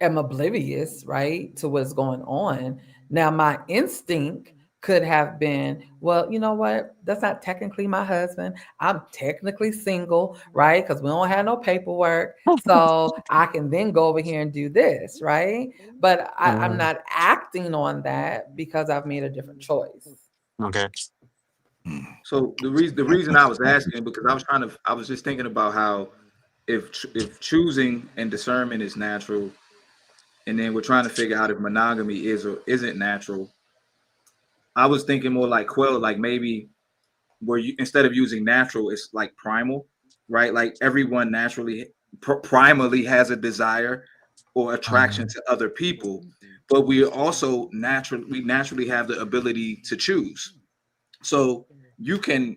am oblivious, right, to what's going on. Now, my instinct could have been, well, you know what? That's not technically my husband. I'm technically single, right? Because we don't have no paperwork. So I can then go over here and do this, right? But I'm not acting on that because I've made a different choice. Okay. So the reason I was asking, because I was just thinking about how if choosing and discernment is natural, and then we're trying to figure out if monogamy is or isn't natural. I was thinking more like Quill, like maybe where you, instead of using natural, it's like primal, right? Like everyone naturally primally has a desire or attraction to other people, but we also naturally have the ability to choose. So you can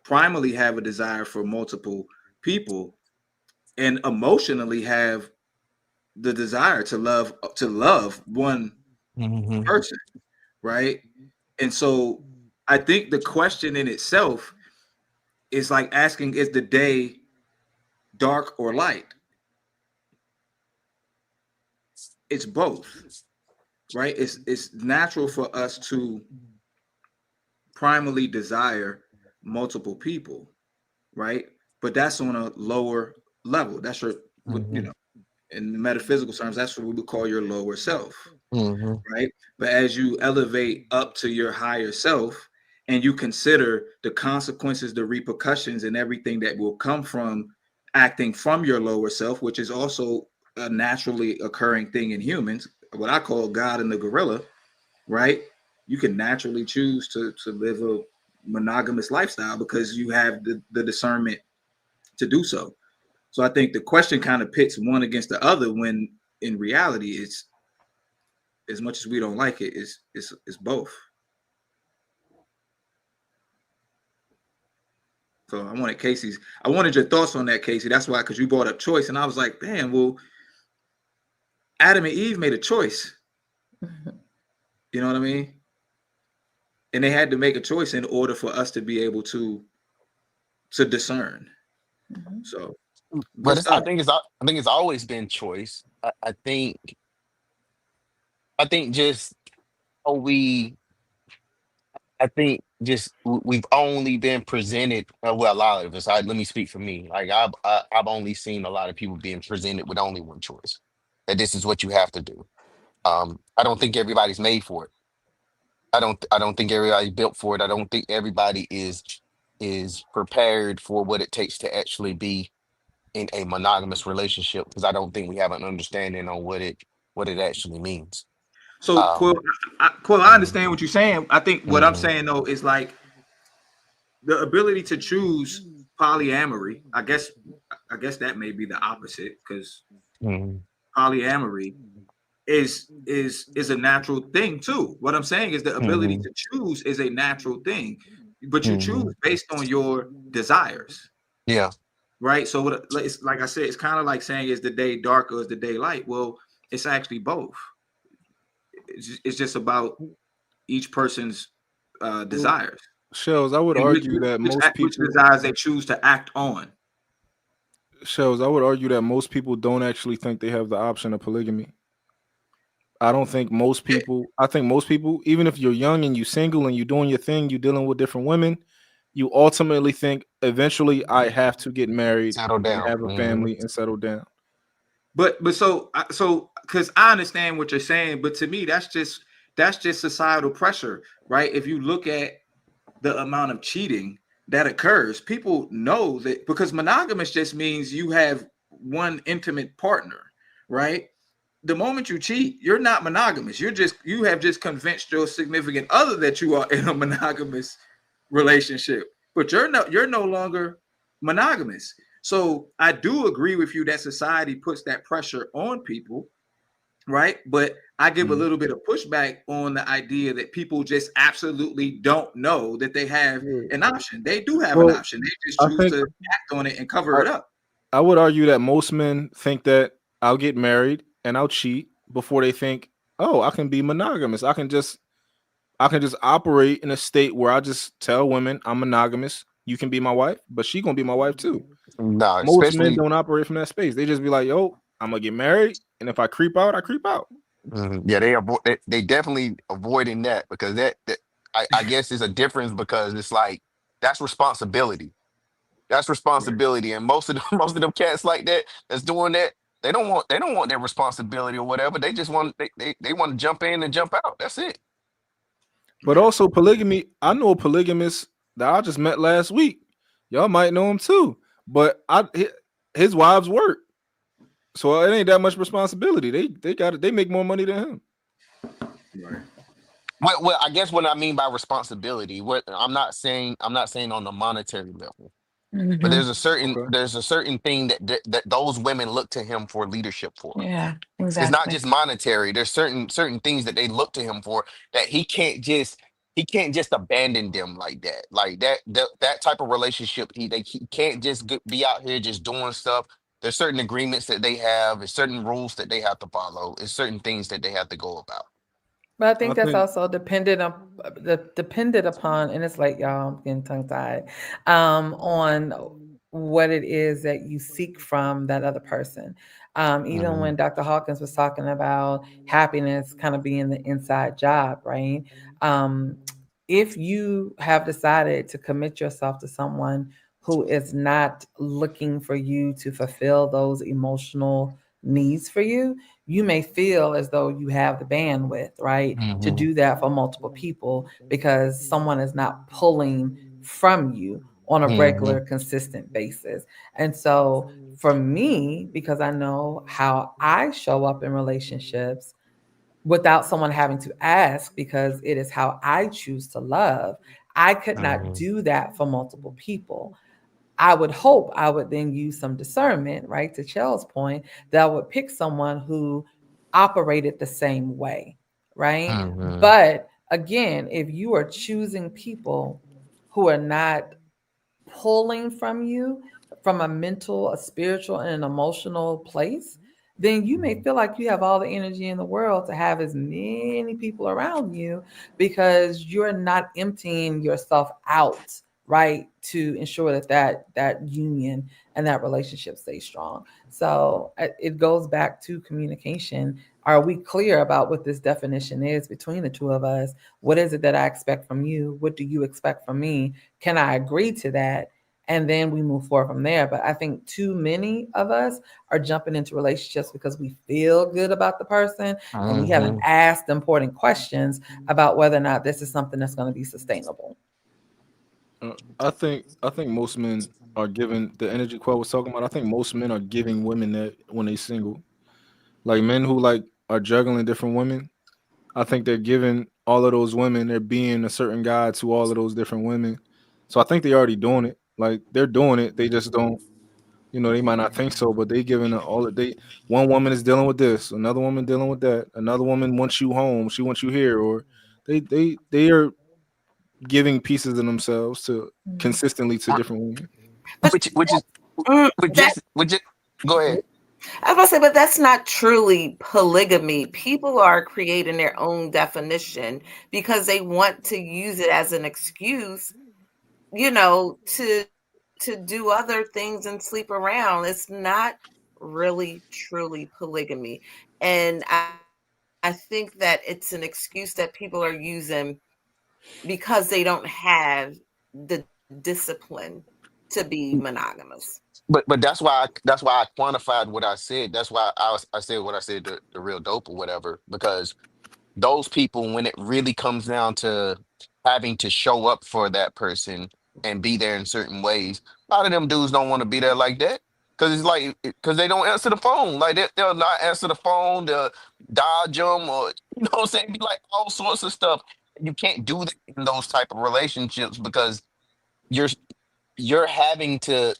primally have a desire for multiple people and emotionally have the desire to love one person, right? And so I think the question in itself is like asking, is the day dark or light? It's both, right? It's natural for us to primally desire multiple people, right? But that's on a lower level. That's your, you know, in metaphysical terms, that's what we would call your lower self, right? But as you elevate up to your higher self and you consider the consequences, the repercussions, and everything that will come from acting from your lower self, which is also a naturally occurring thing in humans, what I call God and the gorilla, right? You can naturally choose to live a monogamous lifestyle because you have the discernment to do so. So I think the question kind of pits one against the other when in reality it's, as much as we don't like it, it's both. So I wanted your thoughts on that, Kacey. That's why, because you brought up choice, and I was like, damn, well, Adam and Eve made a choice. You know what I mean? And they had to make a choice in order for us to be able to discern. So, But I think it's always been choice. I think just how I think just we've only been presented. Well, a lot of us. Let me speak for me. Like I've only seen a lot of people being presented with only one choice. That this is what you have to do. I don't think everybody's made for it. I don't think everybody's built for it. I don't think everybody is prepared for what it takes to actually be in a monogamous relationship, because I don't think we have an understanding on what it actually means. so Quill, I understand what you're saying. I think what I'm saying though is like the ability to choose polyamory. I guess that may be the opposite, because polyamory is a natural thing too. What I'm saying is the ability to choose is a natural thing, but you choose based on your desires. Yeah. Right. So it's like I said, it's kind of like saying, is the day dark or is the day light? Well, it's actually both. It's just about each person's desires. Shells, I would argue that most people, which desires they choose to act on. Shells, I would argue that most people don't actually think they have the option of polygamy. I don't think most people, I think most people, even if you're young and you're single and you're doing your thing, you're dealing with different women, you ultimately think eventually I have to get married, settle down, and have a family and settle down. But so because I understand what you're saying, but to me that's just societal pressure, right? If you look at the amount of cheating that occurs, people know that, because monogamous just means you have one intimate partner, right? The moment you cheat, you're not monogamous. You have just convinced your significant other that you are in a monogamous relationship, but you're no longer monogamous. So I do agree with you that society puts that pressure on people, right? But I give a little bit of pushback on the idea that people just absolutely don't know that they have an option. They do have an option. They just choose to act on it and cover it up. I would argue that most men think that I'll get married and I'll cheat before they think, oh, I can be monogamous. I can just operate in a state where I just tell women I'm monogamous. You can be my wife, but she gonna be my wife too. No, most men don't operate from that space. They just be like, yo, I'm gonna get married, and if I creep out, I creep out. Yeah, they definitely avoiding that, because that I guess it's a difference because it's like that's responsibility. That's responsibility, and most of them, most of them cats like that that's doing that. They don't want their responsibility or whatever. They just want they want to jump in and jump out. That's it. But also polygamy. I know a polygamist that I just met last week. Y'all might know him too. But his wives work, so it ain't that much responsibility. They got it. They make more money than him. Right. Well, I guess what I mean by responsibility, what I'm not saying on the monetary level, but Mhm. Okay. there's a certain thing that those women look to him for leadership for. Yeah, It's not exactly. just monetary. There's certain things that they look to him for that he can't just abandon them like that. Like that type of relationship, he can't just be out here just doing stuff. There's certain agreements that they have, there's certain rules that they have to follow, there's certain things that they have to go about. But I I think that's think also dependent upon, and it's like y'all, I'm getting tongue tied, on what it is that you seek from that other person. Even when Dr. Hawkins was talking about happiness kind of being the inside job, right? Um, if you have decided to commit yourself to someone who is not looking for you to fulfill those emotional needs for you, you may feel as though you have the bandwidth, right, to Mm-hmm. do that for multiple people because someone is not pulling from you on a Mm-hmm. regular, consistent basis. And so for me, because I know how I show up in relationships without someone having to ask, because it is how I choose to love, I could not Mm-hmm. do that for multiple people. I would hope I would then use some discernment, right? To Chells' point, that I would pick someone who operated the same way, right? Mm-hmm. But again, if you are choosing people who are not pulling from you from a mental, a spiritual, and an emotional place, then you may feel like you have all the energy in the world to have as many people around you because you're not emptying yourself out, right, to ensure that union and that relationship stays strong. So it goes back to communication. Are we clear about what this definition is between the two of us? What is it that I expect from you? What do you expect from me? Can I agree to that? And then we move forward from there. But I think too many of us are jumping into relationships because we feel good about the person and we haven't Mm-hmm. asked important questions about whether or not this is something that's going to be sustainable. I think most men are giving the energy Quell was talking about. I think most men are giving women that when they single. Like men who like are juggling different women. I think they're giving all of those women, they're being a certain guy to all of those different women. So I think they already doing it. Like they're doing it. They just don't, they might not think so, but they giving all that they one woman is dealing with this, another woman dealing with that, another woman wants you home, she wants you here, or they are giving pieces of themselves to consistently to different women. But Which is that which just go ahead. I was gonna say, but that's not truly polygamy. People are creating their own definition because they want to use it as an excuse, to do other things and sleep around. It's not really truly polygamy. And I think that it's an excuse that people are using because they don't have the discipline to be monogamous. But that's why I quantified what I said. That's why I said what I said, the real dope or whatever, because those people, when it really comes down to having to show up for that person and be there in certain ways, a lot of them dudes don't want to be there like that. Cause it's like, cause they don't answer the phone. Like they'll not answer the phone, they'll dodge them, or what I'm saying, be like all sorts of stuff. You can't do that in those type of relationships because you're you're having to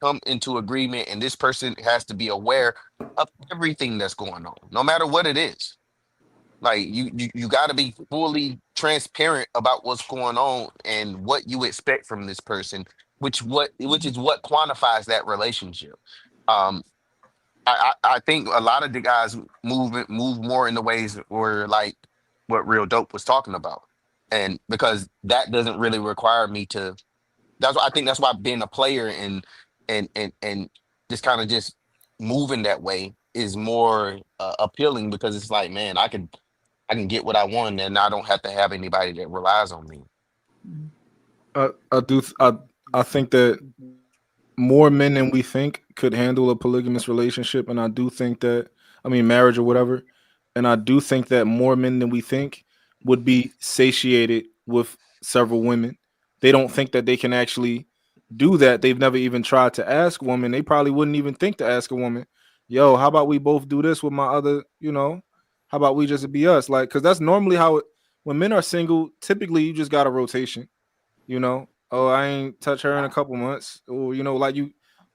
come into agreement, and this person has to be aware of everything that's going on, no matter what it is. Like you got to be fully transparent about what's going on and what you expect from this person, which is what quantifies that relationship. Um, I think a lot of the guys move more in the ways where like what Real Dope was talking about, and because that doesn't really require me to. That's why I think that's why being a player and just kind of just moving that way is more appealing because it's like, man, I can get what I want, and I don't have to have anybody that relies on me. I think that more men than we think could handle a polygamous relationship, and I do think that, I mean, marriage or whatever, and I do think that more men than we think would be satiated with several women. They don't think that they can actually do that. They've never even tried to ask a woman. They probably wouldn't even think to ask a woman, yo, how about we both do this with my other, how about we just be us? Like, because that's normally how it, when men are single, typically you just got a rotation, oh, I ain't touch her in a couple months, or like you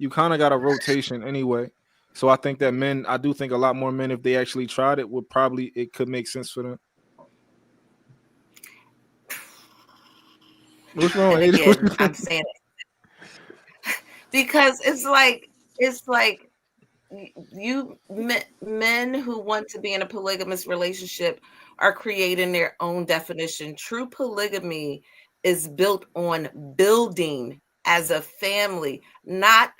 kind of got a rotation anyway. So I think that I do think a lot more men, if they actually tried it, it could make sense for them. What's wrong? And again, I'm saying it because it's like you men who want to be in a polygamous relationship are creating their own definition. True polygamy is built on building as a family, not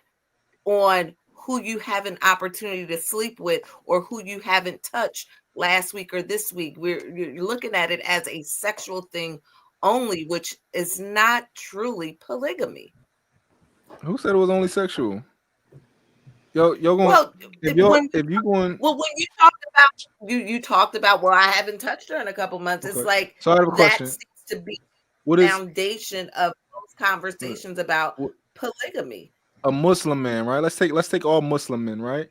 on who you have an opportunity to sleep with or who you haven't touched last week or this week. You're looking at it as a sexual thing only, which is not truly polygamy. Who said it was only sexual? You're going. Well, if you going. Well, when you talked about you talked about, well, I haven't touched her in a couple months. Okay. It's like so I have a question. Seems to be the foundation of those conversations about polygamy. A Muslim man, right? Let's take all Muslim men, right?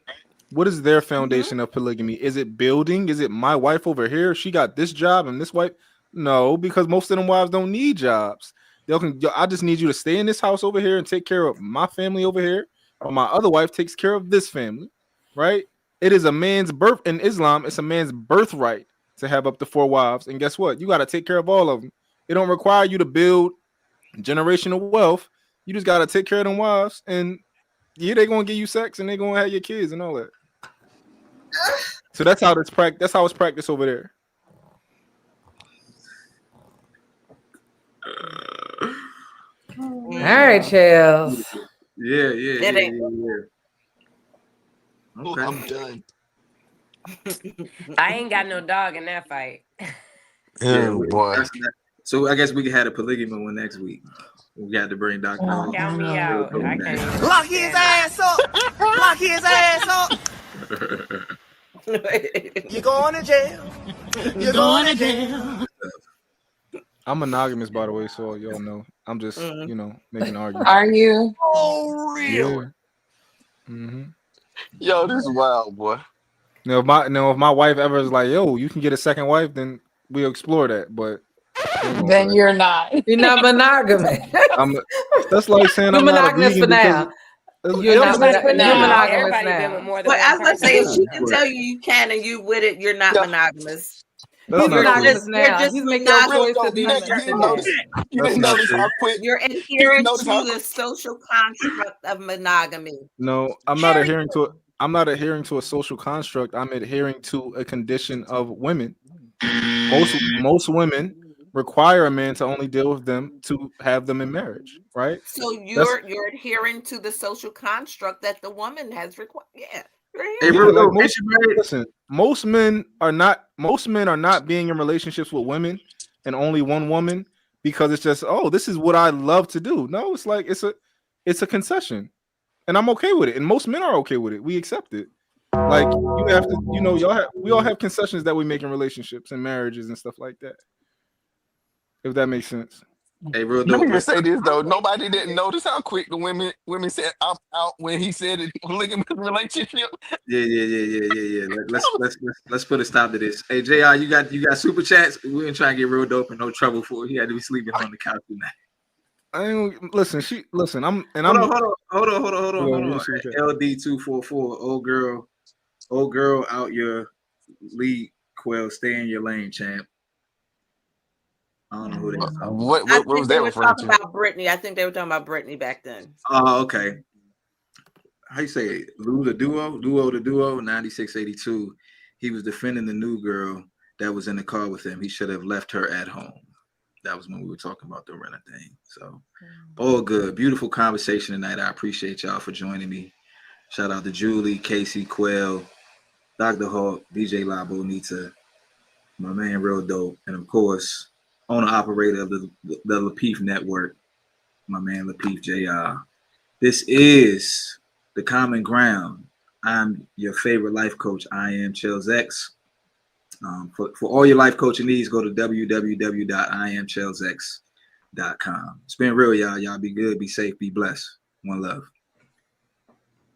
What is their foundation of polygamy? Is it building? Is it my wife over here? She got this job and this wife? No, because most of them wives don't need jobs. I just need you to stay in this house over here and take care of my family over here, or my other wife takes care of this family, right? It is a man's birth in Islam. It's a man's birthright to have up to 4 wives, and guess what? You got to take care of all of them. It don't require you to build generational wealth. You just got to take care of them wives, and yeah, they're gonna give you sex and they're gonna have your kids and all that. So that's how it's practiced over there. All right, Chells. Yeah. Okay. I'm done. I ain't got no dog in that fight. Boy. So I guess we can have a polygamy one next week. We got to bring Dr. Count me out. I can't. Lock his ass up. Lock his ass up. You're going to jail. You're going to jail. I'm monogamous, by the way, so y'all know. I'm just, making an argument. Are you? Oh, real. Yeah. Mm-hmm. Yo, this is wild, boy. Now, if my wife ever is like, yo, you can get a second wife, then we'll explore that. But then you're not. You're not monogamous. That's like saying you're I'm monogamous not a for now. You're not monogamous now. But as I say, if she can tell you you can and you with it, you're not monogamous. He's monogamous now. He's making your choice to be monogamous. You didn't notice how quick you're adhering to the social construct of monogamy. No, I'm not adhering to it. I'm not adhering to a social construct. I'm adhering to a condition of women. Most women require a man to only deal with them to have them in marriage, right? So you're adhering to the social construct that the woman has required. Yeah. Listen, most men are not being in relationships with women and only one woman because it's just, oh, this is what I love to do. No, it's like it's a concession. And I'm okay with it. And most men are okay with it. We accept it. Like you have to, we all have concessions that we make in relationships and marriages and stuff like that. If that makes sense. Hey, real Let me just say this though. Nobody didn't notice how quick the women said I'm out when he said it polygamous relationship. Yeah. Let's put a stop to this. Hey, JR, you got super chats. We ain't trying to get real dope and no trouble for it. He had to be sleeping on the couch tonight. Listen. I'm hold on. LD244, old girl out your league, Quell. Stay in your lane, champ. I don't know who that is. What was that referring to? About Brittany. I think they were talking about Brittany back then. Oh, okay. How you say it? Duo, 9682. He was defending the new girl that was in the car with him. He should have left her at home. That was when we were talking about the Renner thing. So, all good. Beautiful conversation tonight. I appreciate y'all for joining me. Shout out to Julie, Kacey, Quell, Dr. Hawk, DJ Labo, Nita. My man, real dope. And of course, owner operator of the Lapeef Network, my man Lapeef JR. This is the Common Ground. I'm your favorite life coach. I am Chells X. For all your life coaching needs, go to www.iamchellsx.com. It's been real, y'all. Y'all be good, be safe, be blessed. One love.